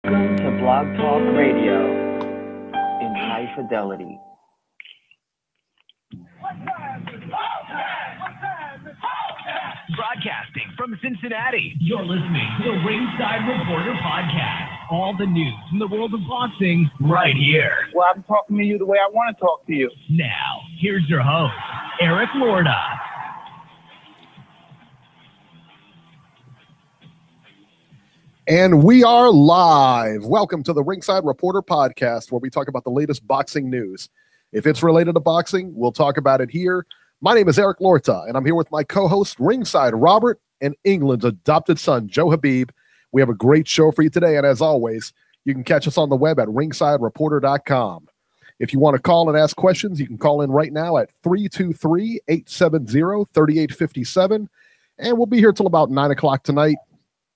Welcome to Blog Talk Radio in high fidelity. Broadcasting from Cincinnati, you're listening to the Ringside Reporter podcast. All the news from the world of boxing right here. Well, I'm talking to you the way I want to talk to you. Now, here's your host, Eric Lorda. And we are live. Welcome to the Ringside Reporter podcast, where we talk about the latest boxing news. If it's related to boxing, we'll talk about it here. My name is Eric Lorta, and I'm here with my co-host, Ringside Robert, and England's adopted son, Joe Habib. We have a great show for you today, and as always, you can catch us on the web at ringsidereporter.com. If you want to call and ask questions, you can call in right now at 323-870-3857, and we'll be here till about 9 o'clock tonight.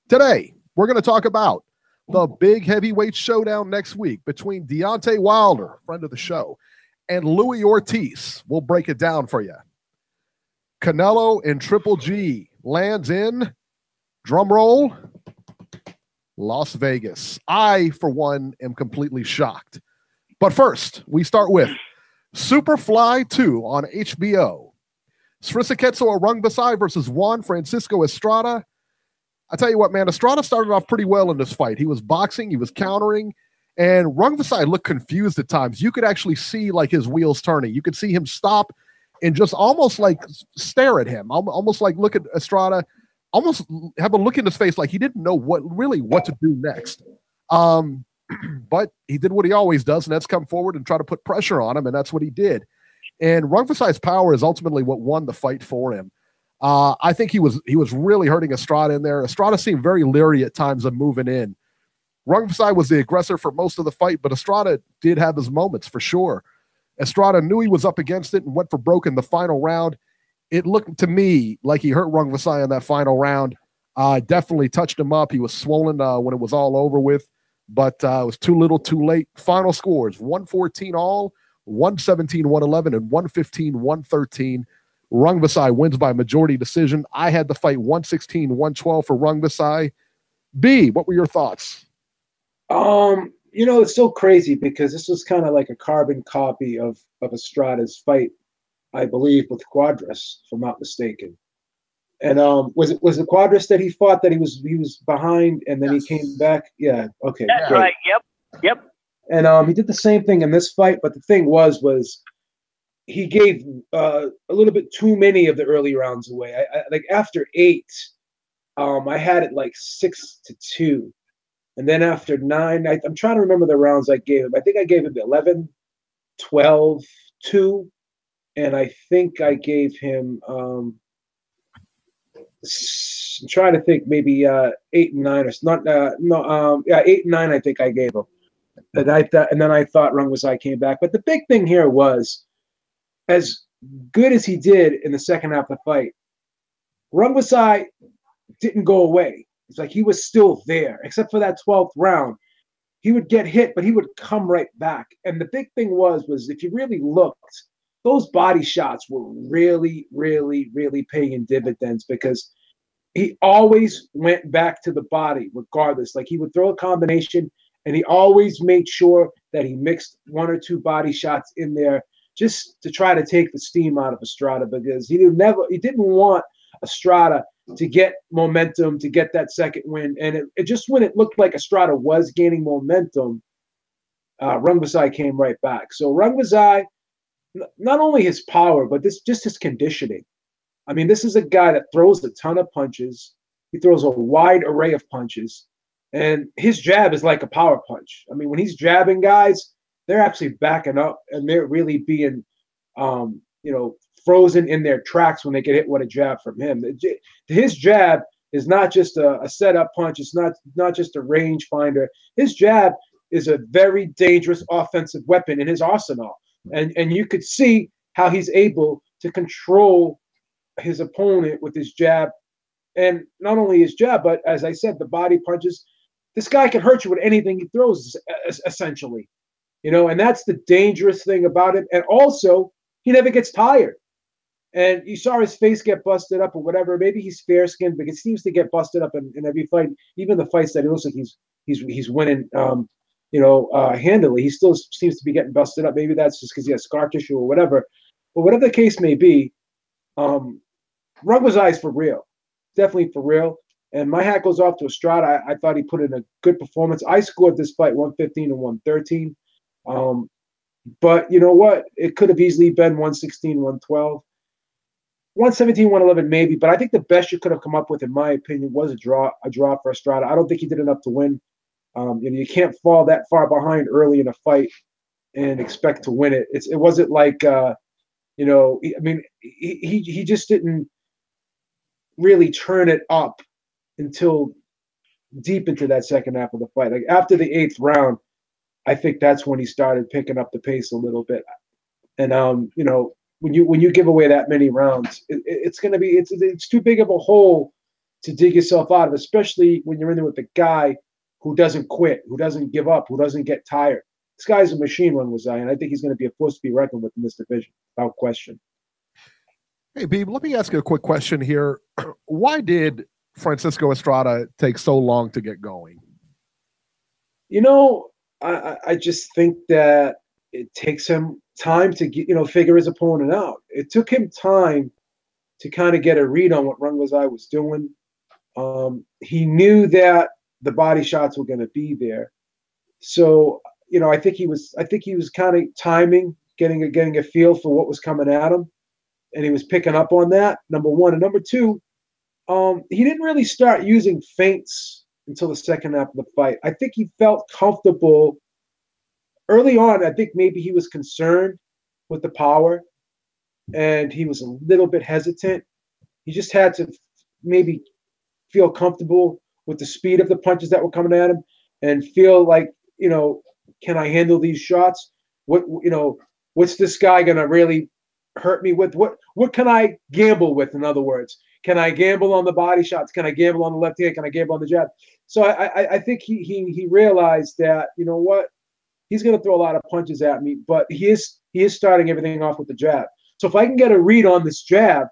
Today, we're going to talk about the big heavyweight showdown next week between Deontay Wilder, friend of the show, and Louis Ortiz. We'll break it down for you. Canelo and Triple G lands in, drumroll, Las Vegas. I, for one, am completely shocked. But first, we start with Superfly 2 on HBO. Srisaket Sor Rungvisai versus Juan Francisco Estrada. I tell you what, man, Estrada started off pretty well in this fight. He was boxing, he was countering, and Rungvisai looked confused at times. You could actually see like his wheels turning. You could see him stop and just almost like stare at him, almost like look at Estrada, almost have a look in his face like he didn't know what to do next. But he did what he always does, and that's come forward and try to put pressure on him, and that's what he did. And Rungvisai's power is ultimately what won the fight for him. I think he was really hurting Estrada in there. Estrada seemed very leery at times of moving in. Rungvisai was the aggressor for most of the fight, but Estrada did have his moments for sure. Estrada knew he was up against it and went for broke in the final round. It looked to me like he hurt Rungvisai in that final round. Definitely touched him up. He was swollen when it was all over with, but it was too little too late. Final scores, 114 all, 117-111, and 115-113. Rungvisai wins by majority decision. I had the fight 116-112 for Rungvisai. B, what were your thoughts? It's so crazy because this was kind of like a carbon copy of Estrada's fight, I believe, with Cuadras, if I'm not mistaken. And was it Cuadras that he fought that he was behind and then he came back? Yeah, okay. That's great. right. Yep. And he did the same thing in this fight, but the thing was he gave a little bit too many of the early rounds away. I like after 8, I had it like 6-2, and then after 9, I'm trying to remember the rounds I gave him. I think I gave him 11, 12, 2, and I think I gave him. I'm trying to think, maybe 8 and 9 or not. 8 and 9. I think I gave him, and then I thought Rungvisai came back. But the big thing here was, as good as he did in the second half of the fight, Rungvisai didn't go away. It's like he was still there, except for that 12th round. He would get hit, but he would come right back. And the big thing was if you really looked, those body shots were really, really, really paying dividends because he always went back to the body regardless. Like he would throw a combination, and he always made sure that he mixed 1 or 2 body shots in there, just to try to take the steam out of Estrada, because he didn't want Estrada to get momentum, to get that second win. And it just, when it looked like Estrada was gaining momentum, Rungvisai came right back. So Rungvisai, not only his power, but just his conditioning. I mean, this is a guy that throws a ton of punches. He throws a wide array of punches, and his jab is like a power punch. I mean, when he's jabbing guys, they're actually backing up, and they're really being, frozen in their tracks when they get hit with a jab from him. His jab is not just a setup punch. It's not just a range finder. His jab is a very dangerous offensive weapon in his arsenal, and you could see how he's able to control his opponent with his jab, and not only his jab, but as I said, the body punches. This guy can hurt you with anything he throws, essentially. And that's the dangerous thing about him. And also, he never gets tired. And you saw his face get busted up or whatever. Maybe he's fair-skinned, but he seems to get busted up in every fight, even the fights that he looks like he's he's winning, handily. He still seems to be getting busted up. Maybe that's just because he has scar tissue or whatever. But whatever the case may be, Rungvisai is for real, definitely for real. And my hat goes off to Estrada. I thought he put in a good performance. I scored this fight 115 and 113. But you know what? It could have easily been 116, 112. 117, 111 maybe, but I think the best you could have come up with, in my opinion, was a draw for Estrada. I don't think he did enough to win. You can't fall that far behind early in a fight and expect to win it. It wasn't like, he just didn't really turn it up until deep into that second half of the fight. Like after the 8th round, I think that's when he started picking up the pace a little bit. And when you give away that many rounds, it's too big of a hole to dig yourself out of, especially when you're in there with a guy who doesn't quit, who doesn't give up, who doesn't get tired. This guy's a machine, Rungvisai, and I think he's going to be a force to be reckoned with in this division, without question. Hey, Beeb, let me ask you a quick question here. Why did Francisco Estrada take so long to get going? I just think that it takes him time to figure his opponent out. It took him time to kind of get a read on what Rungvisai was doing. He knew that the body shots were going to be there, so I think he was kind of timing, getting a feel for what was coming at him, and he was picking up on that. Number one, and number two, he didn't really start using feints until the second half of the fight. I think he felt comfortable early on. I think maybe he was concerned with the power, and he was a little bit hesitant. He just had to maybe feel comfortable with the speed of the punches that were coming at him, and feel like, can I handle these shots? What's this guy gonna really hurt me with? What can I gamble with? In other words, can I gamble on the body shots? Can I gamble on the left hand? Can I gamble on the jab? So I think he realized that, he's going to throw a lot of punches at me, but he is starting everything off with the jab. So if I can get a read on this jab,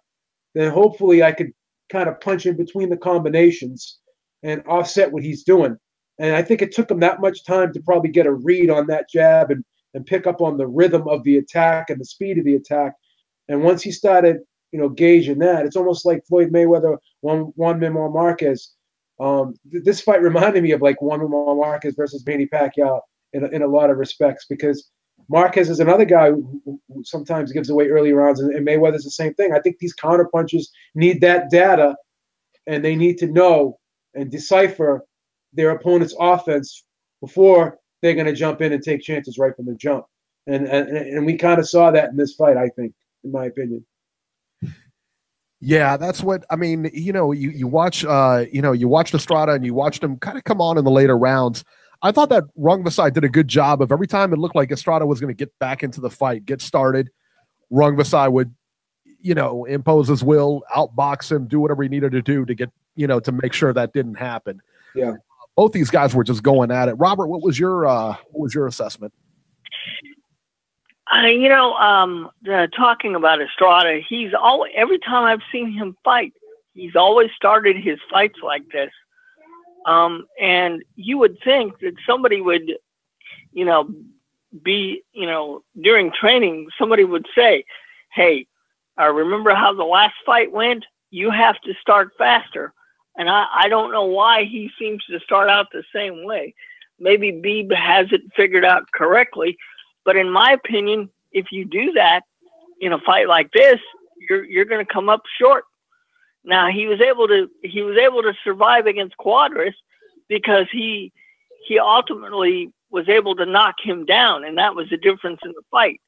then hopefully I could kind of punch in between the combinations and offset what he's doing. And I think it took him that much time to probably get a read on that jab and pick up on the rhythm of the attack and the speed of the attack. And once he started, gauging that, it's almost like Floyd Mayweather, Juan Manuel Marquez. This fight reminded me of like Juan Manuel Marquez versus Manny Pacquiao in a lot of respects, because Marquez is another guy who sometimes gives away early rounds, and Mayweather's the same thing. I think these counter punches need that data, and they need to know and decipher their opponent's offense before they're going to jump in and take chances right from the jump. And we kind of saw that in this fight, I think, in my opinion. Yeah, that's what I mean. You watch Estrada, and you watched him kind of come on in the later rounds. I thought that Rungvisai did a good job of every time it looked like Estrada was going to get back into the fight, get started, Rungvisai would, impose his will, outbox him, do whatever he needed to do to get, to make sure that didn't happen. Yeah. Both these guys were just going at it. Robert, what was your assessment? Talking about Estrada, every time I've seen him fight, he's always started his fights like this. And you would think that somebody would, during training, somebody would say, hey, remember how the last fight went? You have to start faster. And I don't know why he seems to start out the same way. Maybe Beeb has it figured out correctly. But in my opinion, if you do that in a fight like this, you're going to come up short. Now he was able to survive against Cuadras because he ultimately was able to knock him down, and that was the difference in the fight.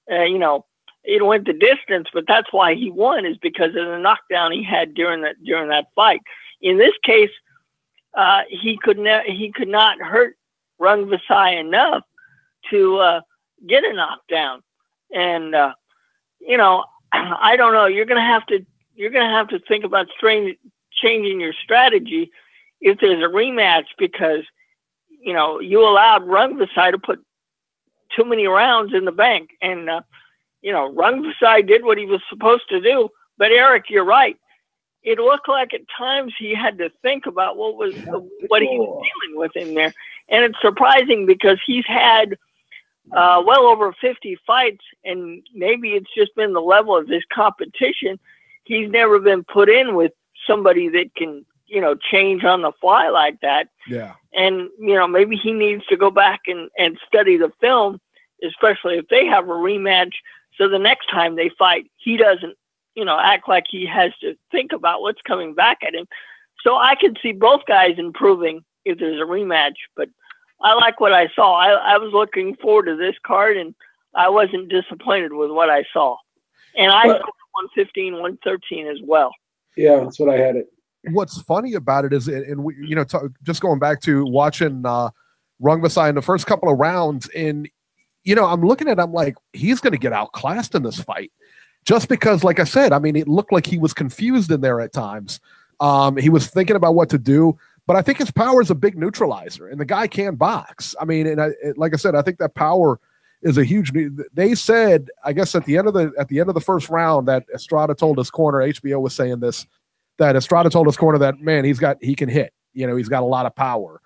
It went the distance, but that's why he won, is because of the knockdown he had during that fight. In this case, he could not hurt Rungvisai enough to get a knockdown. And I don't know. You're gonna have to think about changing your strategy if there's a rematch, because you allowed Rungvisai to put too many rounds in the bank, and Rungvisai did what he was supposed to do. But Eric, you're right. it looked like at times he had to think about what he was dealing with in there. And it's surprising because he's had well over 50 fights, and maybe it's just been the level of this competition. He's never been put in with somebody that can, change on the fly like that. Yeah. And, maybe he needs to go back and study the film, especially if they have a rematch. So the next time they fight, he doesn't, act like he has to think about what's coming back at him. So I could see both guys improving if there's a rematch, but I like what I saw. I was looking forward to this card, and I wasn't disappointed with what I saw. And I saw 115, 113 as well. Yeah, that's what I had it. What's funny about it is, and we, just going back to watching Rungvisai in the first couple of rounds, and I'm looking at him like he's going to get outclassed in this fight, just because, like I said, I mean, it looked like he was confused in there at times. He was thinking about what to do, but I think his power is a big neutralizer, and the guy can box. I mean, and like I said, I think that power is a huge. They said, I guess at the end of the first round, that Estrada told his corner. HBO was saying this, that Estrada told his corner that, man, he can hit. He's got a lot of power.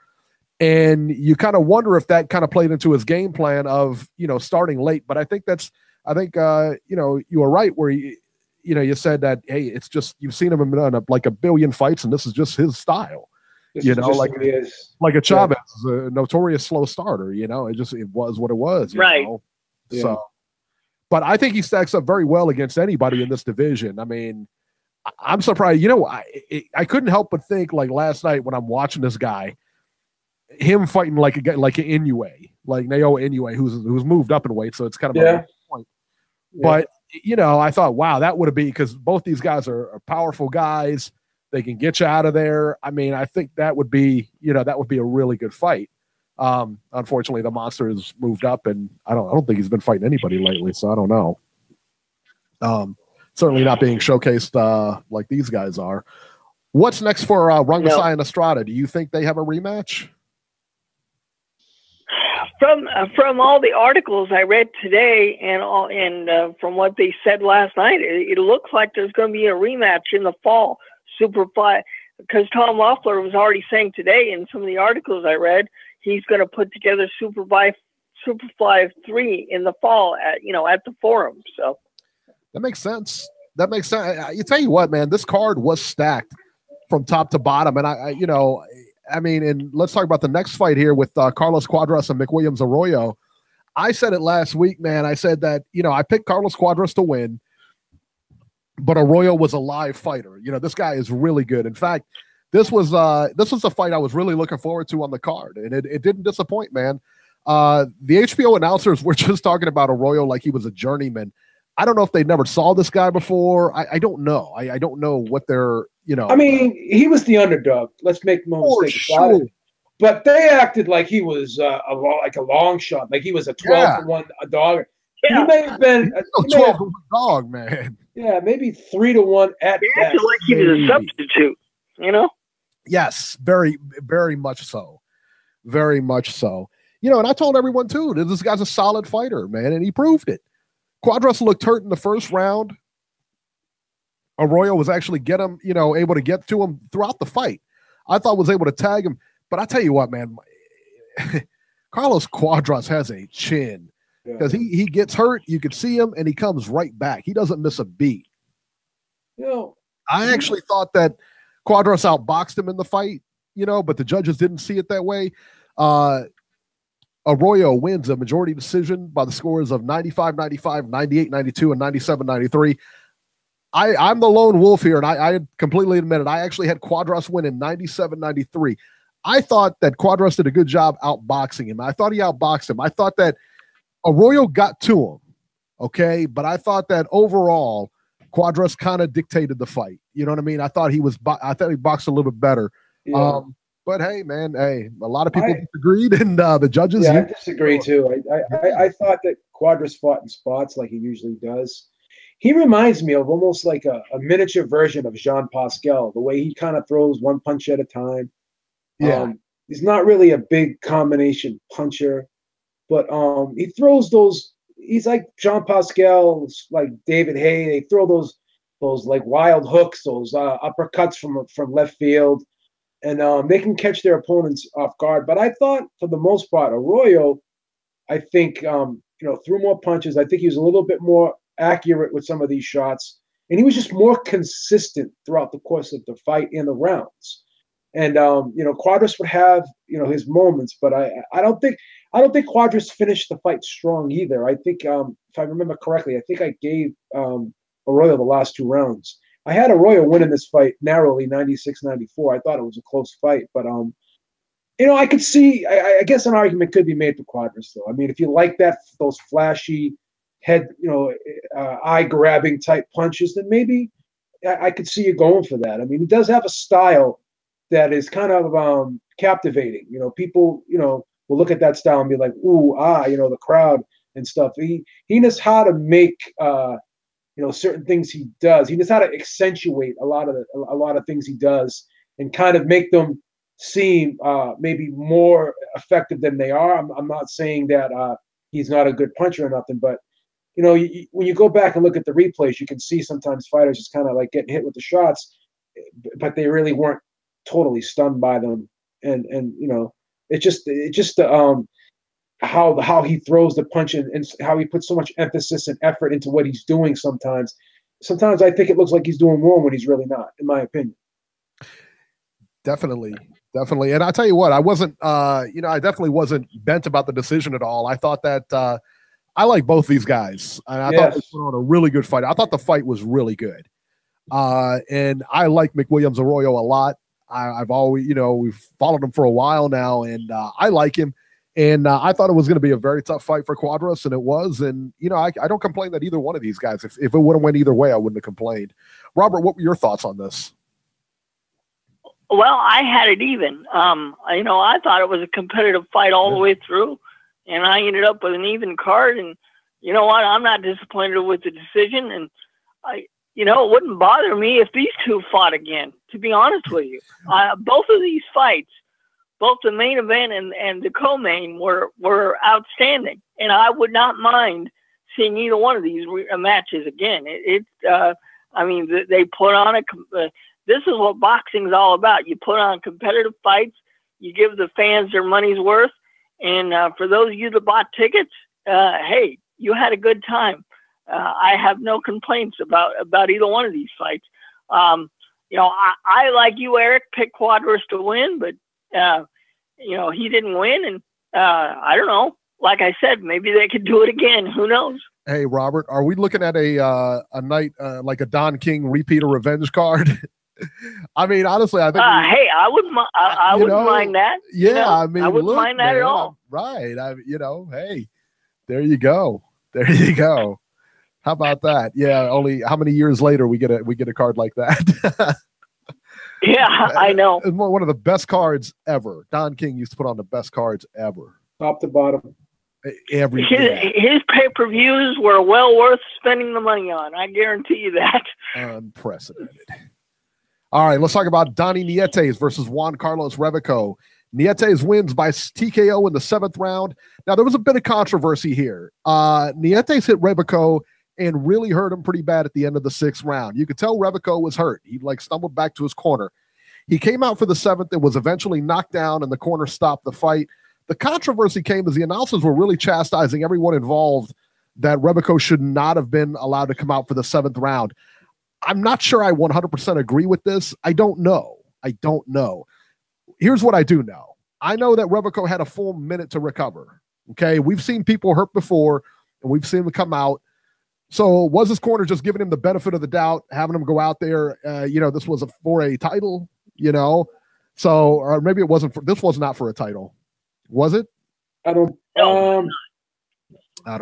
And you kind of wonder if that kind of played into his game plan of, starting late. But I think you were right where you said that, hey, it's just, you've seen him in like a billion fights, and this is just his style. Like a Chavez, a notorious slow starter. It was what it was. Right. Yeah. So, but I think he stacks up very well against anybody in this division. I mean, I'm surprised. I couldn't help but think, like last night when I'm watching this guy, him fighting like a guy like an Inoue, like Naoya Inoue, who's moved up in weight, so it's kind of a point. Yeah. But I thought, wow, that would have been, because both these guys are powerful guys. They can get you out of there. I mean, I think that would be a really good fight. Unfortunately, the monster has moved up, and I don't think he's been fighting anybody lately, so I don't know. Certainly not being showcased like these guys are. What's next for Rungvisai and Estrada? Do you think they have a rematch? From all the articles I read today and from what they said last night, it looks like there's going to be a rematch in the fall. Superfly, because Tom Loeffler was already saying today in some of the articles I read, he's going to put together Superfly 3 in the fall at the Forum. So that makes sense. You tell you what, man, this card was stacked from top to bottom, and and let's talk about the next fight here with Carlos Cuadras and McWilliams Arroyo. I said it last week, man. I said that I picked Carlos Cuadras to win, but Arroyo was a live fighter. This guy is really good. In fact, this was a fight I was really looking forward to on the card, and it didn't disappoint, man. The HBO announcers were just talking about Arroyo like he was a journeyman. I don't know if they never saw this guy before. I don't know. I don't know what they're, I mean, he was the underdog. Let's make no mistake about it. But they acted like he was a long shot, like he was a 12-1 dog. Yeah. He may have been a 12-1 dog, man. Yeah, maybe 3-1 at he best. acted like he was a substitute, Yes, very, very much so. Very much so. And I told everyone, too, that this guy's a solid fighter, man, and he proved it. Cuadras looked hurt in the first round. Arroyo was actually able to get to him throughout the fight. I thought was able to tag him. But I tell you what, man, Carlos Cuadras has a chin. Because he gets hurt, you can see him, and he comes right back. He doesn't miss a beat. I actually thought that Cuadras outboxed him in the fight, but the judges didn't see it that way. Arroyo wins a majority decision by the scores of 95-95, 98-92, and 97-93. I'm the lone wolf here, and I completely admit it. I actually had Cuadras win in 97-93. I thought that Cuadras did a good job outboxing him. I thought he outboxed him. I thought that Arroyo got to him, okay? But I thought that overall, Cuadras kind of dictated the fight. You know what I mean? I thought he boxed a little bit better. Yeah. But hey, man, a lot of people disagreed, and the judges. Yeah, I disagree too. I thought that Cuadras fought in spots like he usually does. He reminds me of almost like a miniature version of Jean Pascal, the way he kind of throws one punch at a time. Yeah. He's not really a big combination puncher, but he throws those. He's like Jean Pascal, like David Hay. They throw those those like wild hooks, those uppercuts from left field, and they can catch their opponents off guard. But I thought, for the most part, Arroyo, I think, threw more punches. I think he was a little bit more accurate with some of these shots, and he was just more consistent throughout the course of the fight and the rounds. And Cuadras would have his moments, but I don't think Cuadras finished the fight strong either. I think, if I remember correctly, I think I gave Arroyo the last 2 rounds. I had Arroyo winning this fight narrowly, 96-94. I thought it was a close fight, but I could see. I guess an argument could be made for Cuadras, though. I mean, if you like those flashy head, eye-grabbing type punches, then maybe I could see you going for that. I mean, he does have a style that is kind of captivating. People, will look at that style and be like, ooh, the crowd and stuff. He knows how to make, certain things he does. He knows how to accentuate a lot of things he does and kind of make them seem maybe more effective than they are. I'm not saying that he's not a good puncher or nothing, but when you go back and look at the replays, you can see sometimes fighters just kind of like getting hit with the shots, but they really weren't totally stunned by them. And it's just how he throws the punch and how he puts so much emphasis and effort into what he's doing. Sometimes I think it looks like he's doing more when he's really not, in my opinion. Definitely. And I tell you what, I wasn't, I definitely wasn't bent about the decision at all. I thought that I like both these guys, and I thought they put on a really good fight. I thought the fight was really good. And I like McWilliams Arroyo a lot. I've always, we've followed him for a while now, and I like him. And I thought it was going to be a very tough fight for Cuadras, and it was. And, I don't complain that either one of these guys, if it would have went either way, I wouldn't have complained. Robert, what were your thoughts on this? Well, I had it even. I thought it was a competitive fight all the way through, and I ended up with an even card. And you know what? I'm not disappointed with the decision, and it wouldn't bother me if these two fought again, to be honest with you. Both of these fights, both the main event and the co-main, were outstanding, and I would not mind seeing either one of these matches again. They put on this is what boxing's all about. You put on competitive fights, you give the fans their money's worth, and for those of you that bought tickets, hey, you had a good time. I have no complaints about either one of these fights. I like you, Eric, picked Cuadras to win, but he didn't win, and I don't know. Like I said, maybe they could do it again. Who knows? Hey, Robert, are we looking at a night like a Don King repeat or revenge card? I mean, honestly, I think. Hey, I wouldn't mind that. Yeah, I mean, I wouldn't mind that at all. Right? Hey, there you go. How about that? Yeah. Only how many years later we get a card like that? Yeah, I know. It's one of the best cards ever. Don King used to put on the best cards ever, top to bottom. His pay-per-views were well worth spending the money on. I guarantee you that. Unprecedented. All right, let's talk about Donnie Nietes versus Juan Carlos Reveco. Nietes wins by TKO in the 7th round. Now, there was a bit of controversy here. Nietes hit Reveco and really hurt him pretty bad at the end of the 6th round. You could tell Reveco was hurt. He stumbled back to his corner. He came out for the 7th and was eventually knocked down, and the corner stopped the fight. The controversy came as the announcers were really chastising everyone involved that Reveco should not have been allowed to come out for the 7th round. I'm not sure I 100% agree with this. I don't know. Here's what I do know. I know that Reveco had a full minute to recover. Okay. We've seen people hurt before, and we've seen them come out. So was his corner just giving him the benefit of the doubt, having him go out there? This was for a title, so, or maybe this was not for a title. Was it? I don't know.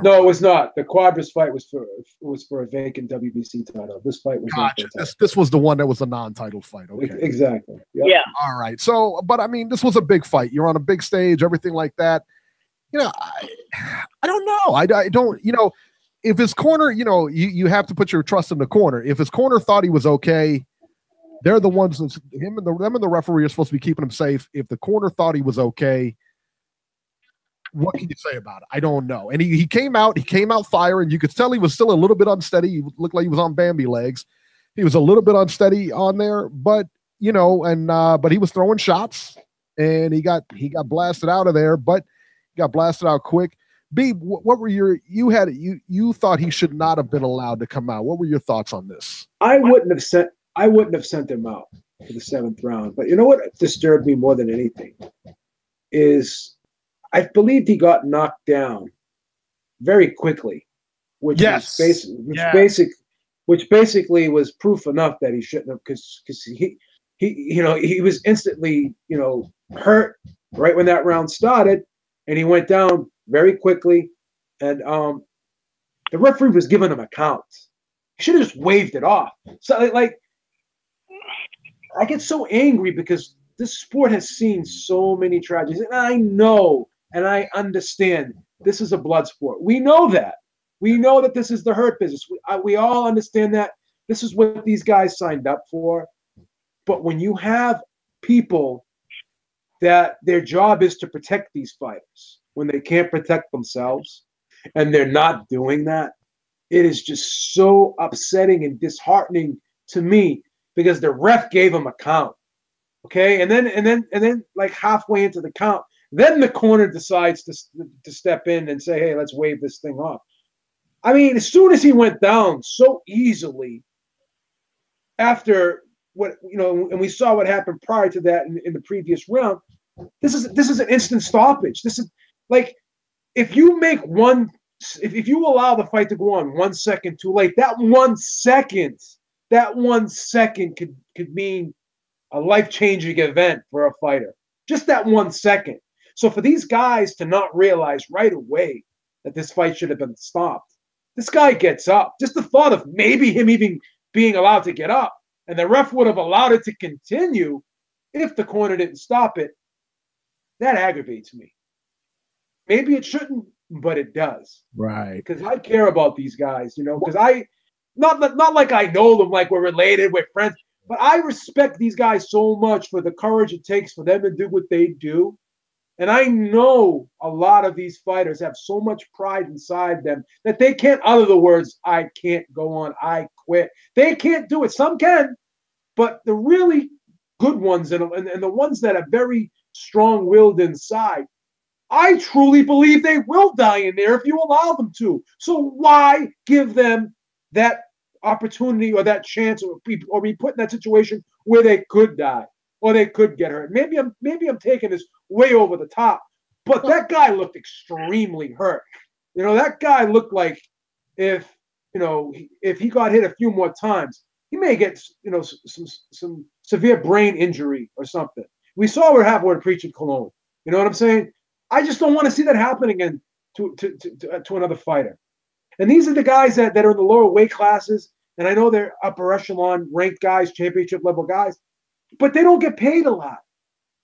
No, it was not. The Cuadras fight was for a vacant WBC title. This fight was not for a title. This was the one that was a non-title fight. Okay. Exactly. Yep. Yeah. All right. So, but I mean, this was a big fight. You're on a big stage, everything like that. I don't know. I don't, if his corner, you have to put your trust in the corner. If his corner thought he was okay, they're the ones them and the referee are supposed to be keeping him safe. If the corner thought he was okay, what can you say about it? I don't know. And he came out firing. You could tell he was still a little bit unsteady. He looked like he was on Bambi legs. he was a little bit unsteady on there, but you know, and but he was throwing shots, and he got blasted out of there, but he got blasted out quick. Beeb, what were you thought he should not have been allowed to come out? What were your thoughts on this? I wouldn't have sent him out for the 7th round. But you know what disturbed me more than anything is I believed he got knocked down very quickly, which basically was proof enough that he shouldn't have, because he was instantly hurt right when that round started, and he went down very quickly, and the referee was giving him a count. He should have just waved it off. So like, I get so angry because this sport has seen so many tragedies, and I know and I understand this is a blood sport. We know that. We know that this is the hurt business. We all understand that. This is what these guys signed up for. But when you have people that their job is to protect these fighters, when they can't protect themselves and they're not doing that, it is just so upsetting and disheartening to me, because the ref gave him a count. Okay, and then like halfway into the count, then the corner decides to step in and say, hey, let's wave this thing off. I mean, as soon as he went down so easily after what, and we saw what happened prior to that in the previous round, this is an instant stoppage. This is like, if you allow the fight to go on 1 second too late, that 1 second could mean a life-changing event for a fighter. Just that 1 second. So for these guys to not realize right away that this fight should have been stopped, this guy gets up. Just the thought of maybe him even being allowed to get up, and the ref would have allowed it to continue if the corner didn't stop it, that aggravates me. Maybe it shouldn't, but it does. Right. Because I care about these guys, because not like I know them, like we're related, we're friends, but I respect these guys so much for the courage it takes for them to do what they do. And I know a lot of these fighters have so much pride inside them that they can't utter the words, I can't go on, I quit. They can't do it. Some can, but the really good ones and the ones that are very strong-willed inside, I truly believe they will die in there if you allow them to. So why give them that opportunity or that chance, or be put in that situation where they could die or they could get hurt? Maybe I'm taking this way over the top, but that guy looked extremely hurt. That guy looked like if he got hit a few more times, he may get some severe brain injury or something. We saw what happened with Preacher Cologne. You know what I'm saying? I just don't want to see that happen again to another fighter. And these are the guys that are in the lower weight classes, and I know they're upper echelon ranked guys, championship level guys, but they don't get paid a lot.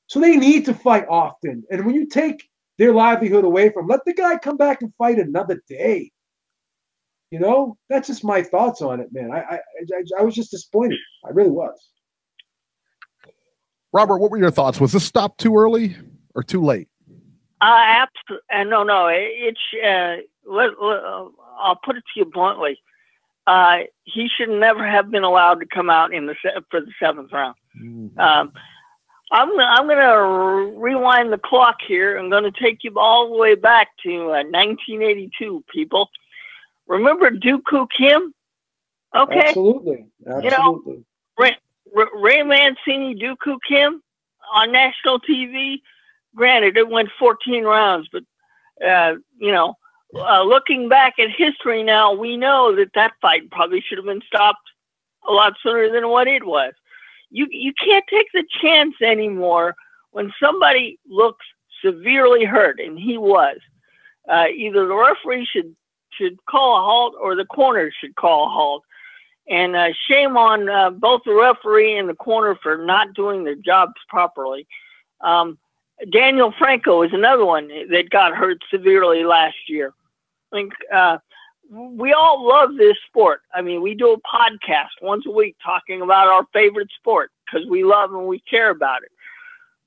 So they need to fight often. And when you take their livelihood away from them, let the guy come back and fight another day. That's just my thoughts on it, man. I was just disappointed. I really was. Robert, what were your thoughts? Was this stopped too early or too late? No. I'll put it to you bluntly. He should never have been allowed to come out for the 7th round. Mm-hmm. I'm going to rewind the clock here. I'm going to take you all the way back to 1982, people. Remember Dooku Kim? Okay. Absolutely. Ray Mancini, Dooku Kim on national TV. Granted, it went 14 rounds, but looking back at history now, we know that fight probably should have been stopped a lot sooner than what it was. You can't take the chance anymore when somebody looks severely hurt, and he was. Either the referee should call a halt, or the corner should call a halt. And shame on both the referee and the corner for not doing their jobs properly. Daniel Franco is another one that got hurt severely last year. I think we all love this sport. I mean, we do a podcast once a week talking about our favorite sport because we love and we care about it.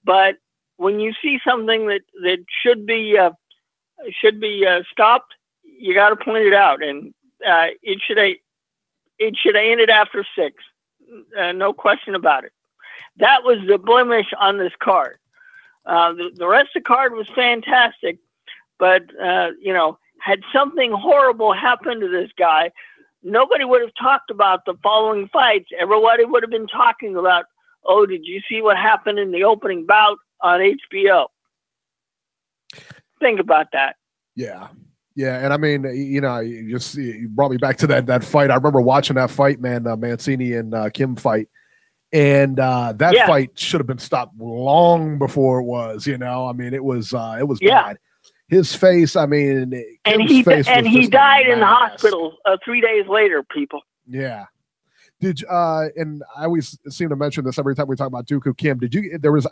But when you see something that should be stopped, you got to point it out, and it should have ended after 6. no question about it. That was the blemish on this card. The rest of the card was fantastic, but had something horrible happened to this guy, nobody would have talked about the following fights. Everybody would have been talking about, oh, did you see what happened in the opening bout on HBO? Think about that. Yeah. Yeah. And I mean, you brought me back to that fight. I remember watching that fight, man, Mancini and Kim fight. And that fight should have been stopped long before it was, I mean, it was bad. His face, I mean, he died in the hospital 3 days later, people. Yeah. And I always seem to mention this every time we talk about Dooku Kim.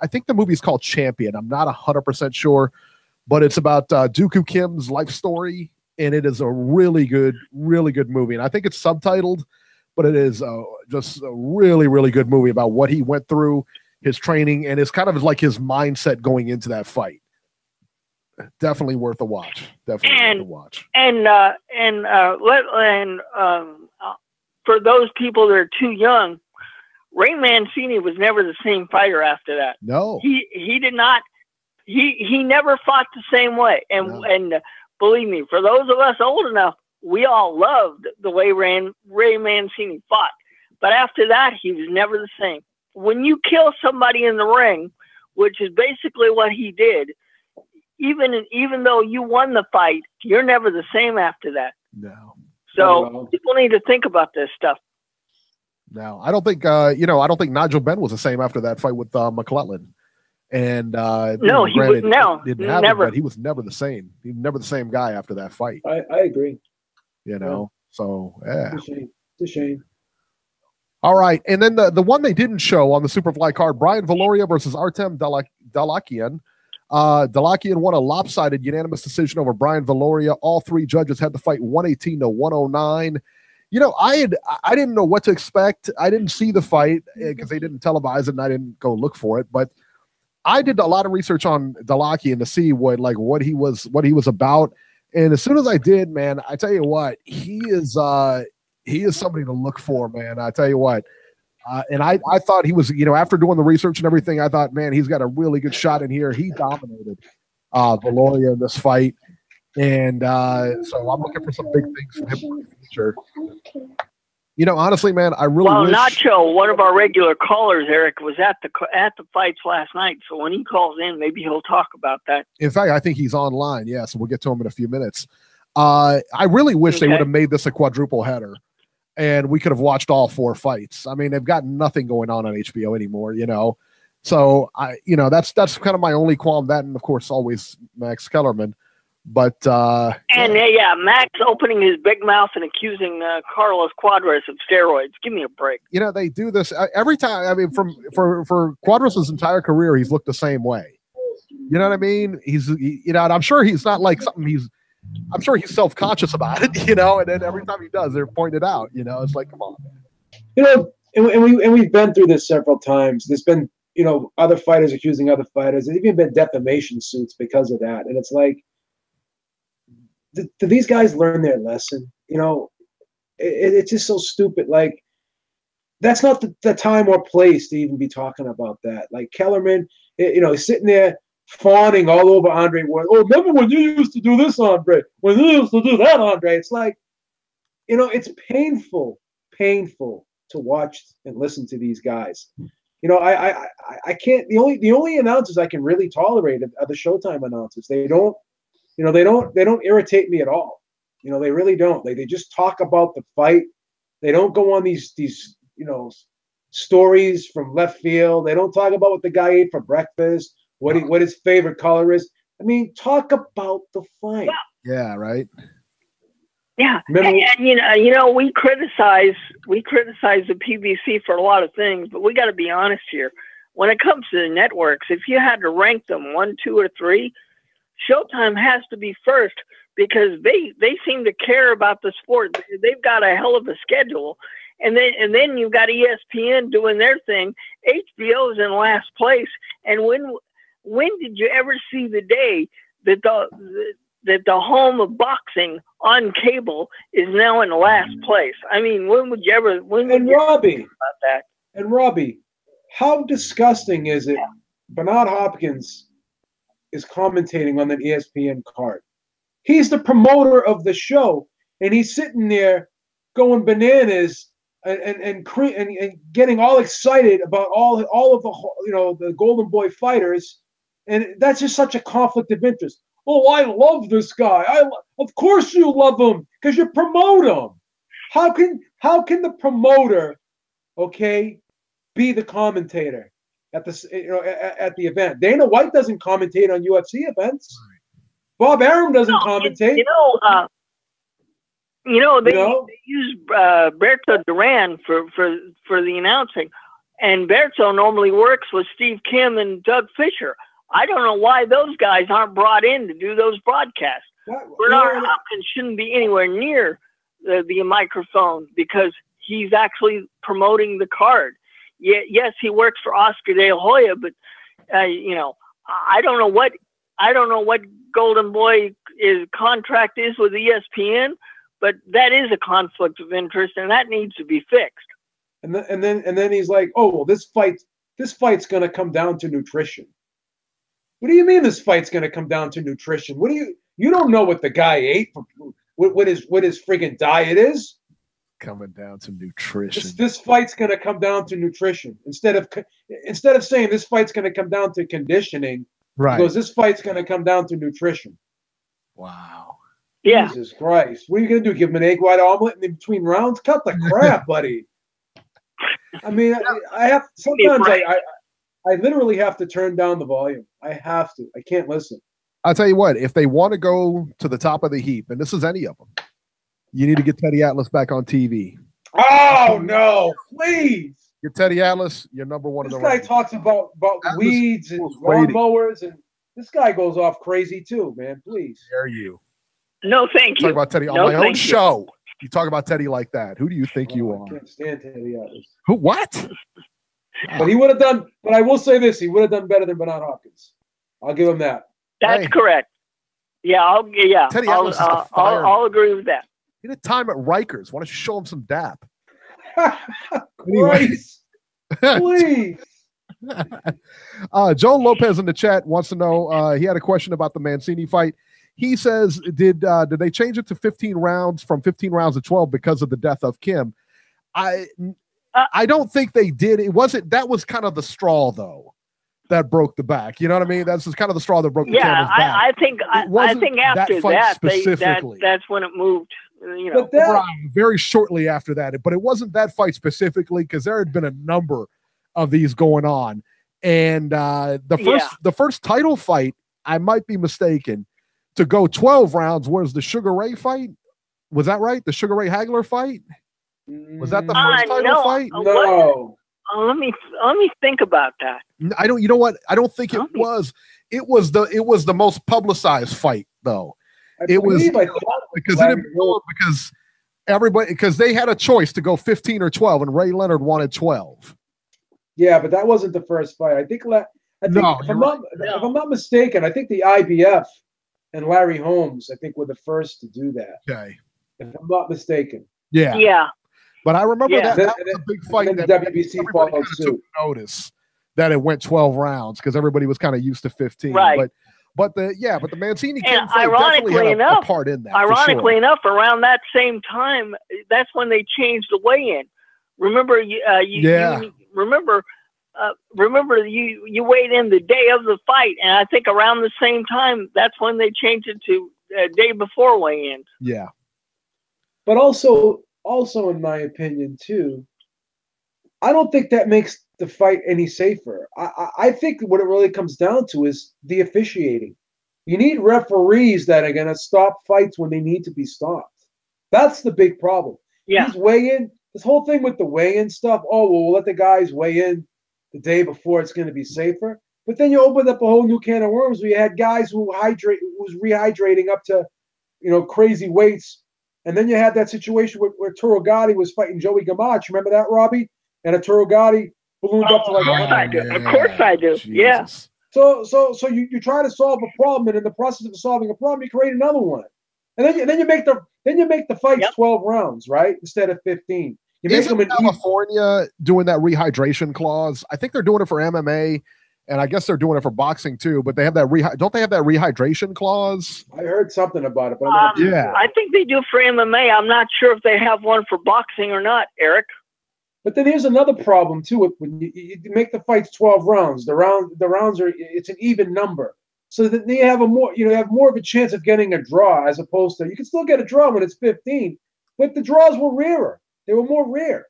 I think the movie's called Champion. I'm not 100% sure, but it's about Dooku Kim's life story. And it is a really good movie. And I think it's subtitled, but it is just a really, really good movie about what he went through, his training, and it's kind of like his mindset going into that fight. Definitely worth a watch. And for those people that are too young, Ray Mancini was never the same fighter after that. No, he did not. He never fought the same way. And believe me, for those of us old enough, we all loved the way Ray Mancini fought. But after that, he was never the same. When you kill somebody in the ring, which is basically what he did, even though you won the fight, you're never the same after that. No. So people need to think about this stuff. No, I don't think I don't think Nigel Benn was the same after that fight with McClellan. And no, he was never. But he was never the same. He was never the same guy after that fight. I agree. So yeah, it's a shame. All right, and then the one they didn't show on the Superfly card: Brian Valoria versus Artem Dalakian. Dalakian won a lopsided unanimous decision over Brian Valoria. All three judges had the fight 118 to 109. I didn't know what to expect. I didn't see the fight because they didn't televise it, and I didn't go look for it. But I did a lot of research on Dalakian to see what he was about. And as soon as I did, man, I tell you what, he is somebody to look for, man. I tell you what. And I thought he was, after doing the research and everything, I thought, man, he's got a really good shot in here. He dominated Valoria in this fight. And so I'm looking for some big things from him in the future. Honestly, man, I really wish... Nacho, one of our regular callers, Eric, was at the fights last night. So when he calls in, maybe he'll talk about that. In fact, I think he's online. Yeah, so we'll get to him in a few minutes. I really wish they would have made this a quadruple header, and we could have watched all four fights. I mean, they've got nothing going on HBO anymore, So that's kind of my only qualm. That, and of course, always Max Kellerman. But Max opening his big mouth and accusing Carlos Cuadras of steroids. Give me a break. They do this every time. I mean, for Cuadras' entire career, he's looked the same way. You know what I mean? And I'm sure he's not like something I'm sure he's self-conscious about it, and then every time he does, they're pointed out, it's like, come on. And we've been through this several times. There's been, other fighters accusing other fighters. There's even been defamation suits because of that. And it's like, do these guys learn their lesson? It's just so stupid. Like, that's not the time or place to even be talking about that. Like, Kellerman, he's sitting there fawning all over Andre Ward. Oh, remember when you used to do this, Andre? When you used to do that, Andre? It's like, it's painful to watch and listen to these guys. I can't. The only announcers I can really tolerate are the Showtime announcers. They don't irritate me at all. They really don't. They just talk about the fight. They don't go on these stories from left field. They don't talk about what the guy ate for breakfast, what his favorite color is. I mean, talk about the fight. Yeah, right. Yeah, and we criticize the PBC for a lot of things, but we got to be honest here. When it comes to the networks, if you had to rank them 1, 2, or 3, Showtime has to be first because they seem to care about the sport. They've got a hell of a schedule, and then you've got ESPN doing their thing. HBO's in last place, and when did you ever see the day that that the home of boxing on cable is now in last place. I mean, when would you ever? Robbie, about that? And Robbie, how disgusting is it? Bernard Hopkins is commentating on the ESPN card. He's the promoter of the show, and he's sitting there going bananas and getting all excited about all of the Golden Boy fighters, and that's just such a conflict of interest. Oh, I love this guy. Of course you love him because you promote him. How can the promoter, okay, be the commentator at the event? Dana White doesn't commentate on UFC events. Bob Arum doesn't commentate. They use Berto Duran for the announcing, and Berto normally works with Steve Kim and Doug Fisher. I don't know why those guys aren't brought in to do those broadcasts. Bernard Hopkins shouldn't be anywhere near the microphone because he's actually promoting the card. Yes, he works for Oscar De La Hoya, but I don't know what Golden Boy contract is with ESPN, but that is a conflict of interest, and that needs to be fixed. And then he's like, "Oh well, this fight's going to come down to nutrition." What do you mean this fight's going to come down to nutrition? You don't know what the guy ate, what his friggin' diet is? Coming down to nutrition. This fight's going to come down to nutrition instead of saying this fight's going to come down to conditioning. Right. Because this fight's going to come down to nutrition. Wow. Yeah. Jesus Christ. What are you going to do? Give him an egg white omelet in between rounds? Cut the crap, buddy. I mean, I literally have to turn down the volume. I have to. I can't listen. I'll tell you what, if they want to go to the top of the heap, and this is any of them, you need to get Teddy Atlas back on TV. Oh, no. Please. Get Teddy Atlas, you're number one. This guy talks about weeds and lawnmowers, and this guy goes off crazy too, man. Please. Dare you. No, thank you. Talk about Teddy on my own show. You talk about Teddy like that. Who do you think you are? I can't stand Teddy Atlas. Who? What? But he would have done. But I will say this: he would have done better than Bernard Hopkins. I'll give him that. That's correct. Yeah, Teddy Atlas is the fire. I'll agree with that. He had time at Rikers. Why don't you show him some dap? Please. Joe Lopez in the chat wants to know. He had a question about the Mancini fight. He says, did they change it to 15 rounds from 15 rounds to 12 because of the death of Kim? I don't think they did. That was kind of the straw though that broke the back. You know what I mean? That's just kind of the straw that broke the camel's back. I think after that, that's when it moved. Very shortly after that, but it wasn't that fight specifically because there had been a number of these going on, and the first title fight, I might be mistaken, to go 12 rounds was the Sugar Ray fight. Was that right? The Sugar Ray Hagler fight? Was that the first title fight? No. Let me think about that. I don't. You know what? I don't think it was. It was the most publicized fight though. Because they had a choice to go 15 or 12, and Ray Leonard wanted 12. Yeah, but that wasn't the first fight. If I'm not mistaken, I think the IBF and Larry Holmes, I think, were the first to do that. Okay. If I'm not mistaken. Yeah. Yeah. But I remember that was a big fight. And the WBC followed suit. Notice that it went 12 rounds because everybody was kind of used to 15. Right. But the Mancini and fight definitely had a part in that. Ironically enough, around that same time, that's when they changed the weigh-in. Remember, you weighed in the day of the fight, and I think around the same time, that's when they changed it to day before weigh-in. Yeah. But also in my opinion too, I don't think that makes the fight any safer. I think what it really comes down to is the officiating. You need referees that are going to stop fights when they need to be stopped. That's the big problem. Yeah. This whole thing with the weigh-in stuff, we'll let the guys weigh in the day before, it's going to be safer. But then you open up a whole new can of worms where you had guys who was rehydrating up to, crazy weights. And then you had that situation where Turo Gotti was fighting Joey Gamache. Remember that, Robbie? And a Turo Gotti ballooned up to like... Of course I do. Jesus. So you try to solve a problem, and in the process of solving a problem, you create another one, and then you make the fights 12 rounds, right, instead of 15. You make them Isn't California doing that rehydration clause? I think they're doing it for MMA, and I guess they're doing it for boxing too. But they have that don't they have that rehydration clause? I heard something about it, but I think they do for MMA. I'm not sure if they have one for boxing or not, Eric. But then here's another problem too. When you make the fights 12 rounds, the rounds are, it's an even number, so that you have more of a chance of getting a draw, as opposed to, you can still get a draw when it's 15, but the draws were rarer. They were more rare.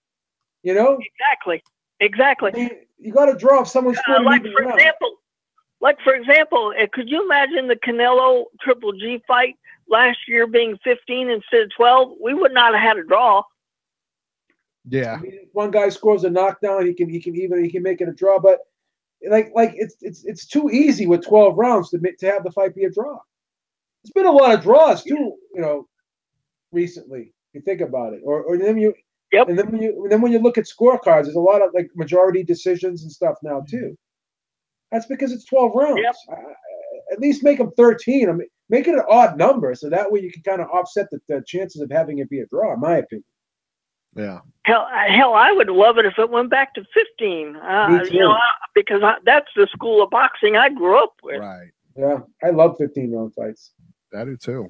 Exactly. I mean, you got to draw if someone's scored an even round. For example, could you imagine the Canelo Triple G fight last year being 15 instead of 12? We would not have had a draw. Yeah. I mean, if one guy scores a knockdown, he can make it a draw, but like it's too easy with 12 rounds to have the fight be a draw. There's been a lot of draws too, recently. You think about it, or then you. Yep. And then when you look at scorecards, there's a lot of like majority decisions and stuff now too. That's because it's 12 rounds. Yep. At least make them 13. I mean, make it an odd number, so that way you can kind of offset the chances of having it be a draw, in my opinion. Yeah. Hell, I would love it if it went back to 15. Me too. Because that's the school of boxing I grew up with. Right. Yeah, I love 15-round fights. I do too.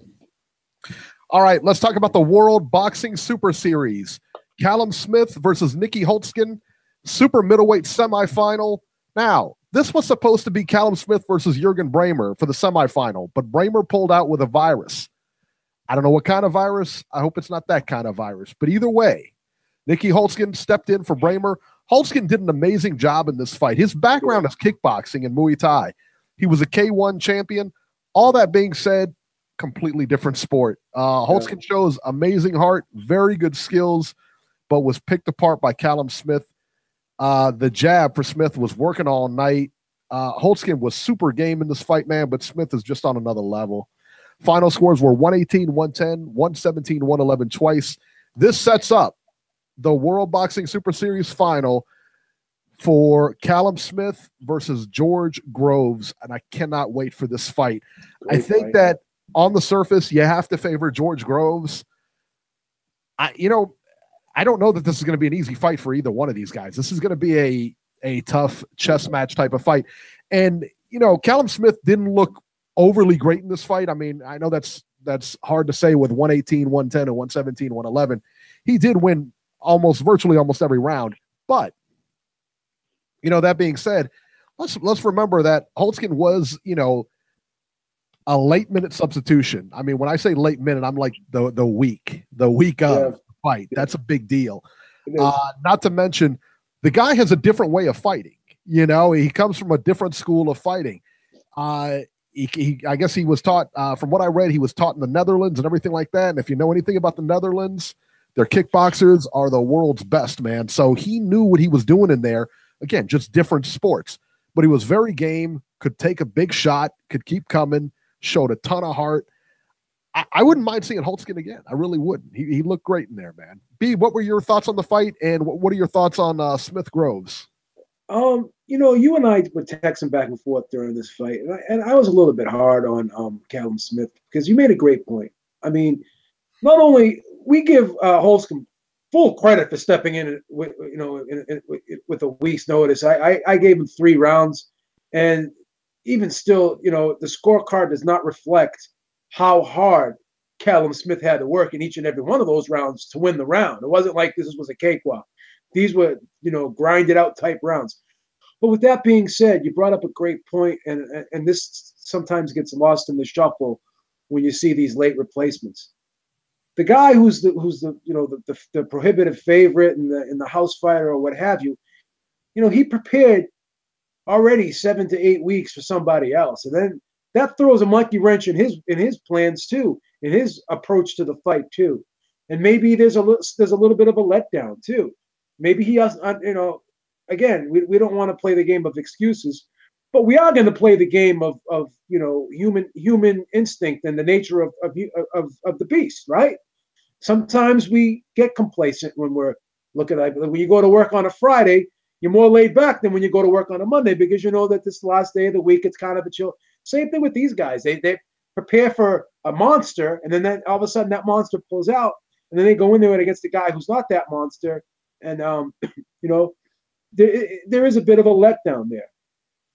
All right, let's talk about the World Boxing Super Series. Callum Smith versus Nicky Holtzkin, super middleweight semifinal. Now, this was supposed to be Callum Smith versus Jürgen Bremer for the semifinal, but Bremer pulled out with a virus. I don't know what kind of virus. I hope it's not that kind of virus. But either way, Nicky Holtzkin stepped in for Bremer. Holtzkin did an amazing job in this fight. His background is kickboxing and Muay Thai. He was a K1 champion. All that being said, completely different sport. Holtzkin shows amazing heart, very good skills, but was picked apart by Callum Smith. The jab for Smith was working all night. Holtzkin was super game in this fight, man, but Smith is just on another level. Final scores were 118, 110, 117, 111 twice. This sets up the World Boxing Super Series final for Callum Smith versus George Groves, and I cannot wait for this fight. I think that on the surface, you have to favor George Groves. I don't know that this is going to be an easy fight for either one of these guys. This is going to be a tough chess match type of fight. And, Callum Smith didn't look overly great in this fight. I mean, I know that's hard to say with 118, 110, and 117, 111. He did win virtually almost every round. But, that being said, let's remember that Holtzkin was, a late minute substitution. I mean, when I say late minute, I'm like the week of fight. That's a big deal. Not to mention, the guy has a different way of fighting. He comes from a different school of fighting. I guess he was taught, from what I read, he was taught in the Netherlands and everything like that. And if you know anything about the Netherlands, their kickboxers are the world's best, man. So he knew what he was doing in there. Again, just different sports. But he was very game, could take a big shot, could keep coming, showed a ton of heart. I wouldn't mind seeing Holtzkin again. I really wouldn't. He looked great in there, man. Beeb, what were your thoughts on the fight, and what are your thoughts on Smith Groves? You and I were texting back and forth during this fight, and I was a little bit hard on Callum Smith because you made a great point. I mean, not only we give Holtzkin full credit for stepping in with a week's notice. I gave him 3 rounds, and even still, the scorecard does not reflect how hard Callum Smith had to work in each and every one of those rounds to win the round. It wasn't like this was a cakewalk. These were, grinded out type rounds. But with that being said, you brought up a great point, and this sometimes gets lost in the shuffle when you see these late replacements. The guy who's the prohibitive favorite in the house fighter or what have you, he prepared already 7 to 8 weeks for somebody else, and then that throws a monkey wrench in his plans too, in his approach to the fight too, and maybe there's a little bit of a letdown too. Maybe he has, again, we don't want to play the game of excuses, but we are going to play the game of human instinct and the nature of the beast, right? Sometimes we get complacent when we're looking at, when you go to work on a Friday, you're more laid back than when you go to work on a Monday because you know that this last day of the week, it's kind of a chill. Same thing with these guys. They prepare for a monster, and then all of a sudden that monster pulls out, and then they go in there against the guy who's not that monster. And, you know, there is a bit of a letdown there.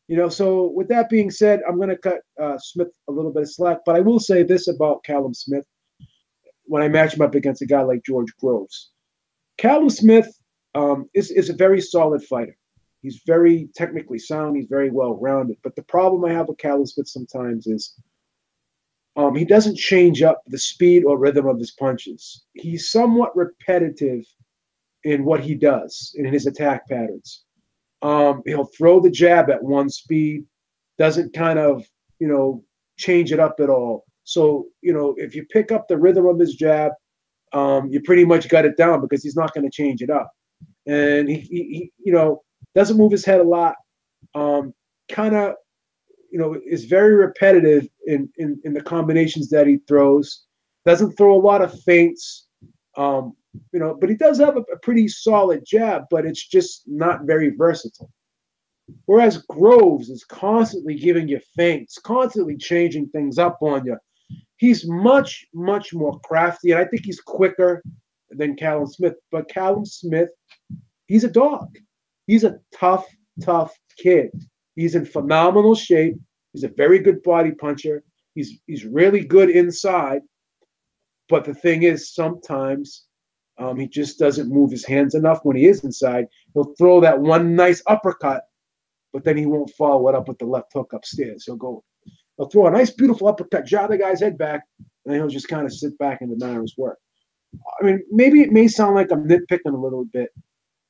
You know, so with that being said, I'm going to cut Smith a little bit of slack, but I will say this about Callum Smith when I match him up against a guy like George Groves. Callum Smith is a very solid fighter. He's very technically sound. He's very well-rounded. But the problem I have with Callum Smith sometimes is he doesn't change up the speed or rhythm of his punches. He's somewhat repetitive in what he does, in his attack patterns. He'll throw the jab at one speed, doesn't kind of, you know, change it up at all. So, you know, if you pick up the rhythm of his jab, you pretty much got it down because he's not going to change it up. And he you know, doesn't move his head a lot. Kind of, you know, is very repetitive in the combinations that he throws. Doesn't throw a lot of feints. You know, but he does have a pretty solid jab, but it's just not very versatile. Whereas Groves is constantly giving you feints, constantly changing things up on you. He's much, much more crafty, and I think he's quicker than Callum Smith. But Callum Smith, he's a dog. He's a tough, tough kid. He's in phenomenal shape. He's a very good body puncher. He's really good inside. But the thing is, sometimes he just doesn't move his hands enough when he is inside. He'll throw that one nice uppercut, but then he won't follow it up with the left hook upstairs. He'll throw a nice, beautiful uppercut, jab the guy's head back, and then he'll just kind of sit back and admire his work. I mean, maybe it may sound like I'm nitpicking a little bit,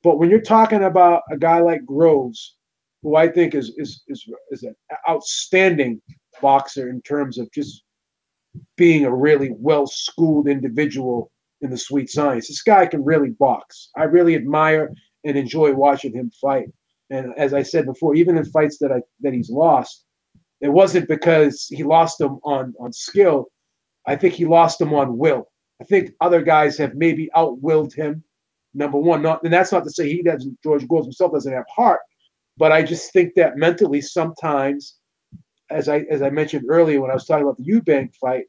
but when you're talking about a guy like Groves, who I think is an outstanding boxer in terms of just being a really well-schooled individual in the sweet science. This guy can really box. I really admire and enjoy watching him fight. And as I said before, even in fights that he's lost, it wasn't because he lost them on skill. I think he lost them on will. I think other guys have maybe outwilled him. Number one, and that's not to say he doesn't. George Groves himself doesn't have heart, but I just think that mentally sometimes, as I mentioned earlier when I was talking about the Eubank fight,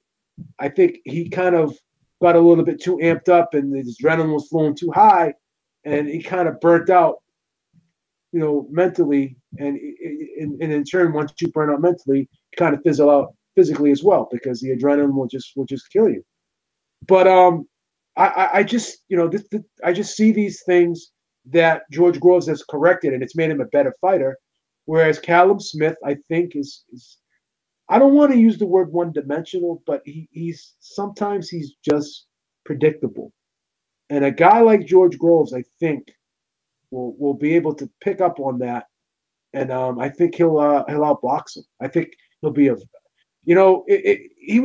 I think he kind of got a little bit too amped up and his adrenaline was flowing too high, and he kind of burnt out, you know, mentally, and in turn, once you burn out mentally, you kind of fizzle out physically as well because the adrenaline will just kill you. But I just, you know, I just see these things that George Groves has corrected, and it's made him a better fighter, whereas Callum Smith, I think, is I don't want to use the word one-dimensional, but he's sometimes just predictable. And a guy like George Groves, I think, will be able to pick up on that, and I think he'll outbox him. I think he'll be he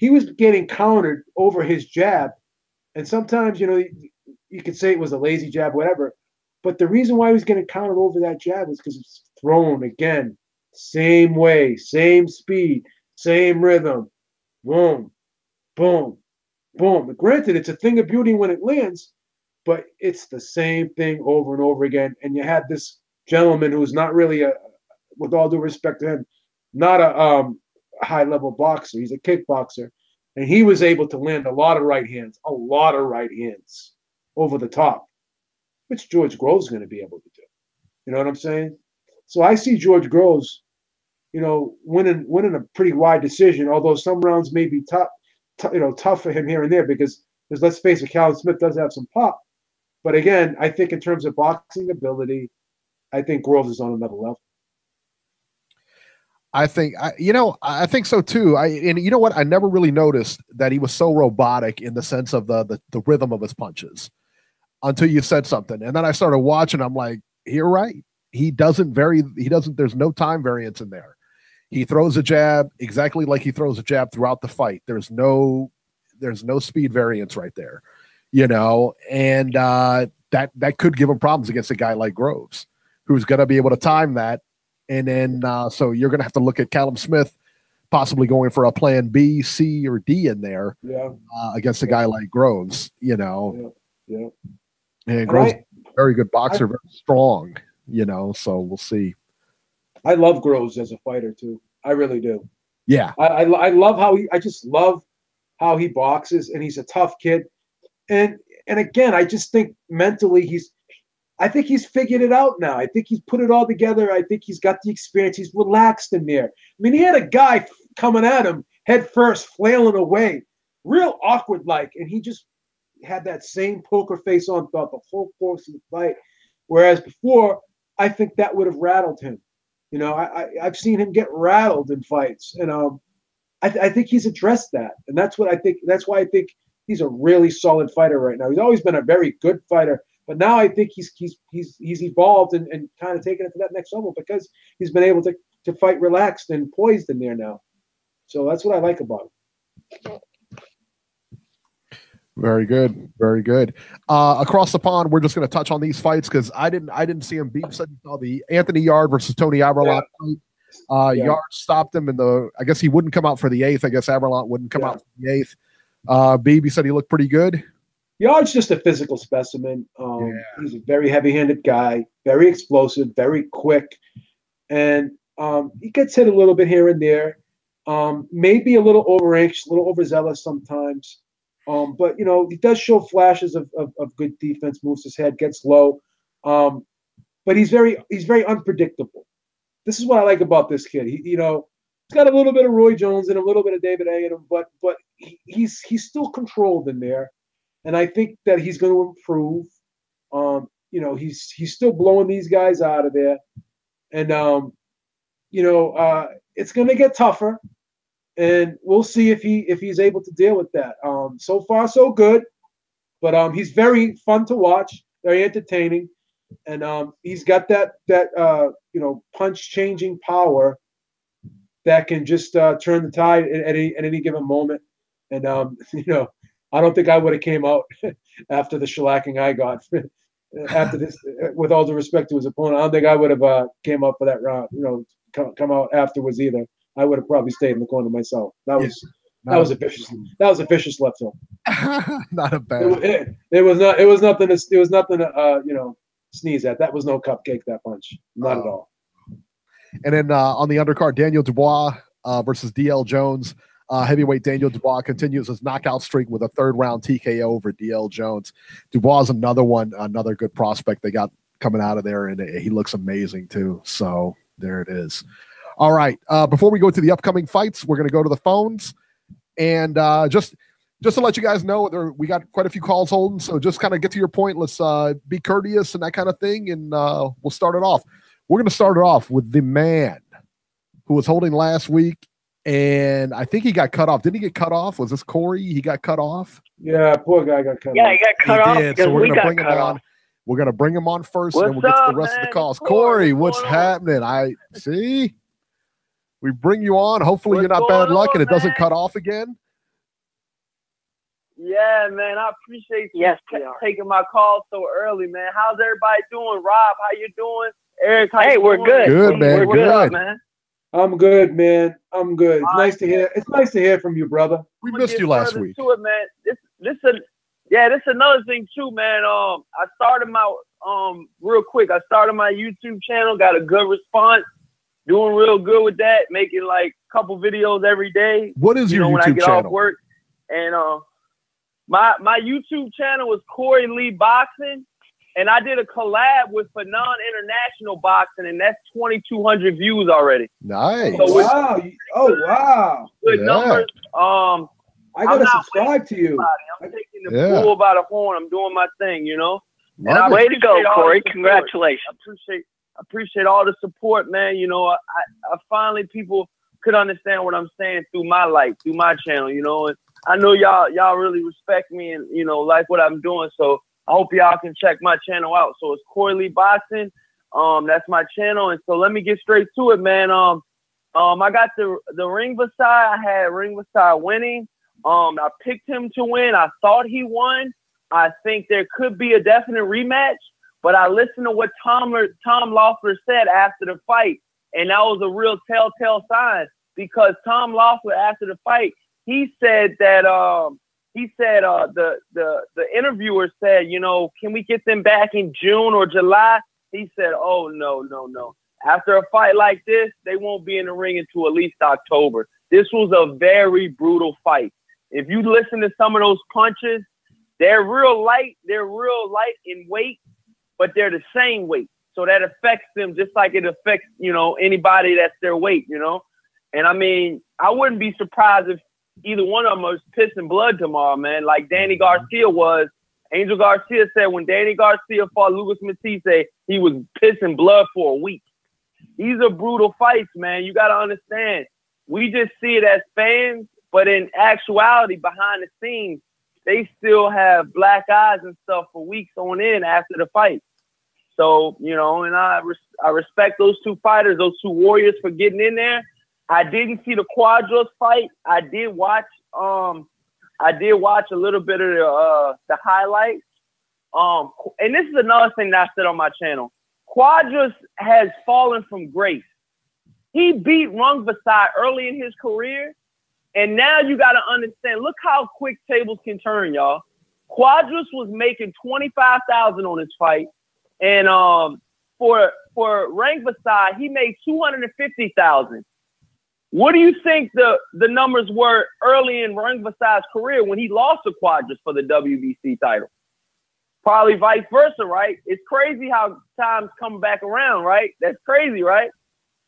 was getting countered over his jab, and sometimes, you know, you could say it was a lazy jab, whatever, but the reason why he was getting countered over that jab was because it's thrown again. Same way, same speed, same rhythm. Boom, boom, boom. Granted, it's a thing of beauty when it lands, but it's the same thing over and over again. And you had this gentleman who's not really with all due respect to him, not a high-level boxer. He's a kickboxer. And he was able to land a lot of right hands over the top, which George Groves is going to be able to do. You know what I'm saying? So I see George Groves, you know, winning a pretty wide decision, although some rounds may be tough for him here and there because let's face it, Callum Smith does have some pop. But again, I think in terms of boxing ability, I think Groves is on another level. I think so too. And you know what? I never really noticed that he was so robotic in the sense of the rhythm of his punches until you said something. And then I started watching. I'm like, you're right. There's no time variance in there. He throws a jab exactly like he throws a jab throughout the fight. There's no speed variance right there, you know, and that could give him problems against a guy like Groves, who's going to be able to time that. And then so you're going to have to look at Callum Smith possibly going for a plan B, C, or D in there against a guy like Groves, you know. Yeah. And Groves, very good boxer, very strong. you know, so we'll see. I love Groves as a fighter too. I really do. Yeah. I love I just love how he boxes, and he's a tough kid. And again, I just think mentally I think he's figured it out now. I think he's put it all together. I think he's got the experience. He's relaxed in there. I mean, he had a guy coming at him head first, flailing away, real awkward like, and he just had that same poker face on throughout the whole course of the fight. Whereas before, I think that would have rattled him. You know, I've seen him get rattled in fights, and I think he's addressed that, and that's what I think. That's why I think he's a really solid fighter right now. He's always been a very good fighter, but now I think he's evolved and kind of taken it to that next level because he's been able to fight relaxed and poised in there now. So that's what I like about him. Very good, very good. Across the pond, we're just going to touch on these fights because I didn't see him. Beeb said he saw the Anthony Yard versus Tony Aberlant fight. Yard stopped him I guess he wouldn't come out for the 8th. I guess Aberlant wouldn't come out for the 8th. Beeb said he looked pretty good. Yard's just a physical specimen. He's a very heavy-handed guy, very explosive, very quick, and he gets hit a little bit here and there. Maybe a little over-anxious, a little overzealous sometimes. But you know, he does show flashes of good defense, moves his head, gets low. But he's very unpredictable. This is what I like about this kid. He's got a little bit of Roy Jones and a little bit of David A in him, but he's still controlled in there. And I think that he's going to improve. He's still blowing these guys out of there. And it's going to get tougher. And we'll see if he's able to deal with that. So far, so good. But he's very fun to watch, very entertaining, and he's got that punch changing power that can just turn the tide at any given moment. And I don't think I would have came out after the shellacking I got after this. With all due respect to his opponent, I don't think I would have came up for that round. Come out afterwards either. I would have probably stayed in the corner myself. That was a vicious left hook. Not a bad. It was nothing to sneeze at. That was no cupcake. That punch, not at all. And then on the undercard, Daniel Dubois versus DL Jones. Heavyweight Daniel Dubois continues his knockout streak with a 3rd round TKO over DL Jones. Dubois is another good prospect they got coming out of there, and he looks amazing too. So there it is. All right. Before we go to the upcoming fights, we're going to go to the phones. And just to let you guys know, we got quite a few calls holding. So just kind of get to your point. Let's be courteous and that kind of thing. And we'll start it off. We're going to start it off with the man who was holding last week. And I think he got cut off. Didn't he get cut off? Was this Corey? He got cut off? Yeah, poor guy got cut off. Yeah, he got cut off. Did. So we're going to bring him on. We're going to bring him on first, and then we'll get to the rest of the calls. Corey, what's happening? I see. We bring you on. Hopefully you're not bad luck and it doesn't cut off again. Yeah, man. I appreciate you taking my call so early, man. How's everybody doing? Rob, how you doing? Eric, how you doing? We're good. Good, man. We're good, man. I'm good, man. I'm good. It's nice to hear. It's nice to hear from you, brother. We missed you last week. To it, man. This is another thing too, man. I started my real quick. I started my YouTube channel. Got a good response. Doing real good with that. Making like a couple videos every day. What is your YouTube when I get channel? off work? And my YouTube channel was Corey Lee Boxing, and I did a collab with Fanon International Boxing, and that's 2,200 views already. Nice. So wow. Wow. Good numbers. I gotta subscribe to you. I'm taking the bull by the horn. I'm doing my thing, Way to go, Corey. Congratulations. I appreciate all the support, man. I finally people could understand what I'm saying through my life, through my channel, and I know y'all really respect me and, like what I'm doing. So I hope y'all can check my channel out. So it's Corey Lee Boxing. That's my channel. And so let me get straight to it, man. I got the Rungvisai. I had Rungvisai winning. I picked him to win. I thought he won. I think there could be a definite rematch, but I listened to what Tom Loeffler said after the fight, and that was a real telltale sign because Tom Loeffler after the fight, he said that the interviewer said, can we get them back in June or July? He said, oh, no. After a fight like this, they won't be in the ring until at least October. This was a very brutal fight. If you listen to some of those punches, they're real light in weight, but they're the same weight. So that affects them just like it affects, anybody that's their weight, And I mean, I wouldn't be surprised if either one of them was pissing blood tomorrow, man, like Danny Garcia was. Angel Garcia said when Danny Garcia fought Lucas Matisse, he was pissing blood for a week. These are brutal fights, man. You got to understand. We just see it as fans, but in actuality, behind the scenes, they still have black eyes and stuff for weeks on end after the fight. So, and I respect those two fighters, those two warriors for getting in there. I didn't see the Cuadras fight. I did watch a little bit of the highlights. And this is another thing that I said on my channel. Cuadras has fallen from grace. He beat Rungvisai early in his career, and now you got to understand. Look how quick tables can turn, y'all. Cuadras was making $25,000 on his fight, and for Rungvisai, he made $250,000. What do you think the numbers were early in Rungvisai's career when he lost to Cuadras for the WBC title? Probably vice versa, right? It's crazy how times come back around, right? That's crazy, right?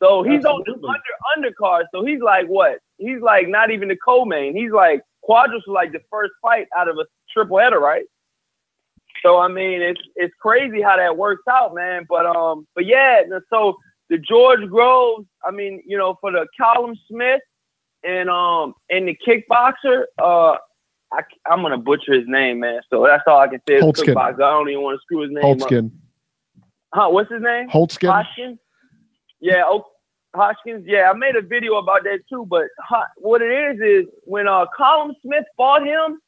So he's on the undercard. So he's like what? He's like not even the co-main. He's like Cuadras was like the first fight out of a triple header, right? So I mean, it's crazy how that works out, man. But yeah. So the George Groves, I mean, for the Callum Smith and the kickboxer, I'm gonna butcher his name, man. So that's all I can say. Holtzkin. I don't even want to screw his name Holtzkin. up. Huh? What's his name? Holtzkin. Hoskins. Yeah. Hoskins. Yeah, I made a video about that too. But what it is when Callum Smith fought him,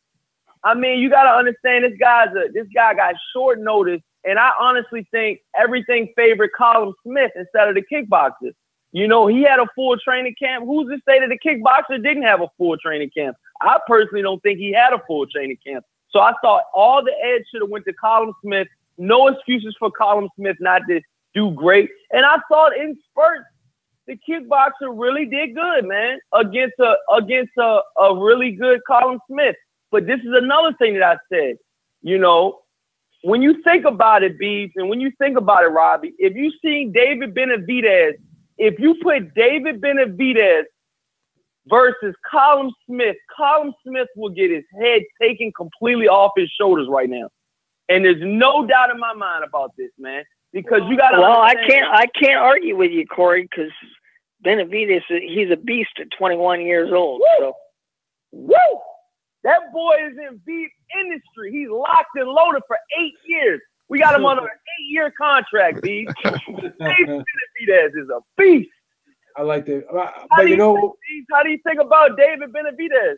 I mean, you got to understand this guy got short notice, and I honestly think everything favored Callum Smith instead of the kickboxer. He had a full training camp. Who's to say that the kickboxer didn't have a full training camp? I personally don't think he had a full training camp. So I thought all the edge should have went to Callum Smith. No excuses for Callum Smith not to do great. And I thought in spurts, the kickboxer really did good, man, against a really good Callum Smith. But this is another thing that I said. When you think about it, Beeb, and when you think about it, Robbie, if you see David Benavidez, if you put David Benavidez versus Callum Smith will get his head taken completely off his shoulders right now. And there's no doubt in my mind about this, man. Because you got to I can't argue with you, Corey, because Benavidez, he's a beast at 21 years old. Woo! So. Woo! That boy is in Beeb industry. He's locked and loaded for 8 years. We got him on an 8-year contract, Beeb. David Benavidez is a beast. I like that. How do you think about David Benavidez?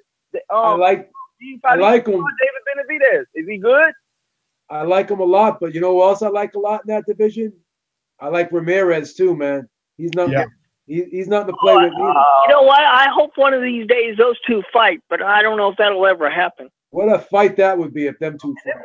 I like him. David Benavidez, is he good? I like him a lot, but you know who else I like a lot in that division? I like Ramirez too, man. He's not. Yeah. He's not to play with either. You know what? I hope one of these days those two fight, but I don't know if that'll ever happen. What a fight that would be if them two fight.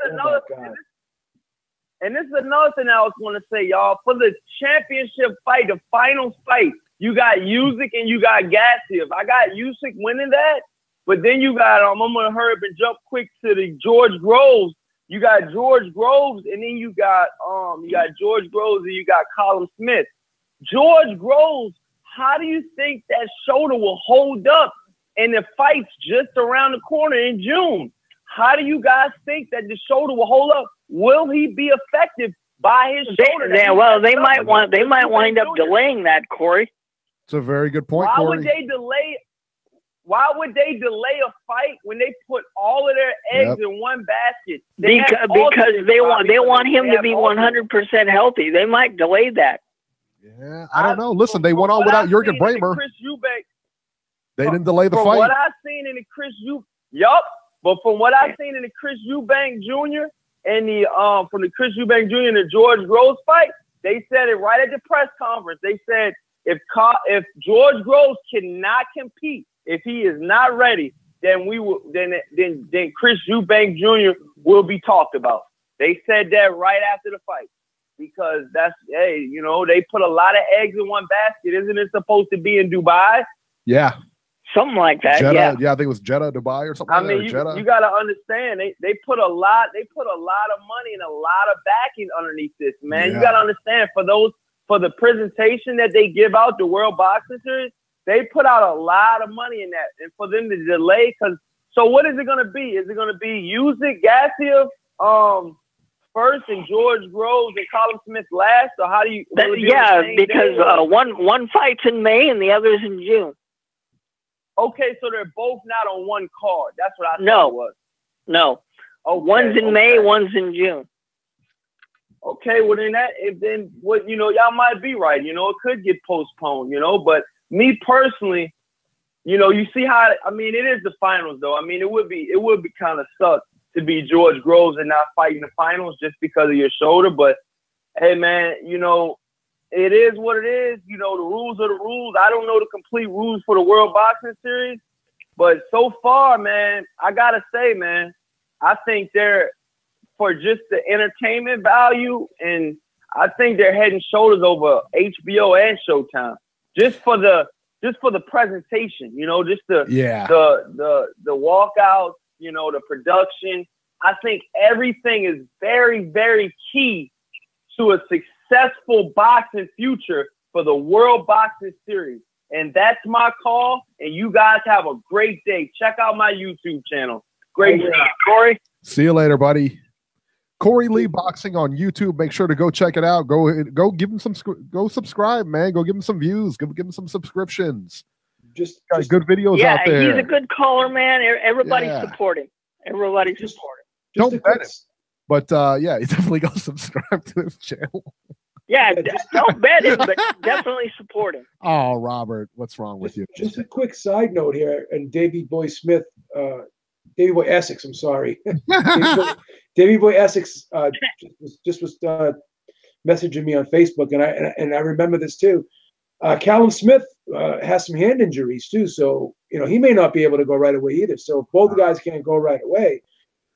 And this is another thing I was going to say, y'all. For the championship fight, the finals fight, you got Usyk and you got Gassiev. I got Usyk winning that, but then you got I'm going to hurry up and jump quick to the George Groves. You got George Groves, and then you got George Groves and you got Callum Smith. George Groves, how do you think that shoulder will hold up? And the fight's just around the corner in June. How do you guys think that the shoulder will hold up? Will he be effective by his shoulder? They might wind up delaying that, Corey. It's a very good point, Corey. Why would they delay a fight when they put all of their eggs in one basket? Because they want him to be 100% healthy. They might delay that. Yeah, I don't know. Listen, they went on without Jürgen Bremer. They didn't delay the fight. From what I've seen in the but from what I've seen in the Chris Eubank Jr. and from the Chris Eubank Jr. and the George Groves fight, they said it right at the press conference. They said if George Groves cannot compete, if he is not ready, then Chris Eubank Jr. will be talked about. They said that right after the fight. because hey, they put a lot of eggs in one basket. Isn't it supposed to be in Dubai? Yeah. Something like that. Jeddah, yeah. I think it was Jeddah, Dubai, or something. I mean, you got to understand, they put a lot of money and a lot of backing underneath this, man. Yeah. You got to understand, for the presentation that they give out, the World Boxing Series, they put out a lot of money in that, and for them to delay, so what is it going to be? Is it going to be Usyk, Gassiev, first, and George Groves and Callum Smith last, or how do you? Because one fight's in May and the other's in June. Okay, so they're both not on one card. That's what I thought it was. No. Okay, one's in May, one's in June. Okay, well then what y'all might be right. It could get postponed. But me personally, you see how it is the finals though. I mean, it would be kind of suck to be George Groves and not fighting the finals just because of your shoulder. But hey, man, it is what it is. The rules are the rules. I don't know the complete rules for the World Boxing Series, but so far, man, I gotta say, man, I think they're, for just the entertainment value, and I think they're head and shoulders over HBO and Showtime. Just for the presentation, just the walkouts, the production. I think everything is very, very key to a successful boxing future for the World Boxing Series. And that's my call. And you guys have a great day. Check out my YouTube channel. Great job, Corey. See you later, buddy. Corey Lee Boxing on YouTube. Make sure to go check it out. Go give him go subscribe, man. Go give him some views. Give him some subscriptions. Just got good videos out there. Yeah, he's a good caller, man. Everybody's supporting. Everybody's supporting. Don't bet him. But you definitely go subscribe to his channel. Yeah, don't bet him, but definitely support him. Oh, Robert, what's wrong with you? Just a quick side note here, and Davey Boy Essex, I'm sorry. Davey Boy Essex just was messaging me on Facebook, and I remember this too. Callum Smith has some hand injuries too, so he may not be able to go right away either. So if both guys can't go right away,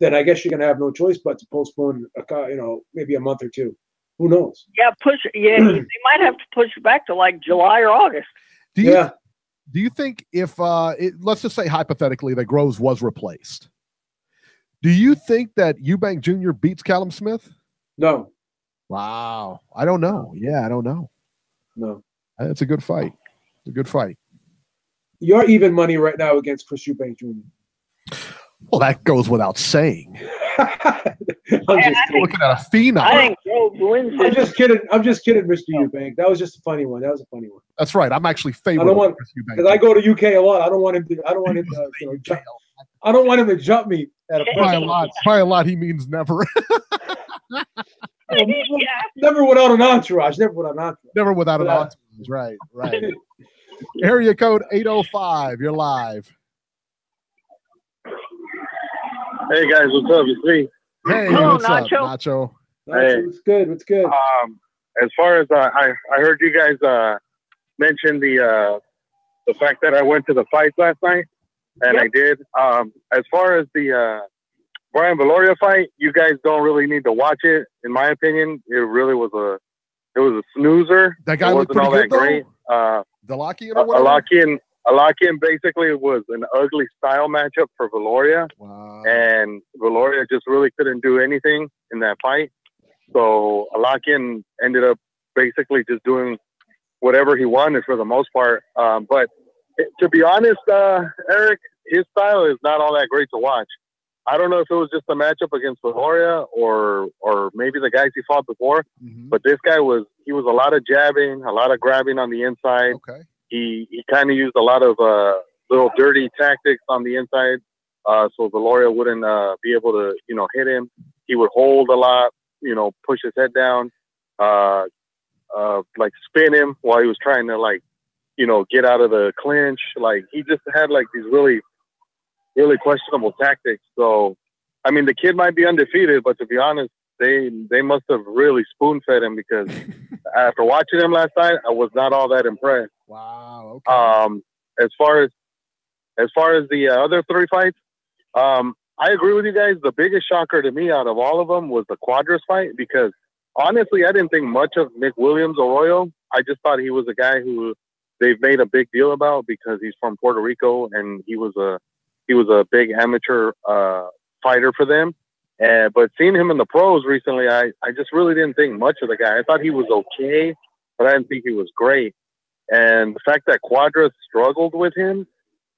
then I guess you're gonna have no choice but to postpone, maybe a month or two. Who knows? Yeah, they might have to push it back to like July or August. Do you think if let's just say hypothetically that Groves was replaced, do you think that Eubank Jr. beats Callum Smith? No. Wow. I don't know. Yeah, I don't know. No. It's a good fight. It's a good fight. You're even money right now against Chris Eubank Jr. Well, that goes without saying. I'm just looking at a phenom. I think Groves wins it. I'm just kidding, Mr. Eubank. That was just a funny one. That's right. I'm actually favored. Because I go to UK a lot. I don't want him to. I don't want him to jump me at a by a lot. He means never. Never without an entourage. Never without an entourage. Right. Area code 805. You're live. Hey guys, what's up? It's me. Hey, what's up, Nacho? Hey, what's good? As far as I heard you guys mention the fact that I went to the fights last night, and I did. As far as the Brian Valoria fight, you guys don't really need to watch it. In my opinion, it really was a snoozer. That guy looked pretty good, great. Dalakian or whatever? Alakian basically was an ugly style matchup for Valoria. Wow. And Valoria just really couldn't do anything in that fight. So Alakian ended up basically just doing whatever he wanted for the most part. But to be honest, Eric, his style is not all that great to watch. I don't know if it was just a matchup against Valoria or maybe the guys he fought before. Mm-hmm. But this guy was a lot of jabbing, a lot of grabbing on the inside. Okay. He kind of used a lot of little dirty tactics on the inside, so Valoria wouldn't be able to, hit him. He would hold a lot, push his head down, like spin him while he was trying to get out of the clinch. Like he just had like these really, really questionable tactics. So, I mean, the kid might be undefeated, but to be honest, they must have really spoon-fed him because after watching him last night, I was not all that impressed. Wow. Okay. As far as the other three fights, I agree with you guys. The biggest shocker to me out of all of them was the Cuadras fight because honestly, I didn't think much of Nick Williams Arroyo. I just thought he was a guy who they've made a big deal about because he's from Puerto Rico and he was a big amateur fighter for them. But seeing him in the pros recently, I just really didn't think much of the guy. I thought he was okay, but I didn't think he was great. And the fact that Cuadras struggled with him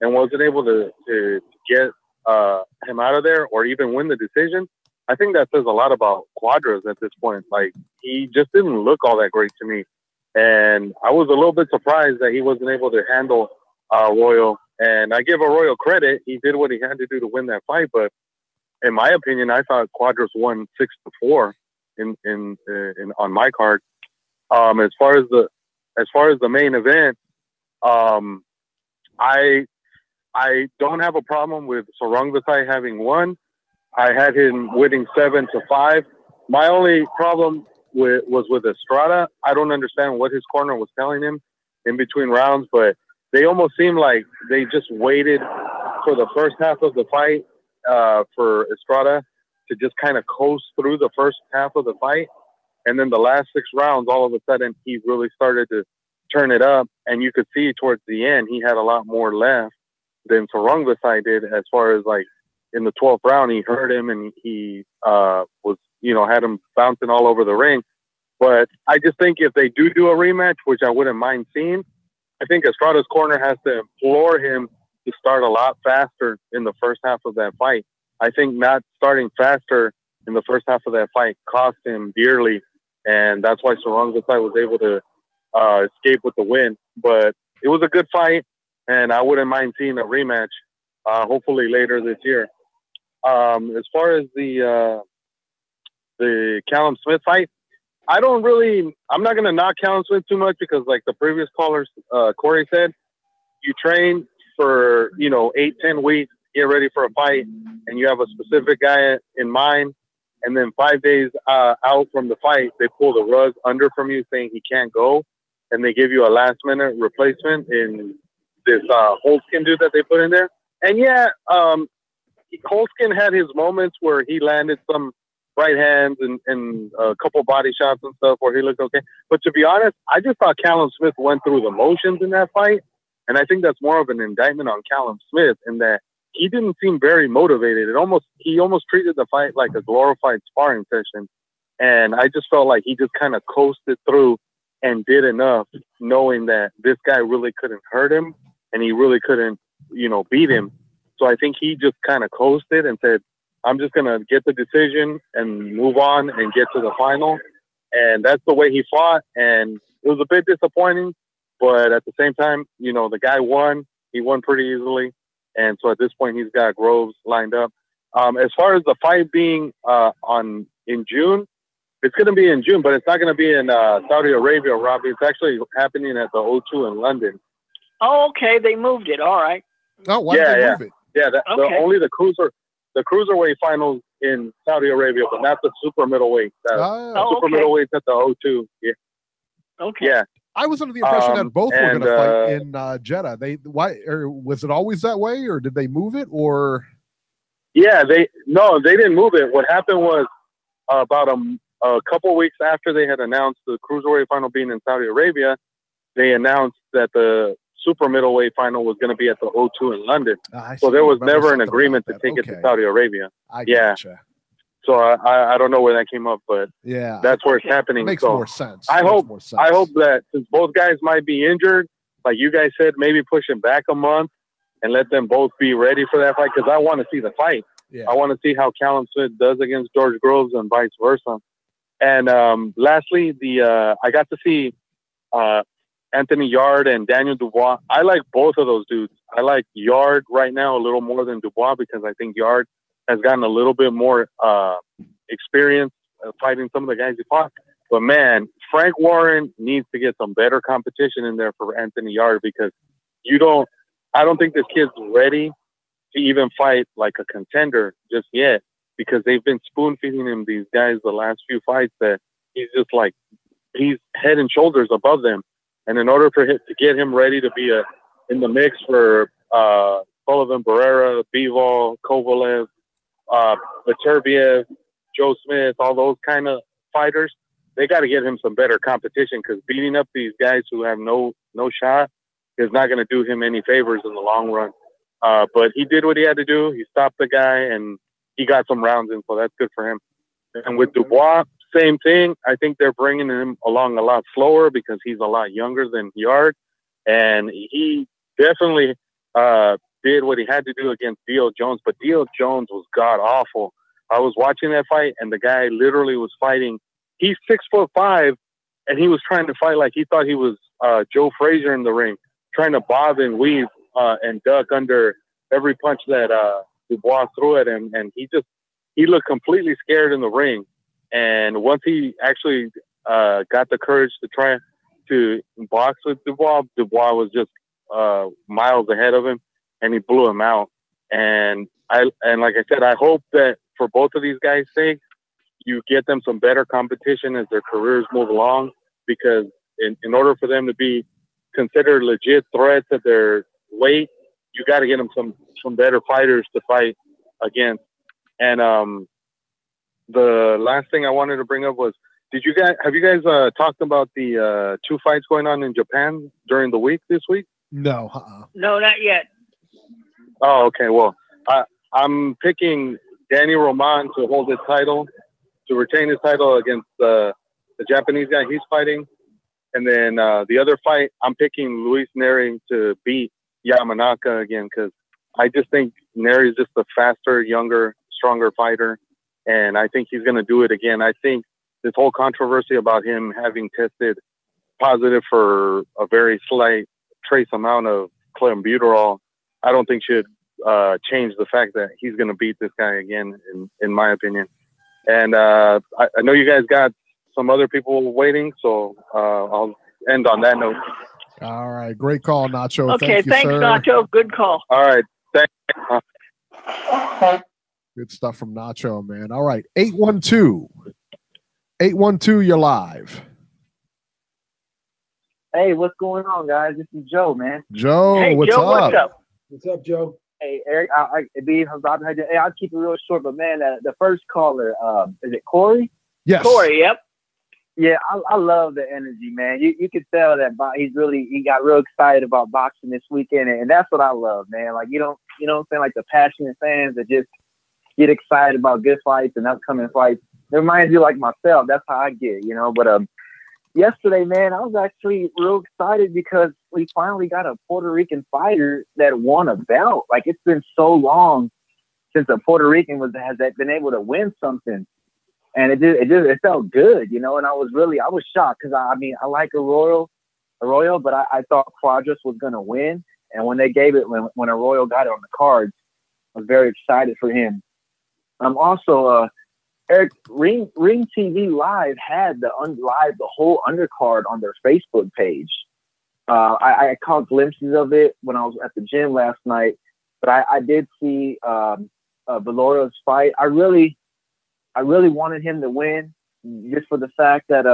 and wasn't able to get him out of there or even win the decision, I think that says a lot about Cuadras at this point. Like, he just didn't look all that great to me. And I was a little bit surprised that he wasn't able to handle Arroyo. And I give Arroyo credit. He did what he had to do to win that fight. But in my opinion, I thought Cuadras won 6-4 on my card. As far as the main event, I don't have a problem with Sor Rungvisai having won. I had him winning 7-5. My only problem was with Estrada. I don't understand what his corner was telling him in between rounds, but they almost seemed like they just waited for the first half of the fight for Estrada to just kind of coast through the first half of the fight. And then the last 6 rounds, all of a sudden, he really started to turn it up. And you could see towards the end, he had a lot more left than Sor Rungvisai did, as far as like in the 12th round, he hurt him and he was, had him bouncing all over the ring. But I just think if they do a rematch, which I wouldn't mind seeing, I think Estrada's corner has to implore him to start a lot faster in the first half of that fight. I think not starting faster in the first half of that fight cost him dearly, and that's why Sor Rungvisai was able to escape with the win. But it was a good fight, and I wouldn't mind seeing a rematch, hopefully later this year. As far as the Callum Smith fight, I'm not going to knock Callum Smith too much because, like the previous callers, Corey said, you train for, 8-10 weeks, get ready for a fight, and you have a specific guy in mind, and then 5 days out from the fight, they pull the rug under from you saying he can't go, and they give you a last-minute replacement in this Holtzkin dude that they put in there. And, yeah, Holtzkin had his moments where he landed some right hands and a couple body shots and stuff where he looked okay. But to be honest, I just thought Callum Smith went through the motions in that fight. And I think that's more of an indictment on Callum Smith in that he didn't seem very motivated. He almost treated the fight like a glorified sparring session. And I just felt like he just kind of coasted through and did enough knowing that this guy really couldn't hurt him and he really couldn't, beat him. So I think he just kind of coasted and said, I'm just going to get the decision and move on and get to the final. And that's the way he fought. And it was a bit disappointing, but at the same time, the guy won. He won pretty easily. And so at this point, he's got Groves lined up. As far as the fight being in June, it's going to be in June, but it's not going to be in Saudi Arabia, Robbie. It's actually happening at the O2 in London. Oh, okay. They moved it. All right. Oh, why did they move it? Yeah, only the cruiserweight finals in Saudi Arabia, but not the super middleweight. Super middleweight's at the O2. Yeah. Okay. Yeah. I was under the impression that both were going to fight in Jeddah. Was it always that way, or did they move it? Or yeah, they didn't move it. What happened was about a couple weeks after they had announced the cruiserweight final being in Saudi Arabia, they announced that the super middleweight final was going to be at the O2 in London. So there was never an agreement to take it to Saudi Arabia. Gotcha. So I don't know where that came up, but yeah, that's where it's happening. Makes so more sense. I hope that since both guys might be injured, like you guys said, maybe push it back a month and let them both be ready for that fight, because I want to see the fight. Yeah. I want to see how Callum Smith does against George Groves and vice versa. And lastly, I got to see Anthony Yard and Daniel Dubois. I like both of those dudes. I like Yard right now a little more than Dubois because I think Yard has gotten a little bit more experience fighting some of the guys he fought. But, man, Frank Warren needs to get some better competition in there for Anthony Yard because I don't think this kid's ready to even fight like a contender just yet because they've been spoon-feeding him these guys the last few fights that he's just like he's head and shoulders above them. And in order for him to get him ready to be in the mix for Sullivan Barrera, Bivol, Kovalev, Viterbiev, Joe Smith, all those kind of fighters, they got to get him some better competition, because beating up these guys who have no shot is not going to do him any favors in the long run. But he did what he had to do. He stopped the guy, and he got some rounds in, so that's good for him. And with Dubois, same thing. I think they're bringing him along a lot slower because he's a lot younger than Yard, and he definitely did what he had to do against Dio Jones. But Dio Jones was god awful. I was watching that fight, and the guy literally was fighting. He's 6'5", and he was trying to fight like he thought he was Joe Frazier in the ring, trying to bob and weave and duck under every punch that Dubois threw at him. And he looked completely scared in the ring. And once he actually got the courage to try to box with Dubois, Dubois was just miles ahead of him, and he blew him out. And like I said, I hope that for both of these guys' sake, you get them some better competition as their careers move along, because in order for them to be considered legit threats at their weight, you got to get them some better fighters to fight against. And the last thing I wanted to bring up was, have you guys talked about the 2 fights going on in Japan during the week this week? No. No, not yet. Oh, okay. Well, I'm picking Danny Roman to hold his title, to retain his title against the Japanese guy he's fighting. And then the other fight, I'm picking Luis Neri to beat Yamanaka again, because I just think Neri is just a faster, younger, stronger fighter. And I think he's going to do it again. I think this whole controversy about him having tested positive for a very slight trace amount of clenbuterol, I don't think should change the fact that he's going to beat this guy again, in my opinion. And I know you guys got some other people waiting, so I'll end on that note. All right. Great call, Nacho. Okay, thanks, sir. Nacho. Good call. All right. Thanks. Good stuff from Nacho, man. All right. 812, you're live. Hey, what's going on, guys? This is Joe, man. Joe, Hey, what's Joe, up? what's up? What's up, Joe? Hey, Eric, Beeb, hey, I'll keep it real short, but man, the first caller, is it Corey? Yes. Corey, yep. Yeah, I love the energy, man. You can tell that he got real excited about boxing this weekend, and that's what I love, man. Like, you know what I'm saying? Like the passionate fans that just get excited about good fights and upcoming fights. It reminds you like myself. That's how I get, But yesterday, man, I was actually real excited because we finally got a Puerto Rican fighter that won a belt. Like, it's been so long since a Puerto Rican has been able to win something. And it felt good, and I was shocked because I like Arroyo, but I thought Cuadras was going to win. And when they gave it, when Arroyo got it on the cards, I was very excited for him. Also, Eric, Ring TV Live had the whole undercard on their Facebook page. I caught glimpses of it when I was at the gym last night, but I did see Valoro's fight. I really wanted him to win, just for the fact that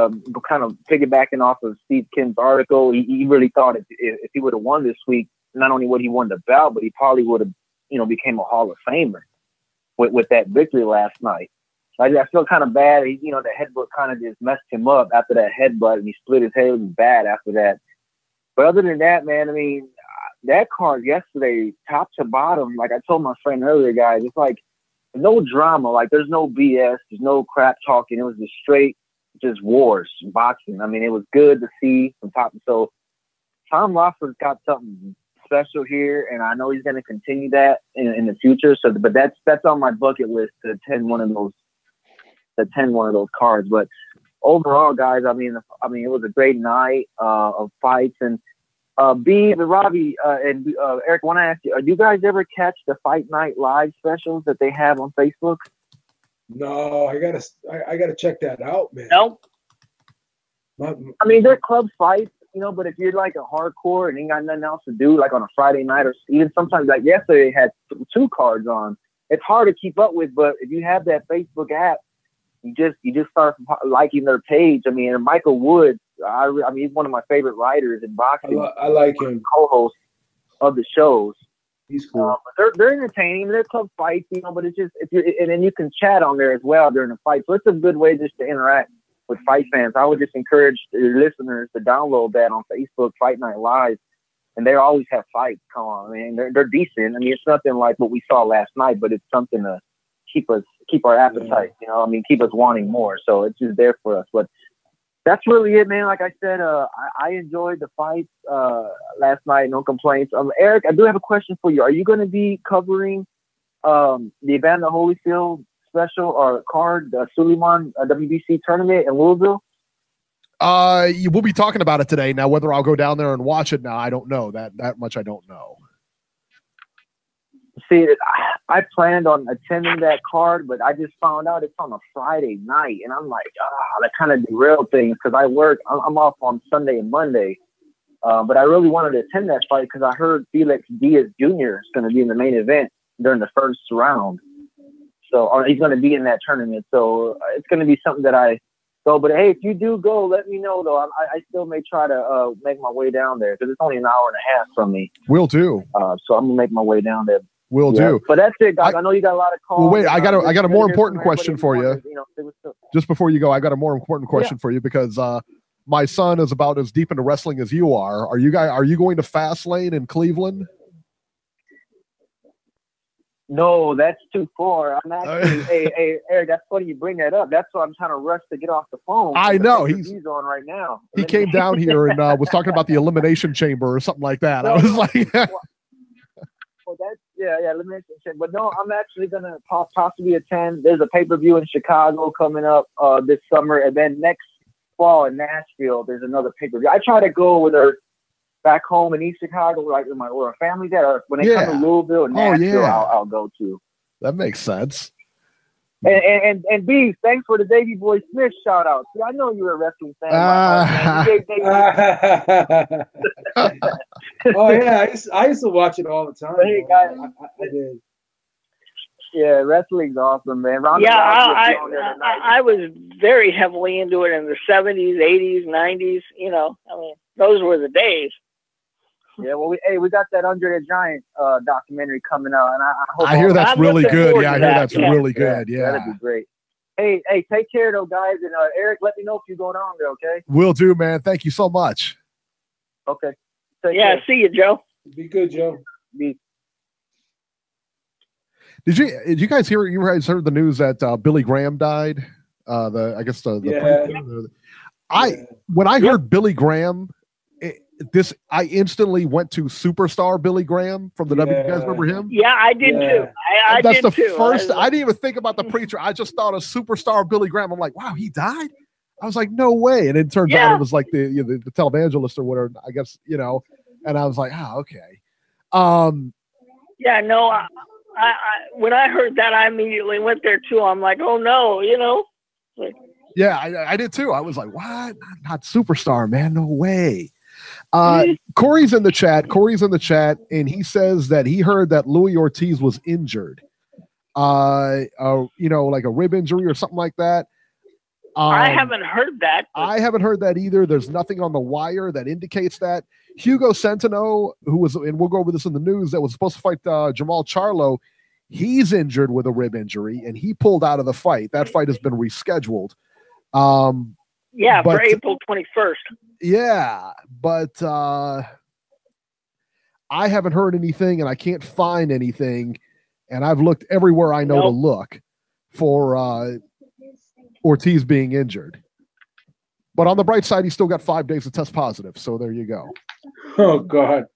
kind of piggybacking off of Steve Kim's article, he really thought if he would have won this week, not only would he won the belt, but he probably would have became a Hall of Famer with that victory last night. I feel kind of bad. The headbutt kind of just messed him up after that headbutt, and he split his head. It was bad after that. But other than that, man, that card yesterday, top to bottom, like I told my friend earlier, guys, it's like no drama. Like, there's no BS. There's no crap talking. It was just straight, just wars, boxing. It was good to see from top. So Tom Rothford's got something special here, and I know he's going to continue that in the future. So, but that's on my bucket list to attend one of those cards. But overall, guys, it was a great night of fights. And Beeb and Robbie and Eric, I want to ask you, do you guys ever catch the Fight Night Live specials that they have on Facebook? No, I gotta check that out, man. Nope. They're club fights, but if you're like a hardcore and ain't got nothing else to do, like on a Friday night, or even sometimes like yesterday they had 2 cards on. It's hard to keep up with, but if you have that Facebook app, you just start liking their page. And Michael Woods, he's one of my favorite writers in boxing. I like him. Co-host of the shows. He's cool. But they're entertaining. They're club fights, but it's just and then you can chat on there as well during the fight. So it's a good way just to interact with fight fans. I would just encourage the listeners to download that on Facebook, Fight Night Live, and they always have fights. Come on, I mean, they're decent. I mean, it's nothing like what we saw last night, but it's something to keep our appetite. You know, I mean, keep us wanting more. So it's just there for us. But that's really it, man. Like I said, I enjoyed the fights last night. No complaints. Eric, I do have a question for you. Are you going to be covering the Evander Holyfield special or card, the Suleiman WBC tournament in Louisville? We'll be talking about it today. Now, whether I'll go down there and watch it now, I don't know. That much I don't know. See, I planned on attending that card, but I just found out it's on a Friday night, and I'm like, that kind of derailed things because I work. I'm off on Sunday and Monday, but I really wanted to attend that fight because I heard Felix Diaz Jr. is going to be in the main event during the first round. So he's going to be in that tournament. So it's going to be something that I go. But hey, if you do go, let me know though. I still may try to make my way down there because it's only an hour and a half from me. Will do. So I'm gonna make my way down there. Will do. But that's it, guys. I know you got a lot of calls. Well, wait, I got a more important question for you. Just before you go, I got a more important question for you because my son is about as deep into wrestling as you are. Are you going to Fastlane in Cleveland? No, that's too far. I'm actually, hey, Eric, that's funny you bring that up. That's why I'm trying to rush to get off the phone. I know he's on right now. He came down here and was talking about the Elimination Chamber or something like that. I was like, well, that's Elimination Chamber. But no, I'm actually gonna possibly attend. There's a pay-per-view in Chicago coming up this summer, and then next fall in Nashville, there's another pay-per-view. I try to go with her back home in East Chicago, like where my family's at, or when they come to Louisville and Nashville, I'll go to. That makes sense. And Beeb, thanks for the Davey Boy Smith shout out. See, I know you're a wrestling fan. Oh yeah, I used to watch it all the time. Hey guys, I did. Yeah, wrestling's awesome, man. I was very heavily into it in the 70s, 80s, 90s. You know, I mean, those were the days. Yeah, well, we got that Andre the Giant documentary coming out, and I hope I hear that's really good. Yeah, I hear that's really good. Yeah, that'd be great. Hey, take care though, guys, and Eric, let me know if you go down there, okay? Will do, man. Thank you so much. Okay. Take care. See you, Joe. Be good, Joe. Did you guys hear? You guys heard the news that Billy Graham died? When I heard Billy Graham. I instantly went to Superstar Billy Graham from the W. You guys remember him? Yeah, I did too. That's the first. I didn't even think about the preacher. I just thought of Superstar Billy Graham. I'm like, wow, he died. I was like, no way. And it turns out it was like the televangelist or whatever. I guess And I was like, okay. Yeah, no. I when I heard that, I immediately went there too. I'm like, oh no, Like, yeah, I did too. I was like, what? Not Superstar, man. No way. Corey's in the chat, and he says that he heard that Louis Ortiz was injured. Like a rib injury or something like that. I haven't heard that. I haven't heard that either. There's nothing on the wire that indicates that. Hugo Centeno, who was, and we'll go over this in the news, that was supposed to fight Jamal Charlo, he's injured with a rib injury, and he pulled out of the fight. That fight has been rescheduled. For April 21st. Yeah, but I haven't heard anything, and I can't find anything, and I've looked everywhere I know to look for Ortiz being injured. But on the bright side, he's still got 5 days to test positive, so there you go. Oh, God.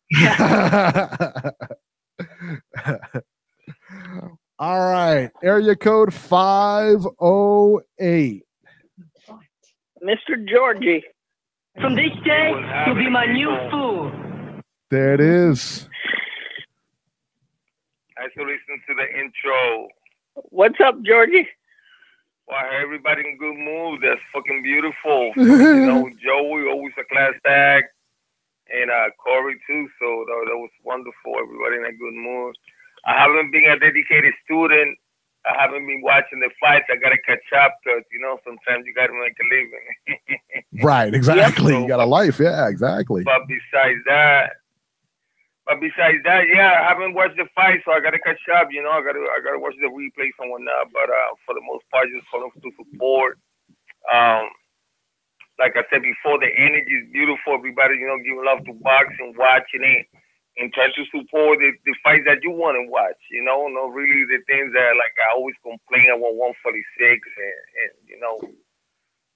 All right, area code 508. Mr. Georgie. From this day, you'll be my new fool. There it is. I still listen to the intro. What's up, Georgie? Wow, everybody in good mood. That's fucking beautiful. Joey, always a class act. And Corey, too. So that was wonderful. Everybody in a good mood. I haven't been a dedicated student. I haven't been watching the fights. I got to catch up because, sometimes you got to make a living. Right, exactly. You got a life. Yeah, exactly. But besides that, yeah, I haven't watched the fight, so I got to catch up. I got to watch the replays and whatnot. But for the most part, just calling to support. like I said before, the energy is beautiful. Everybody, you know, giving love to boxing, watching it, and trying to support the fights that you want to watch. You know, not really the things that like I always complain about 146 and you know,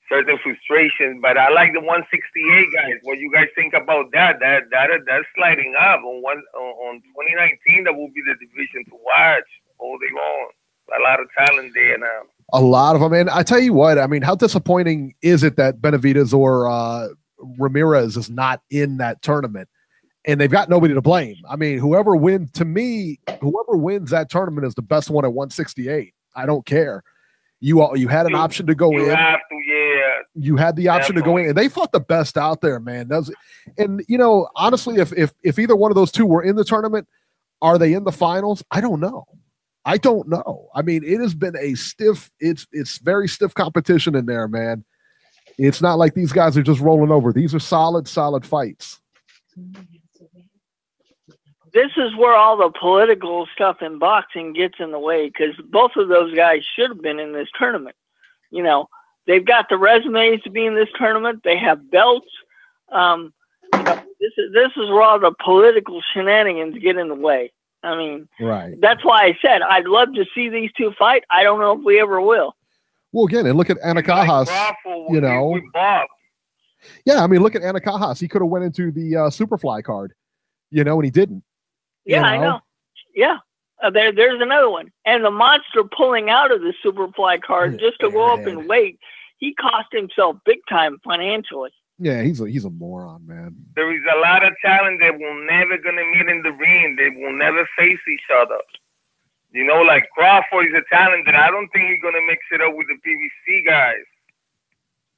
certain frustrations. But I like the 168 guys. What you guys think about that? That's sliding up on 2019. That will be the division to watch all day long. A lot of talent there now. A lot of them. And I tell you what, I mean, how disappointing is it that Benavidez or Ramirez is not in that tournament? And they've got nobody to blame. I mean, whoever wins that tournament is the best one at 168. I don't care. You had an option to go in. You have to, yeah. You had the option to go in, and they fought the best out there, man. And you know, honestly, if either one of those two were in the tournament, are they in the finals? I don't know. I don't know. I mean, it has been a stiff. It's very stiff competition in there, man. It's not like these guys are just rolling over. These are solid fights. This is where all the political stuff in boxing gets in the way, because both of those guys should have been in this tournament. You know, they've got the resumes to be in this tournament. They have belts. You know, this is where all the political shenanigans get in the way. I mean, right. That's why I said I'd love to see these two fight. I don't know if we ever will. Well, again, and look at Anacajas, you know. Yeah, I mean, look at Anacajas. He could have went into the Superfly card, you know, and he didn't. Yeah, I know. Yeah. There's another one. And the monster pulling out of the Superfly card just to go up in weight, he cost himself big time financially. Yeah, he's a moron, man. There is a lot of talent that will never gonna meet in the ring. They will never face each other. You know, like Crawford is a talent that I don't think he's gonna mix it up with the PBC guys.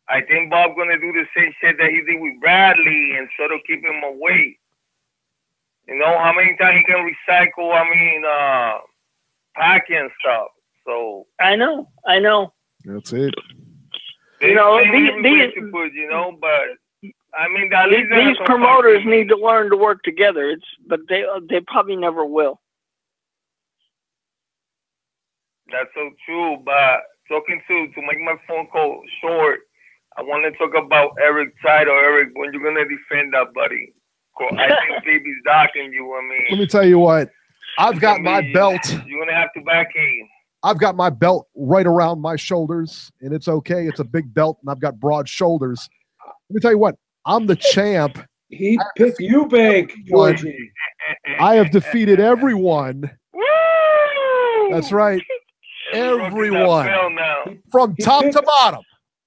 I think Bob's gonna do the same shit that he did with Bradley and sort of keep him away. You know how many times he can recycle? I mean, packing and stuff. So I know. That's it. You know, you know, but I mean, these promoters need to learn to work together. But they probably never will. That's so true. But talking to make my phone call short, I want to talk about Eric title. Eric, when you're gonna defend that, buddy? I think Baby's docking you. I mean, let me tell you what. I've got my belt. You're gonna have to back him. I've got my belt right around my shoulders, and it's okay. It's a big belt, and I've got broad shoulders. Let me tell you what. I'm the champ. He picked you, Bank, Georgie. I have defeated everyone. Woo! That's right. Everyone. From top to bottom.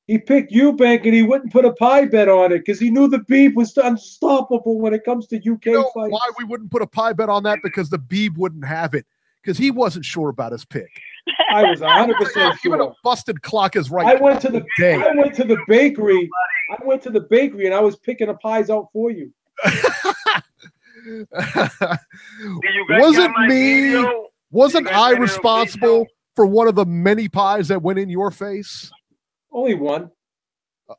He picked Eubank, and he wouldn't put a pie bet on it because he knew the Beeb was unstoppable when it comes to UK fights. Why we wouldn't put a pie bet on that? Because the Beeb wouldn't have it because he wasn't sure about his pick. I was 100% sure. Even a busted clock is right. I went to the bakery. And I was picking the pies out for you. Wasn't me? Wasn't I responsible for one of the many pies that went in your face? Only one.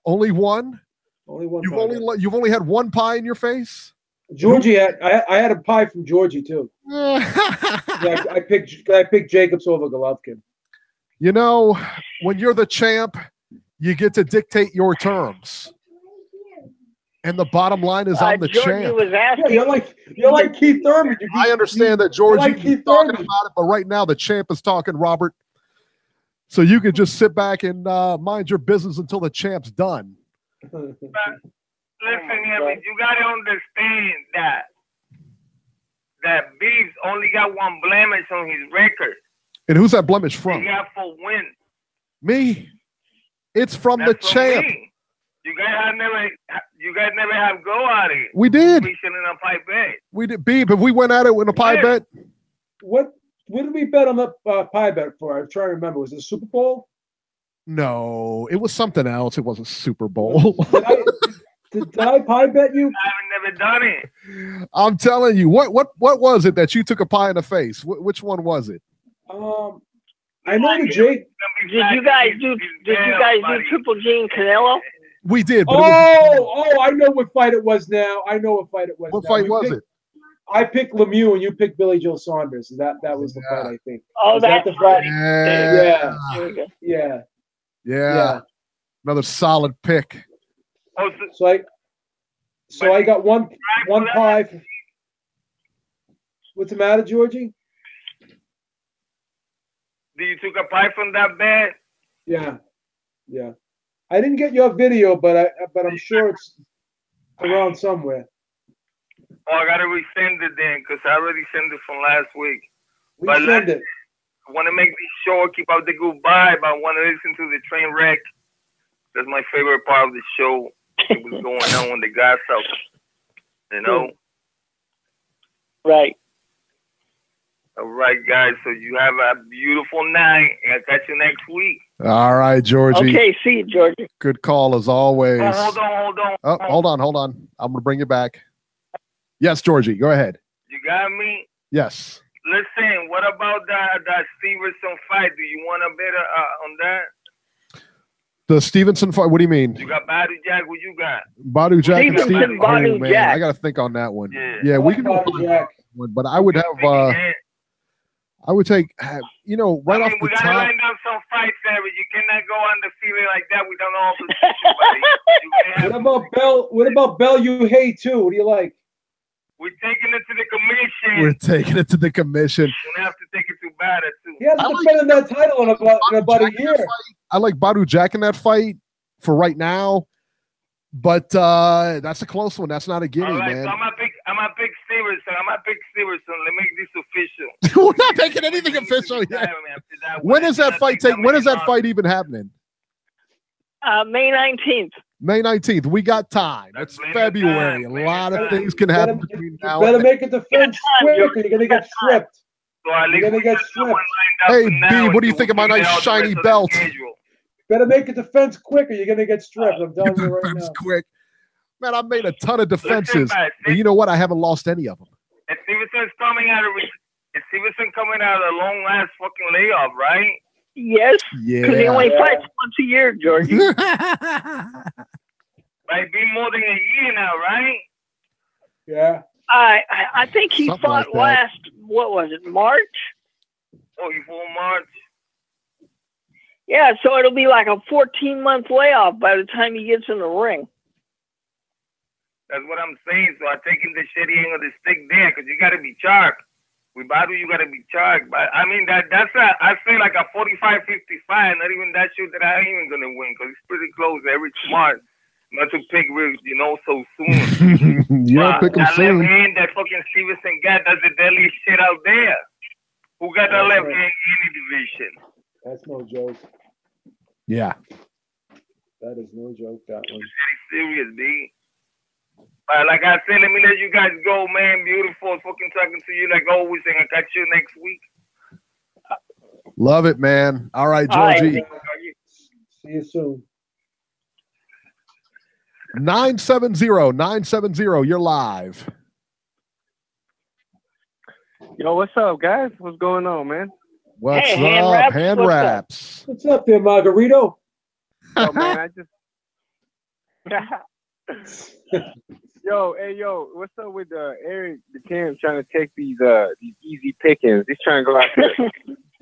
Only one? Only one. You've only had one pie in your face? Georgie I had a pie from Georgie too. Yeah, I picked Jacobs over Golovkin. You know, when you're the champ, you get to dictate your terms. And the bottom line is I'm the champ. Yeah, you're like Keith Thurman. I understand that Georgie is talking about it, but right now the champ is talking, Robert. So you could just sit back and mind your business until the champ's done. But listen here, but you got to understand that Beeb's only got one blemish on his record. And who's that blemish from? He got 4 wins. Me. It's from the champ. Me. You guys never have go at it. We did. We should in a pie bet. We did. Beeb, if we went at it with a pie bet. What did we bet on the pie bet for? I'm trying to remember. Was it Super Bowl? No, it was something else. It wasn't Super Bowl. Did I pie bet you? I've never done it. I'm telling you. What was it that you took a pie in the face? Which one was it? I know the Jake. Did you guys do Triple G and Canelo? We did. But I know what fight it was now. What fight was it? I picked Lemieux and you picked Billy Joe Saunders. That was the fight, I think. Oh, was that the fight? Yeah. Yeah. Another solid pick. Oh, so I got one pie. What's the matter, Georgie? Do you took a pie from that bed? Yeah. I didn't get your video, but I'm sure it's around somewhere. Oh, I gotta resend it then, because I already sent it from last week. Resend it. I want to make this short, keep out the good vibe. I want to listen to the train wreck. That's my favorite part of the show. It was going on when the gas out. You know? Right. All right, guys. So you have a beautiful night, and I'll catch you next week. All right, Georgie. Okay, see you, Georgie. Good call as always. Oh, hold on. Oh, hold on. I'm going to bring you back. Yes, Georgie, go ahead. You got me? Yes. Listen, what about that Stevenson fight? Do you want a bit on that? The Stevenson fight, what do you mean? You got Badu Jack, what you got? Badu Jack and Stevenson, Stevenson. Badu Oh, man, Jack. I got to think on that one. Yeah, we can go Badu Jack. one, but I would have, I would take, right off we the gotta top. line up some fights, Eric. You cannot go on the feeling like that. We don't know all the What about Bell You Hate too? What do you like? We're taking it to the commission. We're taking it to the commission. We don't have to take it too bad too. He hasn't defended that title in about a year. I like Badu Jack in that fight for right now, but that's a close one. That's not a gimme, Right, man. so I'm a big Stevenson. Let me make this official. We're not making anything official yet. When is that fight when is that fight even happening? May 19th. May 19th. We got time. It's February. A lot of things can happen between now Better and make a defense quick, or you're gonna get stripped. You're gonna get stripped. Hey, B, what do you think of my nice shiny belt? Better make a defense quick, or you're gonna get stripped. I'm telling you right now. Defense quick. Man, I made a ton of defenses. And you know what? I haven't lost any of them. And Stevenson's coming out of a long last fucking layoff, right? Yes. Yeah. Because he only fights once a year, Georgie. Might be more than a year now, right? Yeah. I think he Something fought like that. last, what was it, March? Oh, you fought March? Yeah, so it'll be like a 14-month layoff by the time he gets in the ring. That's what I'm saying. So I take him the shitty end of the stick there, because you got to be charged. With Badu, you got to be charged. But I mean, I say like a 45-55, not even that shit that I ain't even going to win, because it's pretty close. Every smart not to pick Riggs, so soon. You don't pick him that soon. left hand that fucking Stevenson got, that's the deadliest shit out there. Who got that left hand in any division? That's no joke. Yeah. That is no joke. That one. It's very serious, B. Like I said, let me let you guys go, man. Beautiful fucking talking to you like always, and I'll catch you next week. Love it, man. All right, Georgie. See you soon. 970, you're live. Yo, what's up, guys? What's going on, man? What's Hey, up? hand Hand wraps, wraps. What's up there, Margarito? Oh, man, I just... Yo, what's up with Eric the Cam trying to take these easy pickings? He's trying to go out there.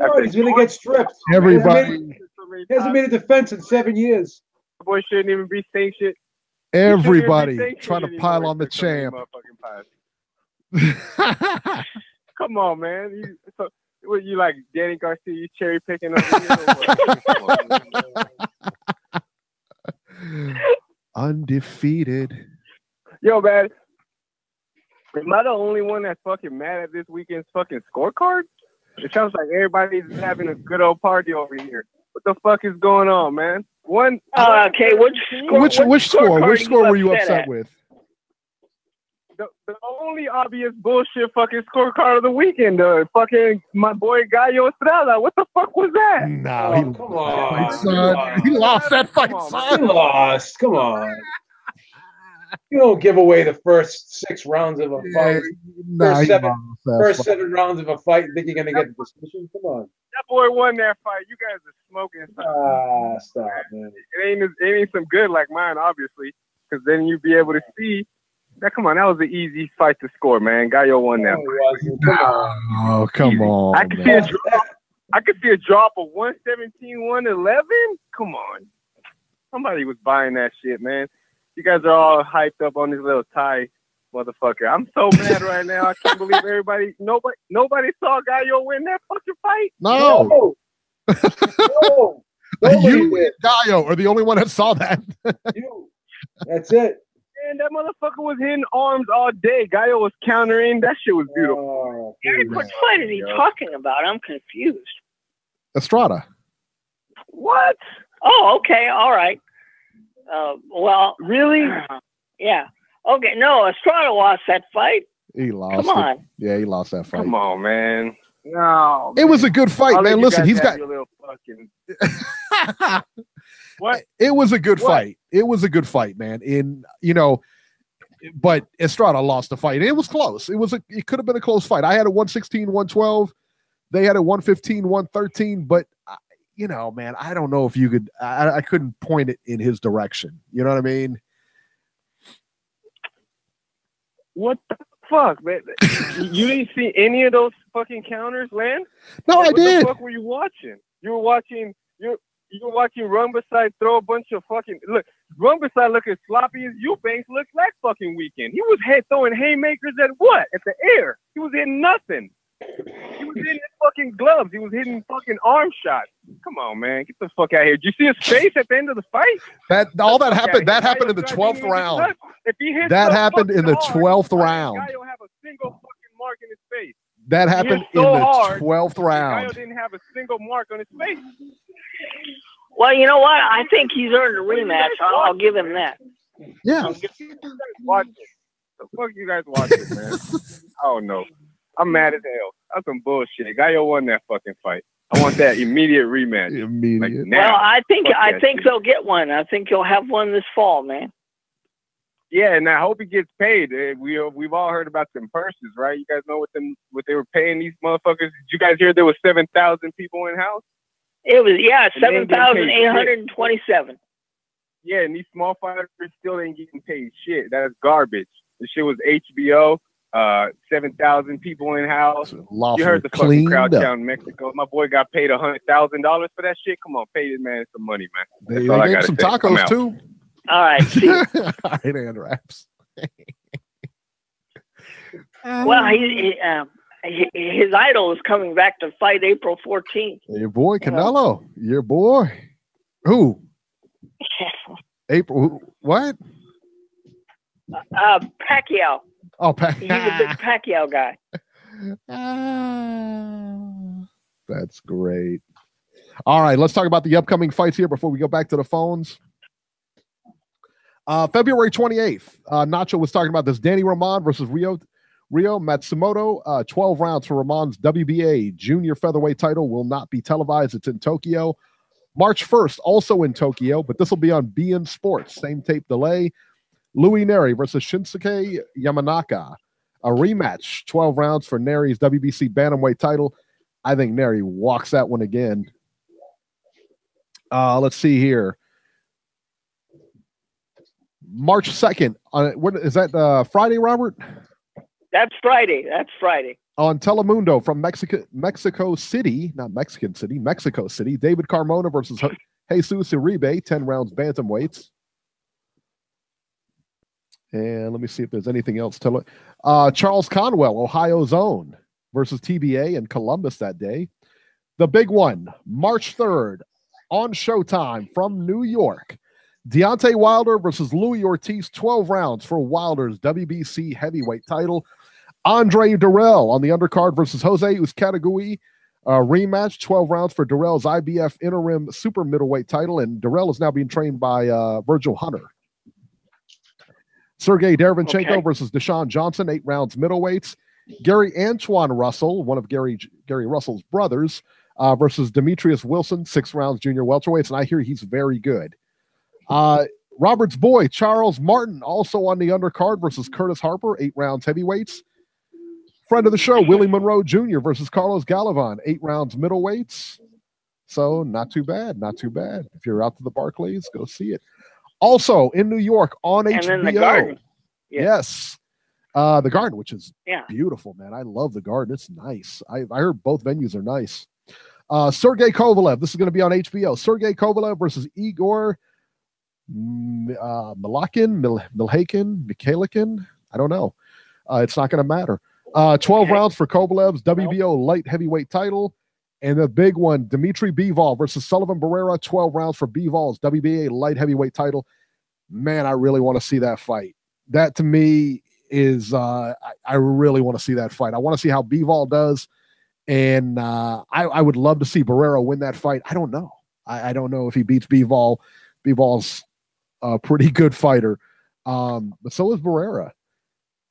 Oh, he's gonna get stripped. Everybody. He hasn't made a defense in 7 years. Boy shouldn't even be saying shit. Everybody trying to pile on the champ. Come on, man. What you like, Danny Garcia? You cherry picking over here? Undefeated. Yo, man. Am I the only one that's fucking mad at this weekend's fucking scorecard? It sounds like everybody's having a good old party over here. What the fuck is going on, man? Okay, which score were you upset with? The only obvious bullshit fucking scorecard of the weekend, fucking my boy Gallo Estrada. What the fuck was that? No, come on, son. He lost that fight, son. He lost. Come on. You don't give away the first 6 rounds of a fight. First 7 rounds of a fight. Think you're gonna get the decision? Come on. That boy won that fight. You guys are smoking. Stop, man. It ain't some good like mine, obviously, because then you'd be able to see. Come on, that was an easy fight to score, man. Gallo won that fight. Oh, come on. I could see a drop of 117, 111. Come on. Somebody was buying that shit, man. You guys are all hyped up on this little Thai motherfucker. I'm so mad right now. I can't believe nobody saw Gallo win that fucking fight. No. No. You and Gallo are the only one that saw that. That's it. Man, that motherfucker was hitting arms all day. Gallo was countering. That shit was beautiful. Eric, what fight is he talking about? I'm confused. Estrada. What? Oh, okay. All right. Well, really? Yeah. Okay. No, Estrada lost that fight. He lost. Come on. Yeah, he lost that fight. Come on, man. No. It was a good fight, man. Listen, he's got. Your little fucking... What? It was a good fight. It was a good fight, man. But Estrada lost the fight. It was close. It could have been a close fight. I had a 116, 112. They had a 115, 113. But man, I don't know if you could. I couldn't point it in his direction. You know what I mean? What the fuck, man? You didn't see any of those fucking counters land? No, I did. What the fuck were you watching? You were watching Rungvisai throw a bunch of fucking look. Rungvisai look as sloppy as Eubanks looked last fucking weekend. He was throwing haymakers at what? At the air. He was hitting nothing. He was hitting his fucking gloves. He was hitting fucking arm shots. Come on, man. Get the fuck out of here. Did you see his face at the end of the fight? That happened in the 12th round. That happened in the 12th round. Gallo have a single fucking mark in his face. That happened in the 12th round. Gallo didn't have a single mark on his face. Well, you know what? I think he's earned a rematch. I'll give him that. Yeah. Watch it. The fuck you guys watching, man? I don't know. I'm mad as hell. That's some bullshit. Gallo won that fucking fight. I want that immediate rematch. Like now. Well, I think they'll get one. I think you'll have one this fall, man. Yeah, and I hope he gets paid. We've all heard about them purses, right? You guys know what they were paying these motherfuckers. Did you guys hear there was 7,000 people in house? It was 7,827. Yeah, and these small fighters still ain't getting paid shit. That's garbage. The shit was HBO. 7,000 people in house. You heard the fucking crowd count in Mexico. My boy got paid $100,000 for that shit. Come on, pay this man some money, man. That's all I gotta some say. tacos too. All right. See. All right, and wraps. Well, his idol is coming back to fight April 14th. Your boy Canelo. Your boy. Who? April. What? Pacquiao. Oh, Pacquiao. He's a big Pacquiao guy. That's great. All right, let's talk about the upcoming fights here before we go back to the phones. February 28th, Nacho was talking about this. Danny Roman versus Ryo Matsumoto. 12 rounds for Roman's WBA junior featherweight title will not be televised. It's in Tokyo. March 1st, also in Tokyo, but this will be on beIN Sports. Same tape delay. Louis Neri versus Shinsuke Yamanaka. A rematch, 12 rounds for Neri's WBC bantamweight title. I think Neri walks that one again. Let's see here. March 2nd. What is that? Friday, Robert? That's Friday. On Telemundo from Mexico City, not Mexican City, Mexico City. David Carmona versus Jesus Uribe, 10 rounds bantamweights. And let me see if there's anything else to look. Charles Conwell, Ohio's own, versus TBA in Columbus that day. The big one, March 3rd, on Showtime from New York. Deontay Wilder versus Louis Ortiz, 12 rounds for Wilder's WBC heavyweight title. Andre Durrell on the undercard versus Jose Uzcategui. Rematch, 12 rounds for Durrell's IBF interim super middleweight title. And Durrell is now being trained by Virgil Hunter. Sergey Derevyanchenko versus Deshaun Johnson, 8 rounds middleweights. Gary Antoine Russell, one of Gary Russell's brothers, versus Demetrius Wilson, 6 rounds junior welterweights. And I hear he's very good. Robert's boy, Charles Martin, also on the undercard versus Curtis Harper, 8 rounds heavyweights. Friend of the show, Willie Monroe Jr. versus Carlos Galavan, 8 rounds middleweights. So not too bad, not too bad. If you're out to the Barclays, go see it. Also in New York on HBO. Then the Garden. Yeah. Yes. The Garden, which is beautiful, man. I love the Garden. It's nice. I heard both venues are nice. Sergey Kovalev. This is going to be on HBO. Sergey Kovalev versus Igor Mikhailakin. I don't know. It's not going to matter. 12 rounds for Kovalev's WBO light heavyweight title. And the big one, Dmitry Bivol versus Sullivan Barrera, 12 rounds for Bivol's WBA light heavyweight title. Man, I really want to see that fight. That to me is, I really want to see that fight. I want to see how Bivol does. And I would love to see Barrera win that fight. I don't know. I don't know if he beats Bivol. Bivol's a pretty good fighter. But so is Barrera.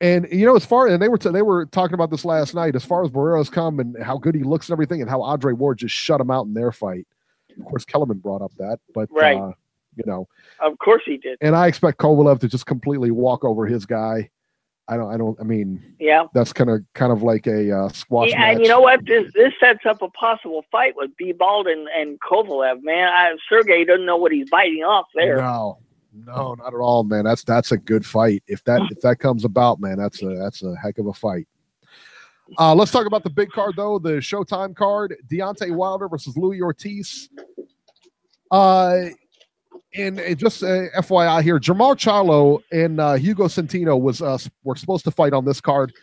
And as far and they were talking about this last night, as far as Barrera's come and how good he looks and everything, and how Andre Ward just shut him out in their fight. Of course, Kellerman brought up that, but right. Of course he did. And I expect Kovalev to just completely walk over his guy. I mean, yeah, that's kind of like a squash match. And you know what? This sets up a possible fight with Bivol and Kovalev. Man, Sergey doesn't know what he's biting off there. No, not at all, man. That's a good fight. If that comes about, man, that's a heck of a fight. Let's talk about the big card though, the Showtime card: Deontay Wilder versus Louis Ortiz. And just FYI here, Jermall Charlo and Hugo Centeno were supposed to fight on this card.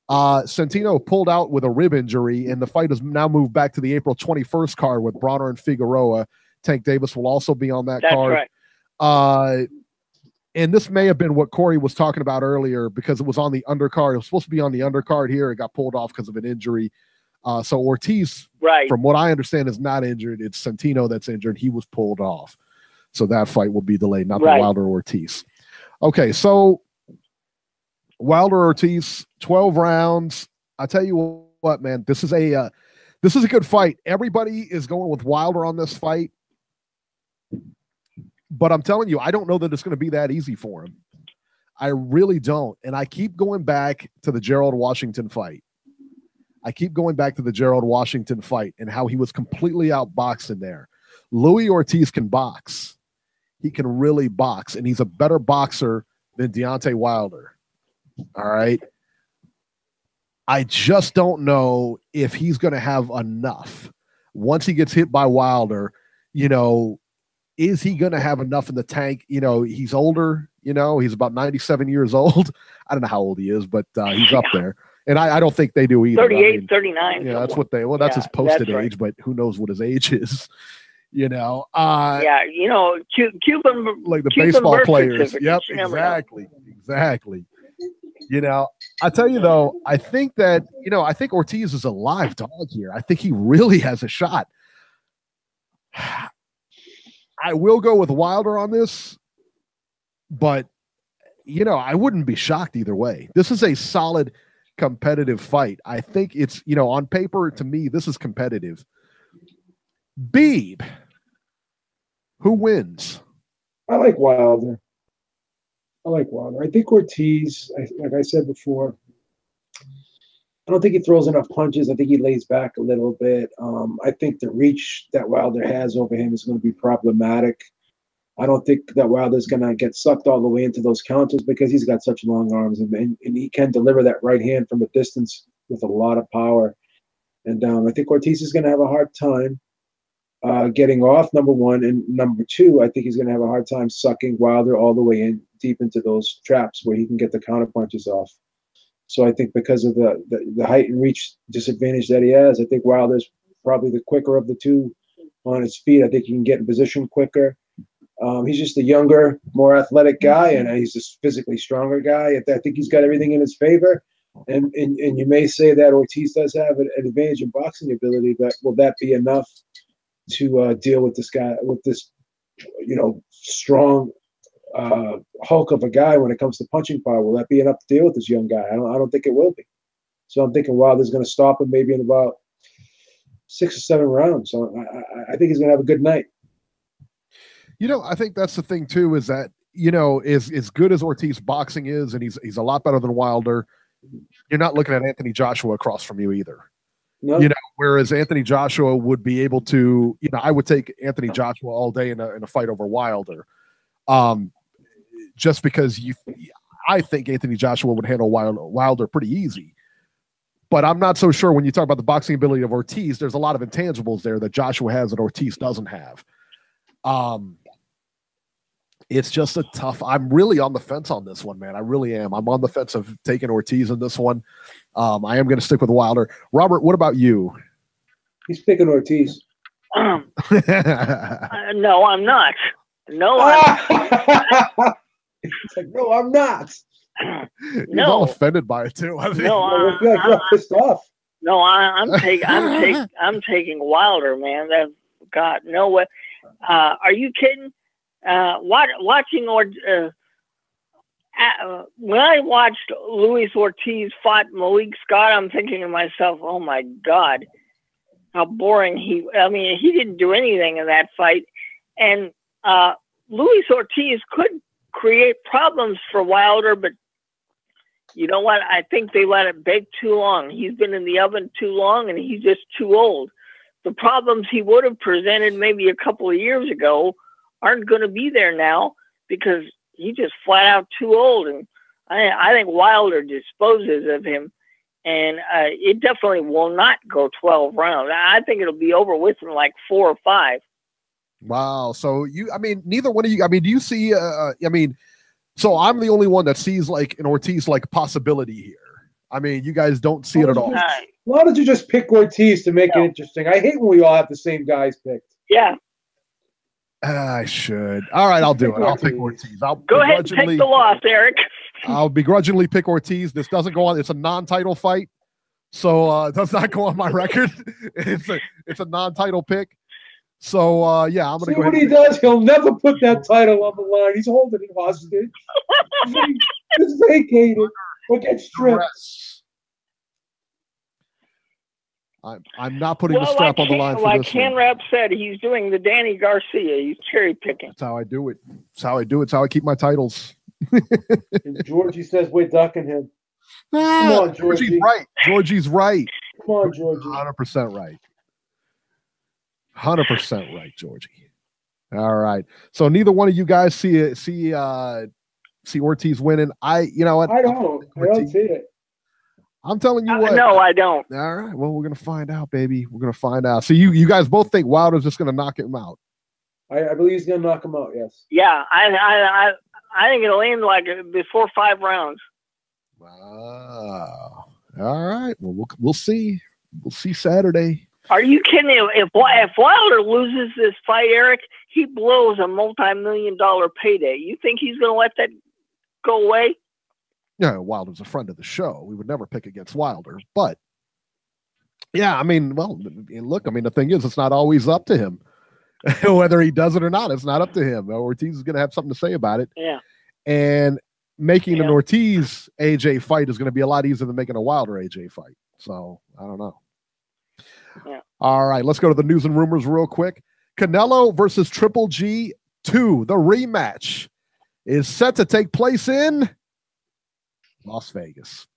Centeno pulled out with a rib injury, and the fight has now moved back to the April 21st card with Bronner and Figueroa. Tank Davis will also be on that card. That's right. And this may have been what Corey was talking about earlier because it was on the undercard. It was supposed to be on the undercard here. It got pulled off because of an injury. So Ortiz, right, from what I understand, is not injured. It's Centeno that's injured. He was pulled off. So that fight will be delayed, not the Wilder Ortiz. Okay, so Wilder Ortiz, 12 rounds. I tell you what, man, this is a good fight. Everybody is going with Wilder on this fight. But I'm telling you, I don't know that it's going to be that easy for him. I really don't. And I keep going back to the Gerald Washington fight. And how he was completely outboxed in there. Louis Ortiz can box. He can really box, and he's a better boxer than Deontay Wilder. All right. I just don't know if he's going to have enough once he gets hit by Wilder. Is he going to have enough in the tank? He's older. He's about 97 years old. I don't know how old he is, but he's up there. And I don't think they do either. 38, 39. Yeah, that's what that's his posted age, but who knows what his age is. Cuban, like the baseball players. Yep, exactly. I tell you though, I think Ortiz is a live dog here. I think he really has a shot. I will go with Wilder on this, but I wouldn't be shocked either way. This is a solid competitive fight. I think it's, on paper, to me, this is competitive. Beeb, who wins? I like Wilder. I think Ortiz, like I said before, I don't think he throws enough punches. I think he lays back a little bit. I think the reach that Wilder has over him is going to be problematic. I don't think that Wilder's going to get sucked all the way into those counters because he's got such long arms and he can deliver that right hand from a distance with a lot of power. And I think Ortiz is going to have a hard time getting off, number one. And number two, I think he's going to have a hard time sucking Wilder all the way in deep into those traps where he can get the counter punches off. So I think because of the height and reach disadvantage that he has, I think Wilder's probably the quicker of the two on his feet. I think he can get in position quicker. He's just a younger, more athletic guy, and he's just physically stronger guy. I think he's got everything in his favor. And you may say that Ortiz does have an advantage in boxing ability, but will that be enough to deal with this guy, with this, strong hulk of a guy when it comes to punching power? Will that be enough to deal with this young guy? I don't think it will be. So I'm thinking Wilder's going to stop him maybe in about 6 or 7 rounds. So I think he's going to have a good night. I think that's the thing too, is that, as good as Ortiz boxing is, and he's a lot better than Wilder, you're not looking at Anthony Joshua across from you either. No. Whereas Anthony Joshua would be able to, I would take Anthony Joshua all day in a fight over Wilder. Just because I think Anthony Joshua would handle Wilder pretty easy. But I'm not so sure when you talk about the boxing ability of Ortiz, there's a lot of intangibles there that Joshua has that Ortiz doesn't have. It's just a tough. I'm really on the fence on this one, man. I really am. I'm on the fence of taking Ortiz in this one. I am going to stick with Wilder. Robert, what about you? He's picking Ortiz. No, I'm not. No, I'm It's like, no, I'm not. He's all offended by it too. I think. No, you're pissed off. No, I'm taking Wilder, man. That God, no way. Are you kidding? Watching when I watched Luis Ortiz fought Malik Scott, I'm thinking to myself, oh my God, how boring he didn't do anything in that fight. And Luis Ortiz could create problems for Wilder, but you know what? I think they let it bake too long. He's been in the oven too long, and he's just too old. The problems he would have presented maybe a couple of years ago aren't going to be there now because he's just flat out too old. And I think Wilder disposes of him, and it definitely will not go 12 rounds. I think it'll be over with in like 4 or 5. Wow. So neither one of you, do you see, so I'm the only one that sees like an Ortiz like possibility here. You guys don't see it at all. Why don't you just pick Ortiz to make it interesting? I hate when we all have the same guys picked. Yeah. I should. All right, I'll do it. I'll pick Ortiz. Go ahead and take the loss, Eric. I'll begrudgingly pick Ortiz. This doesn't go on. It's a non-title fight, so it does not go on my record. It's a non-title pick. So yeah, I'm gonna go ahead. What he does, he'll never put that title on the line. He's holding it hostage. It's vacated or get stripped. I'm not putting the strap on the line for like this Ken one. Rapp said, he's doing the Danny Garcia. He's cherry picking. That's how I do it. That's how I do it. It's how I keep my titles. And Georgie says we're ducking him. Come on, Georgie. Georgie's right. Georgie's right. Come on, Georgie. 100% right. 100% right, Georgie. All right. So neither one of you guys see Ortiz winning. You know what? I don't see it. I'm telling you what. No, I don't. All right. Well, we're gonna find out, baby. We're gonna find out. So you guys both think Wilder's just gonna knock him out? I believe he's gonna knock him out. Yes. Yeah, I think it'll end like before 5 rounds. Wow. All right. Well, we'll see. We'll see Saturday. Are you kidding? If Wilder loses this fight, Eric, he blows a multi-million-dollar payday. You think he's going to let that go away? Yeah, Wilder's a friend of the show. We would never pick against Wilder. But, yeah, look, the thing is, it's not always up to him. Whether he does it or not, it's not up to him. Ortiz is going to have something to say about it. Yeah. And making an Ortiz-AJ fight is going to be a lot easier than making a Wilder-AJ fight. So, I don't know. Yeah. All right, let's go to the news and rumors real quick. Canelo versus Triple G 2, the rematch, is set to take place in Las Vegas.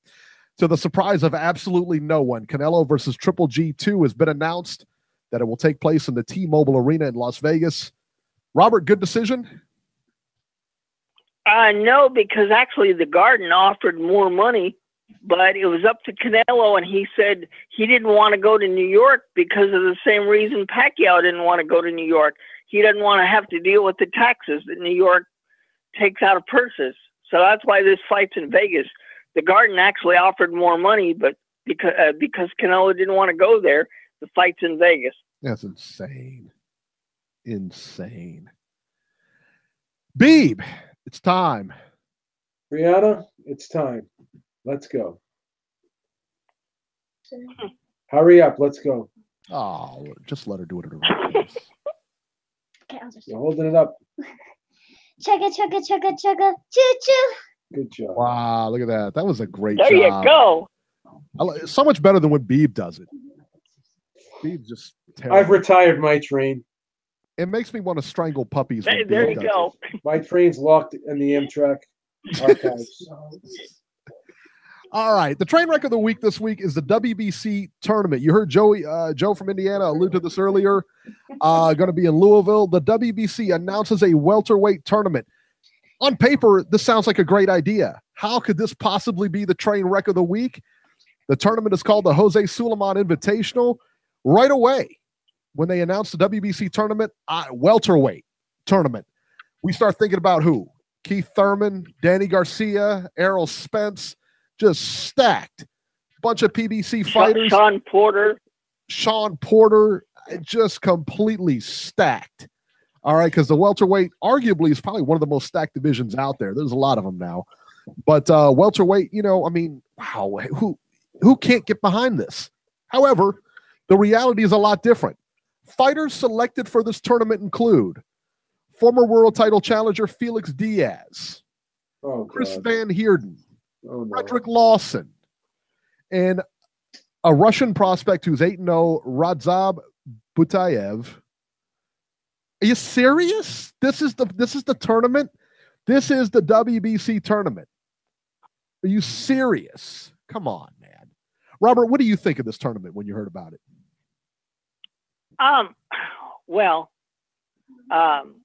To the surprise of absolutely no one, Canelo versus Triple G 2 has been announced that it will take place in the T-Mobile Arena in Las Vegas. Robert, good decision? No, because actually the Garden offered more money, but it was up to Canelo, and he said he didn't want to go to New York because of the same reason Pacquiao didn't want to go to New York. He doesn't want to have to deal with the taxes that New York takes out of purses. So that's why this fight's in Vegas. The Garden actually offered more money, but because Canelo didn't want to go there, the fight's in Vegas. That's insane. Insane. Beeb, it's time. Brianna, it's time. Let's go. Hurry up. Let's go. Oh, just let her do it at her own pace. Okay, I'll just... You're holding it up. Chugga, chugga, chugga, chugga, choo-choo. Good job. Wow, look at that. That was a great job. There you go. So much better than when Beeb does it. Beeb's just terrible. I've retired my train. It makes me want to strangle puppies. There you go. My train's locked in the Amtrak archives. All right. The train wreck of the week this week is the WBC tournament. You heard Joe from Indiana allude to this earlier. Going to be in Louisville. The WBC announces a welterweight tournament. On paper, this sounds like a great idea. How could this possibly be the train wreck of the week? The tournament is called the Jose Sulaiman Invitational. Right away, when they announced the WBC tournament, welterweight tournament, we start thinking about who? Keith Thurman, Danny Garcia, Errol Spence, just stacked. Bunch of PBC fighters. Sean Porter, just completely stacked. All right, because the welterweight arguably is probably one of the most stacked divisions out there. There's a lot of them now. But welterweight, you know, I mean, wow, who can't get behind this? However, the reality is a lot different. Fighters selected for this tournament include former world title challenger Felix Diaz, Chris Van Heerden, Frederick Lawson, and a Russian prospect who's 8-0, Radzab Butayev. Are you serious? This is the tournament? This is the WBC tournament. Are you serious? Come on, man. Robert, what do you think of this tournament when you heard about it?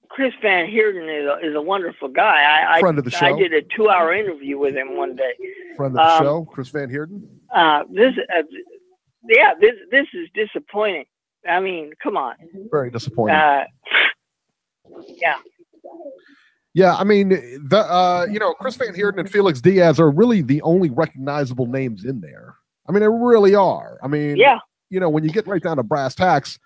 Chris Van Heerden is a wonderful guy. Friend of the show. I did a 2-hour interview with him one day. Friend of the show, Chris Van Heerden. This is disappointing. I mean, come on. Very disappointing. Yeah. Yeah, I mean, you know, Chris Van Heerden and Felix Diaz are really the only recognizable names in there. I mean, they really are. I mean, you know, when you get right down to brass tacks,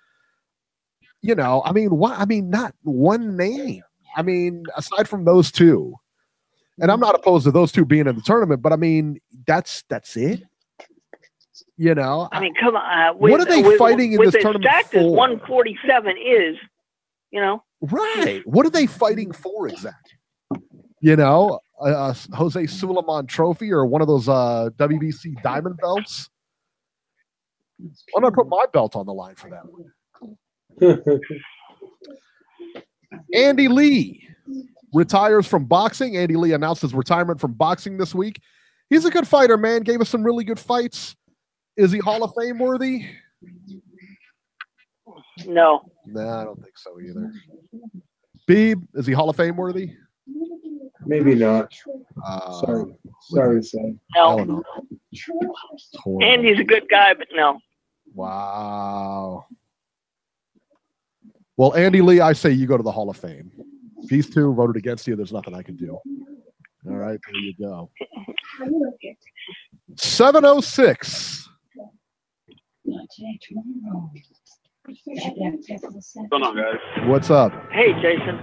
you know, I mean, what? I mean, not one name. I mean, aside from those two, and I'm not opposed to those two being in the tournament, but I mean, that's it. You know, I mean, come on. What are they fighting in this tournament stacked for? as 147 is, you know. Right. What are they fighting for exactly? You know, Jose Suleiman Trophy or one of those WBC diamond belts? I'm going to put my belt on the line for that one. Andy Lee retires from boxing. Andy Lee announced his retirement from boxing this week. He's a good fighter, man. Gave us some really good fights. Is he Hall of Fame worthy? No. Nah, I don't think so either. Beeb, is he Hall of Fame worthy? Maybe not. Sorry to say. No. Andy's a good guy, but no. Wow. Well, Andy Lee, I say you go to the Hall of Fame. These two voted against you. There's nothing I can do. All right, there you go. 7:06. What's going on, guys? What's up? Hey, Jason.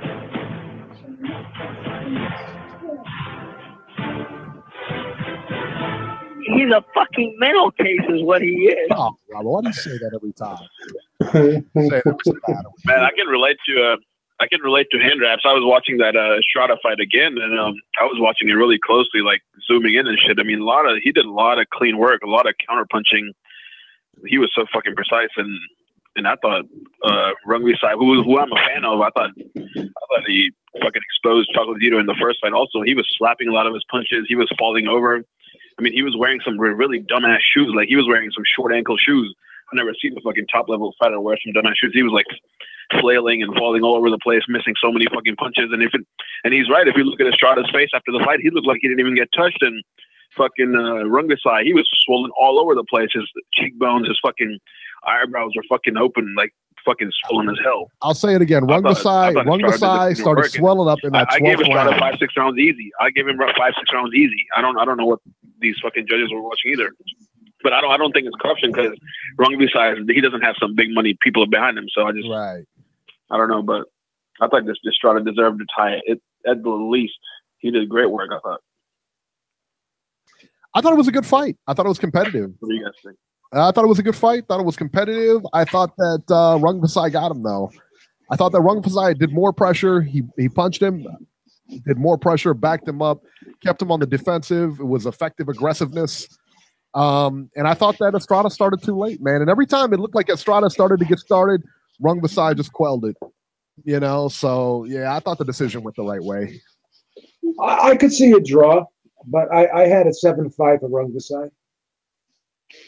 He's a fucking mental case is what he is. Oh, Robert, why do you say that every time? Man, I can relate to hand wraps. I was watching that Estrada fight again, and I was watching it really closely, like zooming in and shit. I mean, he did a lot of clean work, a lot of counter punching. He was so fucking precise, and I thought Rungvisai, who I'm a fan of, I thought he fucking exposed Chocolatito in the first fight. Also, he was slapping a lot of his punches. He was falling over. I mean, he was wearing some really dumbass shoes. Like, he was wearing some short ankle shoes. I've never seen a fucking top level fighter wear some dumbass shoes. He was like flailing and falling all over the place, missing so many fucking punches. And he's right. If you look at Estrada's face after the fight, he looked like he didn't even get touched. And fucking Rungvisai, he was swollen all over the place. His cheekbones, his fucking eyebrows were fucking open, like fucking swollen as hell. I'll say it again. Rungvisai started swelling up in that 12th round. I gave Estrada 5-6 rounds easy. I gave him 5-6 rounds easy. I don't know what these fucking judges were watching either. But I don't think it's corruption because Rungvisai, he doesn't have some big money people behind him. So I don't know. But I thought this Estrada deserved to tie it at the least. He did great work, I thought. I thought it was a good fight. I thought it was competitive. What do you guys think? I thought it was a good fight. Thought it was competitive. I thought that Rungvisai got him, though. I thought that Rungvisai did more pressure. He punched him, did more pressure, backed him up, kept him on the defensive. It was effective aggressiveness. And I thought that Estrada started too late, man. And every time it looked like Estrada started to get started, Rungvisai just quelled it. You know, so, yeah, I thought the decision went the right way. I could see a draw, but I had it 7-5 for Rungvisai.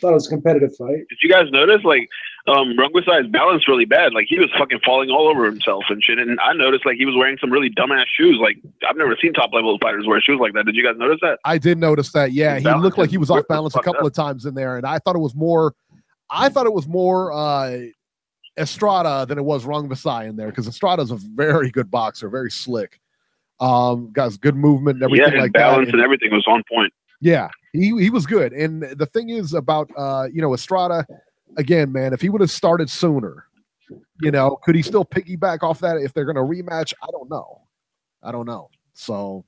Thought it was a competitive fight. Did you guys notice, like, Rungvisai's balance really bad? Like, he was fucking falling all over himself and shit. And I noticed, like, he was wearing some really dumbass shoes. Like, I've never seen top-level fighters wear shoes like that. Did you guys notice that? I did notice that, yeah. He looked like he was off balance a couple of times in there. And I thought it was more Estrada than it was Rungvisai in there because Estrada's a very good boxer, very slick. Got good movement and everything his like balance that. and everything was on point. Yeah, he was good. And the thing is about Estrada, again, man, if he would have started sooner, could he still piggyback off that if they're going to rematch? I don't know. So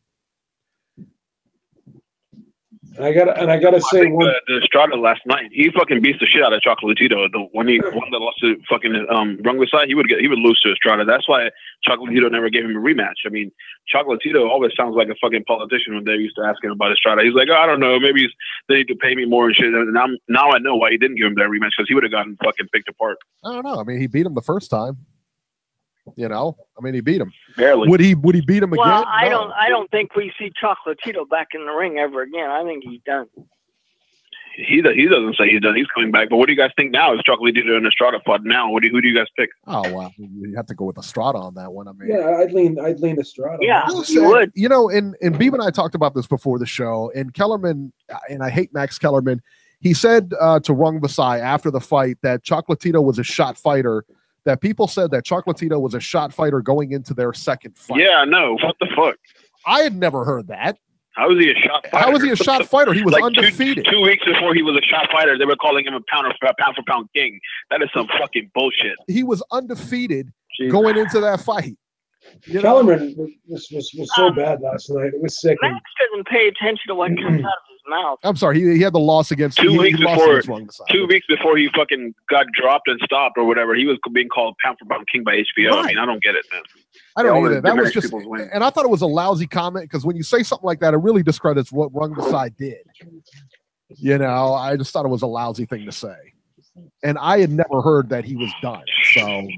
I gotta say the Estrada last night, he fucking beats the shit out of Chocolatito. When he won the lost to fucking Rungvisai, he would lose to Estrada. That's why Chocolatito never gave him a rematch. I mean, Chocolatito always sounds like a fucking politician when they used to ask him about Estrada. He's like, I don't know, maybe they need to pay me more and shit. And now I know why he didn't give him that rematch, because he would have gotten fucking picked apart. I don't know. I mean, he beat him the first time. He beat him barely. Would he beat him again? Well, No. I don't think we see Chocolatito back in the ring ever again. I think he's done. He doesn't say he's done. He's coming back. But what do you guys think now? Is Chocolatito and Estrada fought now? Who do you guys pick? Oh well, you have to go with Estrada on that one. I mean, yeah, I'd lean Estrada. Yeah, you would. And Beeb and I talked about this before the show. And Kellerman, and I hate Max Kellerman, he said to Rungvisai after the fight that Chocolatito was a shot fighter. That people said that Chocolatito was a shot fighter going into their second fight. Yeah, no. What the fuck? I had never heard that. How was he a shot fighter? How was he a shot fighter? He was like undefeated. 2 weeks before he was a shot fighter, they were calling him a pound for pound king. That is some fucking bullshit. He was undefeated going into that fight. Kellerman was so bad last night. It was sick. Max doesn't pay attention to what comes out of his mouth. I'm sorry, he had the loss against 2 weeks before. 2 weeks before he fucking got dropped and stopped or whatever, he was being called pound for pound king by HBO. Right. I mean, I don't get it, man. I don't either. That was just, and I thought it was a lousy comment because when you say something like that, it really discredits what Rungvisai did. I just thought it was a lousy thing to say, and I had never heard that he was done. So.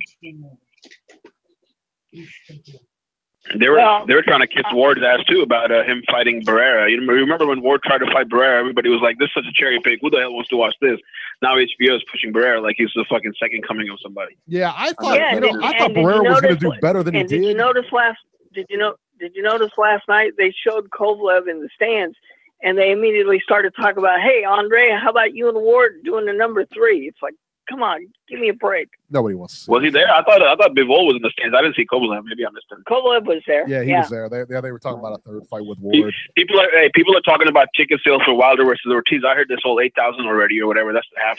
They were trying to kiss Ward's ass too about him fighting Barrera. You remember when Ward tried to fight Barrera? Everybody was like, "This is such a cherry pick. Who the hell wants to watch this?" Now HBO is pushing Barrera like he's the fucking second coming of somebody. Yeah, I thought I thought Barrera was going to do better than he did. Did you notice last night they showed Kovalev in the stands, and they immediately started talking about, "Hey, Andre, how about you and Ward doing the number 3?" It's like, come on, give me a break. Nobody wants to see Was he there? I thought Bivol was in the stands. I didn't see Kovalev. Maybe I missed him. Kovalev was there. Yeah, he was there. They were talking about a third fight with Ward. People are talking about ticket sales for Wilder versus Ortiz. I heard they sold 8,000 already or whatever. That's the half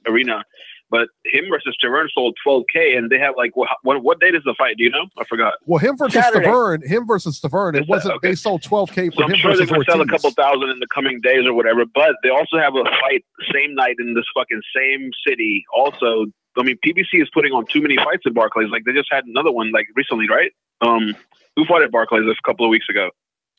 arena. But him versus Tavern sold 12K, and they have like what date is the fight? Do you know? I forgot. Well, him versus Tavern. It wasn't. Okay. They sold 12K for so I'm him sure versus they're going to sell a Ortiz. couple thousand in the coming days or whatever. But they also have a fight same night in this fucking same city. Also, I mean, PBC is putting on too many fights at Barclays. Like they just had another one like recently, right? Who fought at Barclays a couple of weeks ago?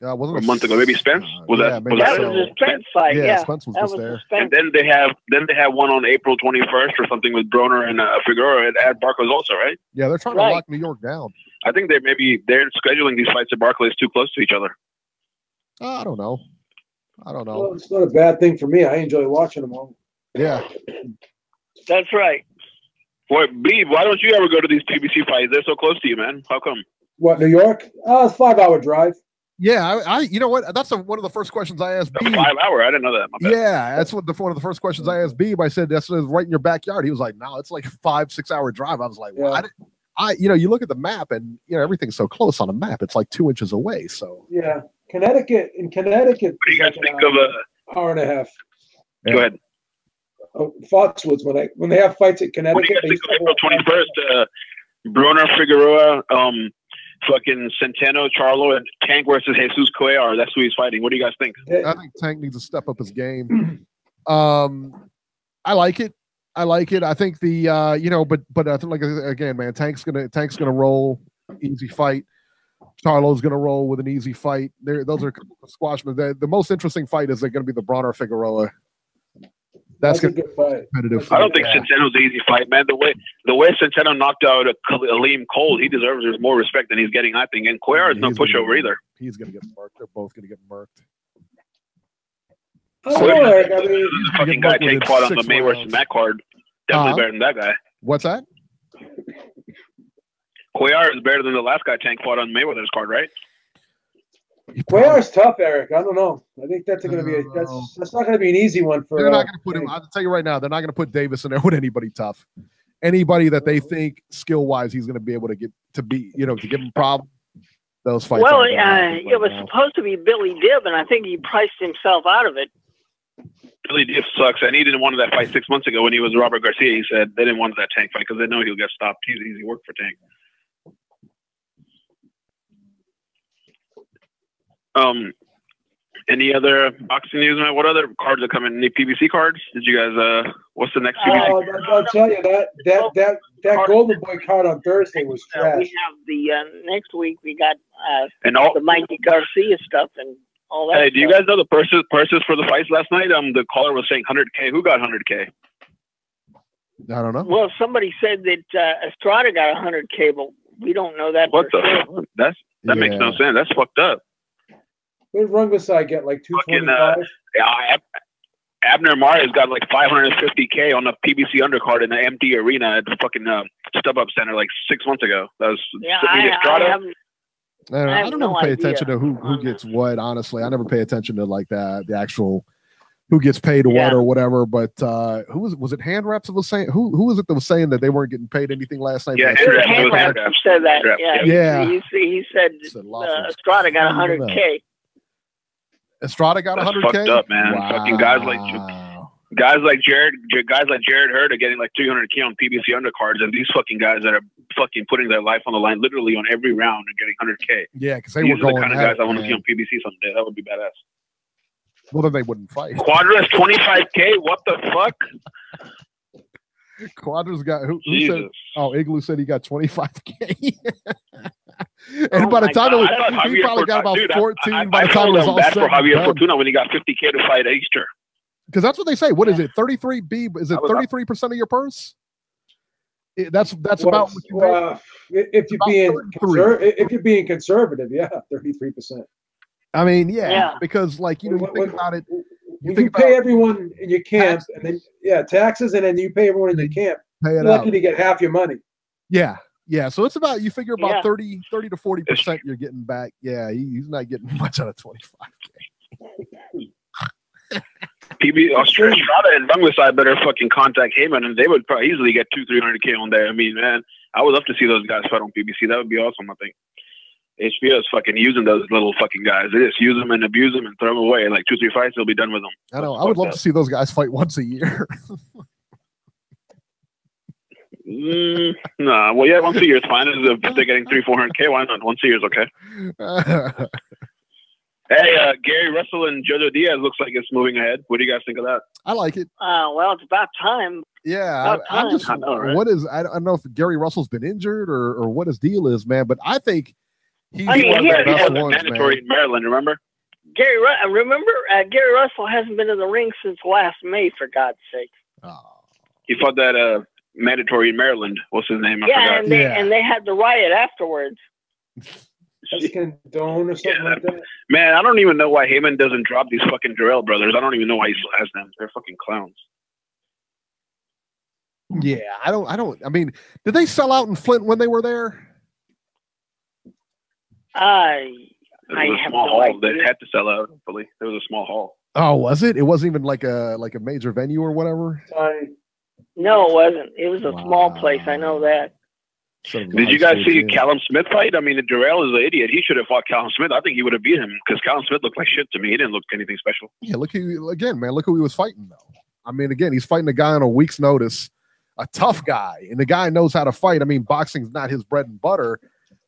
Wasn't a month ago, maybe Spence. Was that was a Spence fight? Yeah, Spence was just there. And then they have one on April 21st or something with Broner and Figueroa at Barclays also, right? Yeah, they're trying to lock New York down. I think they're scheduling these fights at Barclays too close to each other. I don't know. Well, it's not a bad thing for me. I enjoy watching them all. Yeah, that's right. Boy, Beeb, why don't you ever go to these PBC fights? They're so close to you, man. How come? What, New York? 5-hour drive. Yeah, I you know what? That's one of the first questions I asked Beeb. 5 hour? I didn't know that. My bad. Yeah, that's one of the first questions I asked Beeb. I said, that's right in your backyard. He was like, no, it's like a 5-6 hour drive. I was like, well, you look at the map and everything's so close on a map. It's like 2 inches away. So yeah, Connecticut. What do you guys think of hour and a half? Go ahead. Foxwoods when they have fights at Connecticut. What do you guys think of April 21st? Broner, Figueroa, fucking Centeno, Charlo, and Tank versus Jesus Cuellar. That's who he's fighting. What do you guys think? I think Tank needs to step up his game. I like it. I think but I think again, man, Tank's gonna roll easy fight. Charlo's gonna roll with an easy fight. Those are squashmen. The most interesting fight is going to be the Broner Figueroa. That's a good fight. Competitive. I don't think Centeno's an easy fight, man. The way Centeno knocked out Aleem Cold, he deserves more respect than he's getting, I think. And Cuellar is no pushover either. He's going to get murked. They're both going to get murked. The fucking guy take part on the Mayweather Matt card. Definitely better than that guy. What's that? Cuellar is better than the last guy Tank fought on Mayweather's card, right? Cuellar's tough, Eric. I don't know. I think that's going to be that's not going to be an easy one for. They're not going to put him. I'll tell you right now, they're not going to put Davis in there with anybody tough. Anybody that they think skill wise he's going to be able to get to be, to give him problems. those fights. Well, it was supposed to be Billy Dibb, and I think he priced himself out of it. Billy Dibb sucks, and he didn't want that fight 6 months ago when he was Robert Garcia. He said they didn't want that Tank fight because they know he'll get stopped. He's easy work for Tank. Any other boxing news, man? What other cards are coming? Any PBC cards? Did you guys? What's the next PBC? I'll tell you that Golden Boy card on Thursday was trash. We have the next week. We got the Mikey Garcia stuff and all that. Hey, do you guys know the purses for the fights last night? The caller was saying 100K. Who got 100K? I don't know. Well, somebody said that Estrada got 100K, but we don't know that. What the? That makes no sense. That's fucked up. What did Rungvisai get? Like 225? Abner Maria's got like 550K on the PBC undercard in the empty arena at the fucking StubHub Center like 6 months ago. That was Estrada. I don't know. Pay attention to who gets what. Honestly, I never pay attention to like that. The actual who gets paid what or whatever. But who was it? Hand Raps was saying who was it that was saying that they weren't getting paid anything last night? Yeah, Hand Raps said that. Yeah. He said Estrada got 100K. Estrada got 100K. Fucked up, man. Wow. Fucking guys like Jared Hurd are getting like 300K on PBC undercards, and these fucking guys that are fucking putting their life on the line literally on every round and getting 100K. Yeah, because they were going. These are the kind of guys I want to see on PBC someday. That would be badass. Well, then they wouldn't fight. Cuadras 25K. What the fuck? Cuadras got who said? Oh, Igloo said he got 25K. And by the time he probably got about 14. By the time it was all bad for Javier done. Fortuna when he got 50K to fight at Easter. Because that's what they say. What is it? 33 Beeb? Is it 33% of your purse? That's about what you if you're being conservative, yeah, 33%. I mean, yeah. Because like you think about it. You pay everyone in your camp, and then taxes, and then you pay everyone in the camp. You're lucky to get half your money. Yeah. So it's about you figure about 30 to 40% you're getting back. Yeah, he's not getting much out of 25K. Estrada and Rungvisai better fucking contact Heyman, and they would probably easily get 200-300K on there. I mean, man, I would love to see those guys fight on PBC. That would be awesome. I think HBO is fucking using those little fucking guys. They just use them and abuse them and throw them away. Like 2-3 fights, they'll be done with them. I know. I would love to see those guys fight once a year. Nah, well, yeah, once a year is fine. If they're getting 300-400K, why not? Once a year is okay. Hey, Gary Russell and Jojo Diaz looks like it's moving ahead. What do you guys think of that? I like it. Well, it's about time. Yeah, I'm just. Right? I don't know if Gary Russell's been injured or what his deal is, man. But I think he's one of the best ones, mandatory in Maryland. Remember? Gary Russell hasn't been in the ring since last May. For God's sake. He fought that mandatory in Maryland. What's his name? I forgot. And they had the riot afterwards. Condone or something like that. Man, I don't even know why Heyman doesn't drop these fucking Jarrell brothers. I don't even know why he still has them. They're fucking clowns. Yeah, I mean, did they sell out in Flint when they were there? I have no idea. They had to sell out. Hopefully, it was a small hall. Oh, was it? It wasn't even like a major venue or whatever. No, it wasn't. It was a small place. I know that. Did you guys see Callum Smith fight? I mean, Jarrell is an idiot. He should have fought Callum Smith. I think he would have beat him because Callum Smith looked like shit to me. He didn't look anything special. Yeah, look who he was fighting though. I mean, again, he's fighting a guy on a week's notice, a tough guy, and the guy knows how to fight. I mean, boxing's not his bread and butter,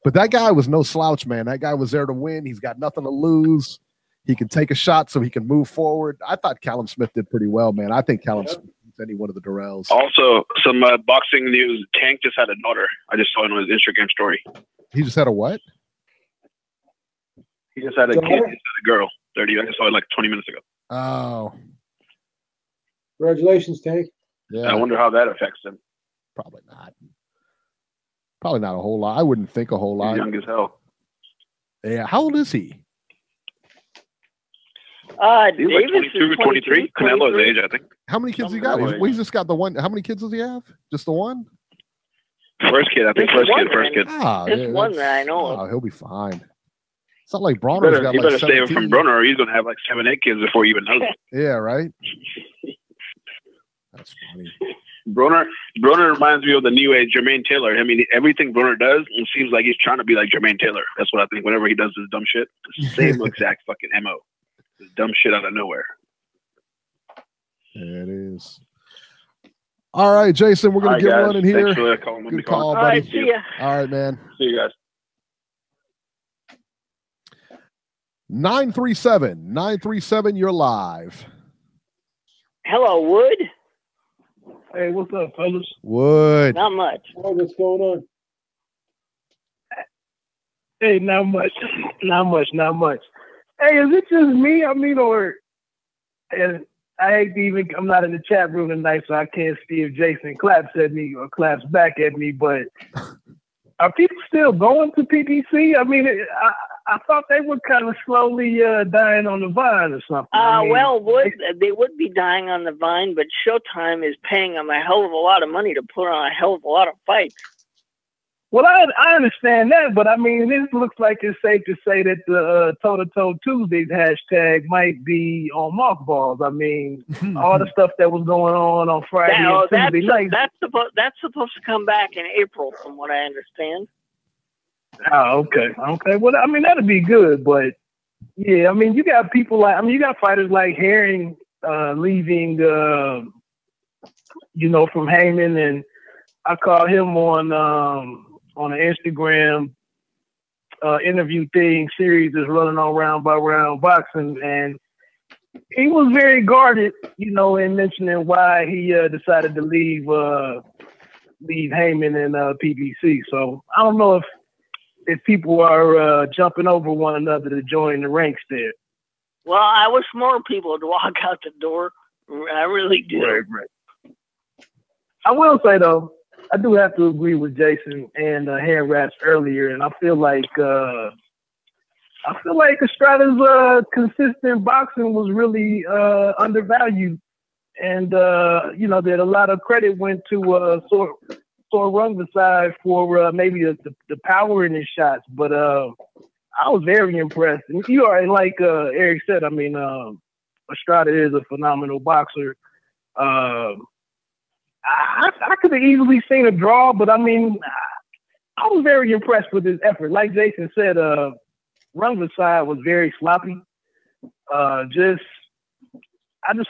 but that guy was no slouch, man. That guy was there to win. He's got nothing to lose. He can take a shot so he can move forward. I thought Callum Smith did pretty well, man. I think Callum Smith beats any one of the Durrells. Also, some boxing news. Tank just had a daughter. I just saw it on his Instagram story. He just had a what? He just had a kid. He just had a girl. 30. I just saw it like 20 minutes ago. Oh. Congratulations, Tank. Yeah. I wonder how that affects him. Probably not. Probably not a whole lot. I wouldn't think a whole lot. He's young as hell. Yeah. How old is he? He's like 22, 23. Canelo's age, I think. How many kids he got? He's just got the one. How many kids does he have? Just the one? First kid, I think. First kid. Just one that I know of. Oh, he'll be fine. It's not like Bronner's got you like better save him from Bronner, or he's going to have like 7, 8 kids before you even know it. Yeah, right? That's funny. Broner reminds me of the new age Jermaine Taylor. I mean, everything Broner does, it seems like he's trying to be like Jermaine Taylor. That's what I think. Whenever he does this dumb shit, the same exact fucking MO. This dumb shit out of nowhere. It is. All right, Jason, we're going to get running here. Thanks for calling. Good call, buddy. All right, see ya. All right, man. See you guys. 937, you're live. Hello, Wood. Hey, what's up, fellas? Wood. Not much. Oh, what's going on? Hey, not much. Not much. Hey, is it just me? I mean, and I hate to even, I'm not in the chat room tonight, so I can't see if Jason claps at me or claps back at me, but are people still going to PPC? I mean, I thought they were kind of slowly dying on the vine or something. Well, they would be dying on the vine, but Showtime is paying them a hell of a lot of money to put on a hell of a lot of fights. Well, I understand that, but I mean, this looks like it's safe to say that the Toe-to-Toe Tuesdays hashtag might be on mothballs. I mean, all the stuff that was going on Friday and Tuesday night. That's supposed to come back in April, from what I understand. Oh, okay. Well, I mean, that'd be good, but yeah, I mean, you got people like, you got fighters like Herring leaving, from Heyman, and I caught him on an Instagram interview thing series that's running on Round by Round Boxing, and he was very guarded, in mentioning why he decided to leave Heyman and PBC. So I don't know if people are jumping over one another to join the ranks there. Well, I wish more people would walk out the door. I really do. Right. I will say, though, I do have to agree with Jason and Hand Raps earlier, and I feel like Estrada's consistent boxing was really undervalued, and that a lot of credit went to Sor Rungvisai for maybe the power in his shots, but I was very impressed. And you are, like Eric said, I mean, Estrada is a phenomenal boxer. I could have easily seen a draw, but I mean, I was very impressed with his effort. Like Jason said, Rungvisai was very sloppy. I just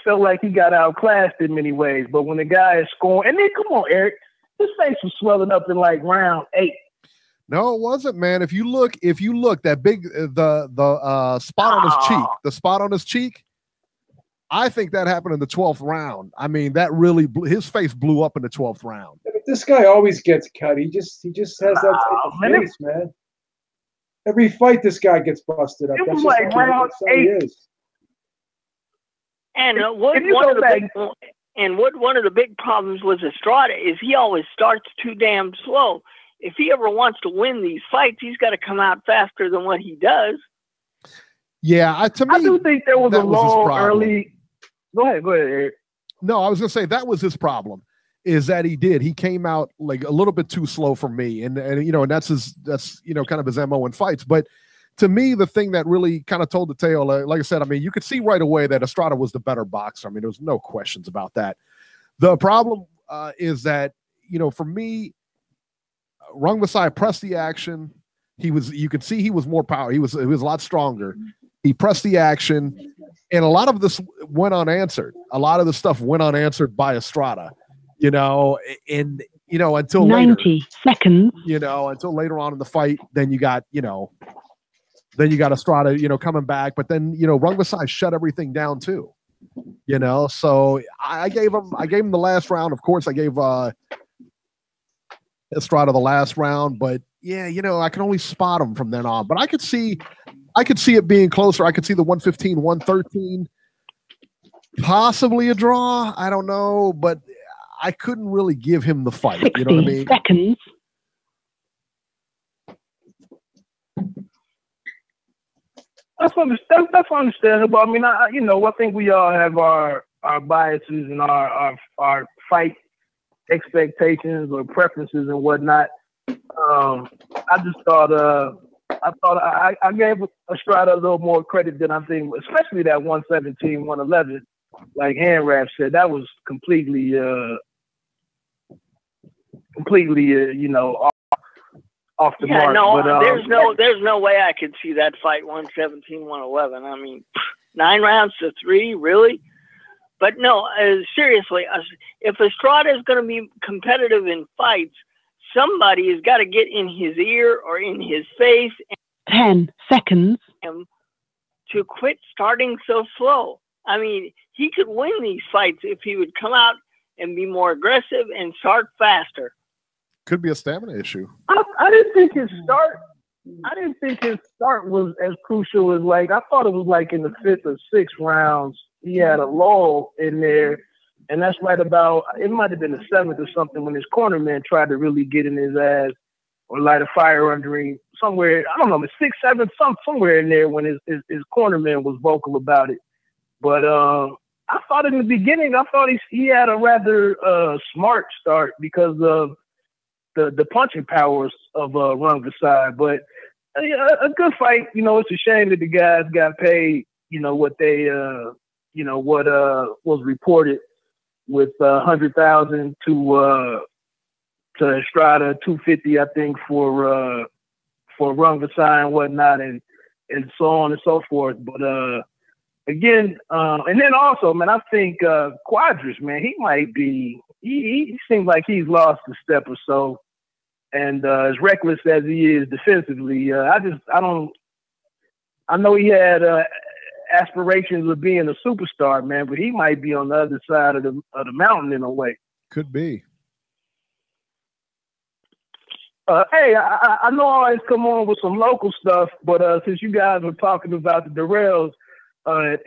felt like he got outclassed in many ways. But when the guy is scoring, and then come on, Eric, his face was swelling up in like round 8. No, it wasn't, man. If you look, that big the spot on his cheek, I think that happened in the 12th round. I mean, that really his face blew up in the 12th round. Yeah, but this guy always gets cut. He just has that type of face, man. Every fight, this guy gets busted up. That's like round 8. And one of the big problems with Estrada is he always starts too damn slow. If he ever wants to win these fights, he's got to come out faster than what he does. Yeah, I do think there was a long early. Go ahead, Eric. No, I was gonna say that was his problem. Is that he came out like a little bit too slow for me, and that's kind of his MO in fights. But to me, the thing that really kind of told the tale, like I said, I mean, you could see right away that Estrada was the better boxer. I mean, there was no questions about that. The problem is that for me, Rungvisai pressed the action. You could see he was more power. He was a lot stronger. He pressed the action, and a lot of this went unanswered. A lot of the stuff went unanswered by Estrada, until 90 later. Seconds. Until later on in the fight, then you got Estrada, coming back, but then, Rungvisai shut everything down too, so I gave him the last round. Of course, I gave Estrada the last round, but yeah, I can only spot him from then on, but I could see it being closer. I could see the 115, 113, possibly a draw. I don't know, but I couldn't really give him the fight. 60 you know what I mean? Seconds. That's understandable. I mean, I think we all have our biases and our fight expectations or preferences and whatnot. I just thought I gave Estrada a little more credit than I think, especially that 117, 111. Like Hand Rap said, that was completely completely, off the mark. No, But, there's no way I could see that fight 117, 111. I mean, 9 rounds to 3, really? But no, seriously, if Estrada is going to be competitive in fights, somebody has got to get in his ear or in his face 10 seconds to quit starting so slow. I mean, he could win these fights if he would come out and be more aggressive and start faster. Could be a stamina issue. I didn't think his start. I didn't think his start was as crucial as I thought it was in the 5th or 6th rounds. He had a lull in there, and that's right about. It might have been the 7th or something when his cornerman tried to really get in his ass or light a fire under him somewhere. I don't know, the 6th, 7th, somewhere in there when his cornerman was vocal about it. But I thought in the beginning, he had a rather smart start because of the punching powers of Rungvisai. But a good fight. It's a shame that the guys got paid. What they what was reported with 100,000 to Estrada, 250 I think for Rungvisai and whatnot, and so on and so forth. But again, and then also, man, I think Cuadras, man, he might be. He seems like he's lost a step or so, and as reckless as he is defensively, I know he had aspirations of being a superstar, man, but he might be on the other side of the mountain in a way. Could be. Hey, I know I always come on with some local stuff, but since you guys were talking about the Durrells,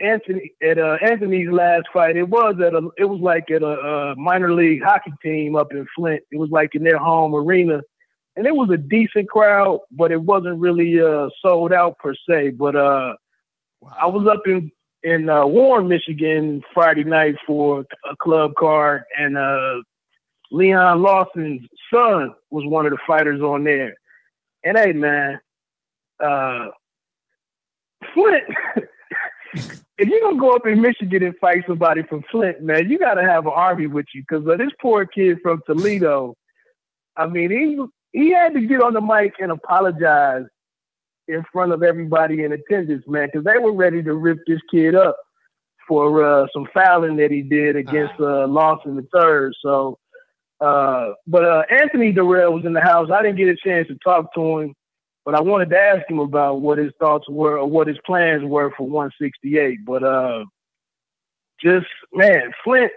Anthony's last fight, it was at a minor league hockey team up in Flint. It was in their home arena, and it was a decent crowd, but it wasn't really sold out per se. But I was up in Warren, Michigan Friday night for a club card, and Leon Lawson's son was one of the fighters on there. And hey, man, Flint. If you're gonna go up in Michigan and fight somebody from Flint, man, you gotta have an army with you. Because this poor kid from Toledo, I mean, he had to get on the mic and apologize in front of everybody in attendance, man, because they were ready to rip this kid up for some fouling that he did against Lawson III. So, but Anthony Durrell was in the house. I didn't get a chance to talk to him, but I wanted to ask him about what his thoughts were or what his plans were for 168. But just, man, Flint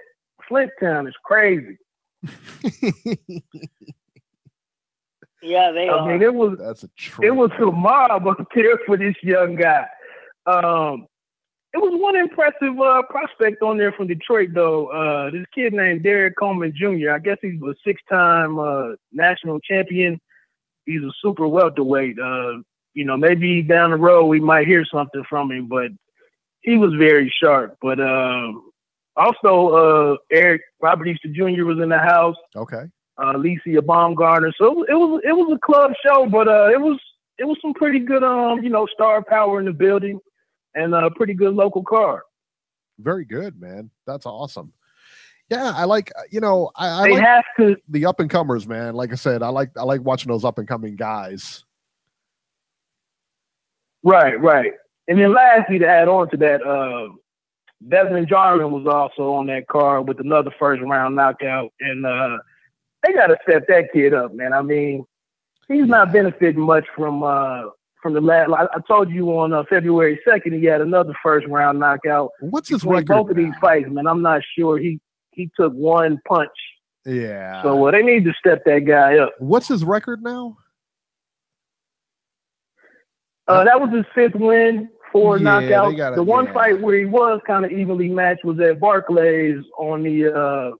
Town is crazy. Yeah, they are. I mean, it was a mob up there for this young guy. It was one impressive prospect on there from Detroit, though. This kid named Derek Coleman Jr. I guess he's a 6-time national champion. He's a super welterweight. Maybe down the road we might hear something from him, but he was very sharp. But also Eric Robert Easter Jr. was in the house. Okay. Alicia Baumgartner. So it was a club show, but it was some pretty good star power in the building and a pretty good local card. Very good, man. That's awesome. Yeah, I like I they like have to the up and comers, man. Like I said, I like watching those up and coming guys. Right. And then lastly, to add on to that, Desmond Jarman was also on that card with another first round knockout, and they got to step that kid up, man. I mean, he's not benefiting much from the last. I told you on February 2nd he had another first round knockout. What's his record? Both of these fights, man. I'm not sure he took one punch. Yeah. So they need to step that guy up. What's his record now? That was his 5th win, 4 knockouts. The one fight where he was kind of evenly matched was at Barclays on the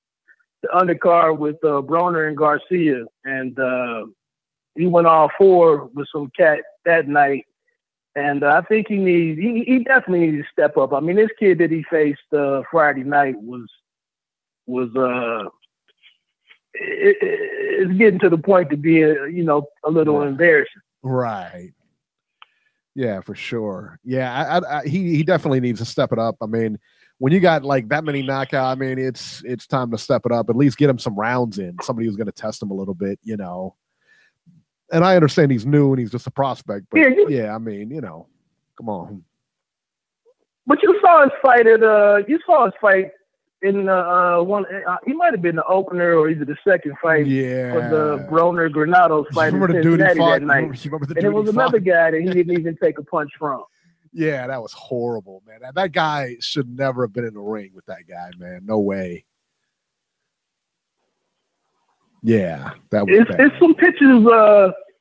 undercard with Broner and Garcia, and he went all 4 with some cat that night. And I think he definitely needs to step up. I mean, this kid that he faced Friday night was it's getting to the point to be a little embarrassing. Right. Yeah, for sure. Yeah, he definitely needs to step it up. I mean, when you got like that many knockouts, I mean, it's time to step it up. At least get him some rounds in. Somebody who's going to test him a little bit, you know. And I understand he's new and he's just a prospect, but yeah, I mean, you know, come on. But you saw his fight in one. He might have been the opener or either the second fight. Yeah, for the Broner Granados fight in Cincinnati that night. And it was another guy that he didn't even take a punch from. Yeah, that was horrible, man. That guy should never have been in the ring with that guy, man. No way. Yeah, that was bad. It's some pictures.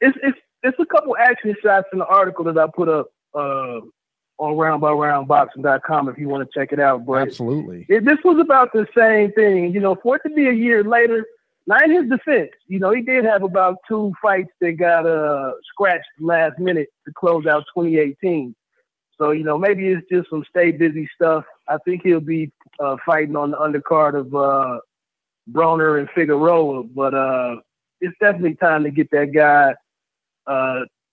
It's a couple action shots in the article that I put up on roundbyroundboxing.com if you want to check it out. But absolutely, this was about the same thing. You know, for it to be a year later. Now in his defense, you know, he did have about 2 fights that got scratched last minute to close out 2018. So, you know, maybe it's just some stay busy stuff. I think he'll be fighting on the undercard of Broner and Figueroa, but it's definitely time to get that guy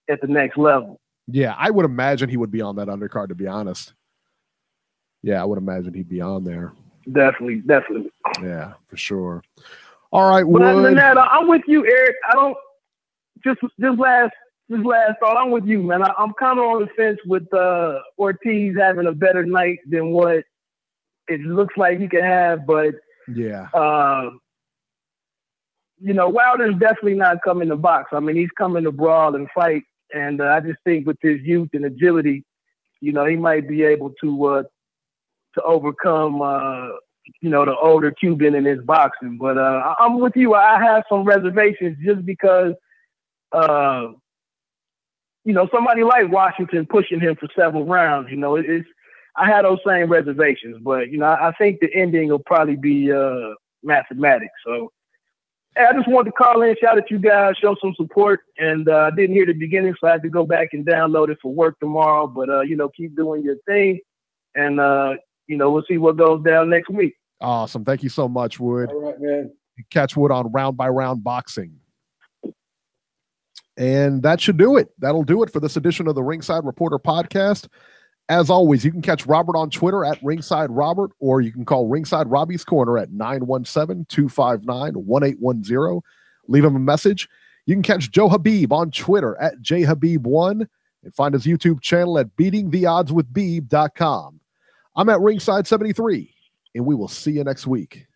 at the next level. Yeah, I would imagine he would be on that undercard, to be honest. Yeah, I would imagine he'd be on there. Definitely. Yeah, for sure. All right, but other than that, I'm with you, Eric. I don't just last thought. I'm with you, man. I'm kind of on the fence with Ortiz having a better night than what it looks like he can have, but yeah, you know, Wilder's definitely not coming to box. I mean, he's coming to brawl and fight, and I just think with his youth and agility, you know, he might be able to overcome you know, the older Cuban in his boxing. But I'm with you. I have some reservations just because you know, somebody like Washington pushing him for several rounds, you know, I had those same reservations, but, you know, I think the ending will probably be mathematics. So I just wanted to call in, shout at you guys, show some support. And I didn't hear the beginning, so I had to go back and download it for work tomorrow. But, you know, keep doing your thing. And, you know, we'll see what goes down next week. Awesome. Thank you so much, Wood. All right, man. Catch Wood on Round by Round Boxing. And that should do it. That'll do it for this edition of the Ringside Reporter podcast. As always, you can catch Robert on Twitter at Ringside Robert, or you can call Ringside Robbie's Corner at 917-259-1810. Leave him a message. You can catch Joe Habib on Twitter at jhabib1 and find his YouTube channel at beatingtheoddswithbeeb.com. I'm at Ringside 73, and we will see you next week.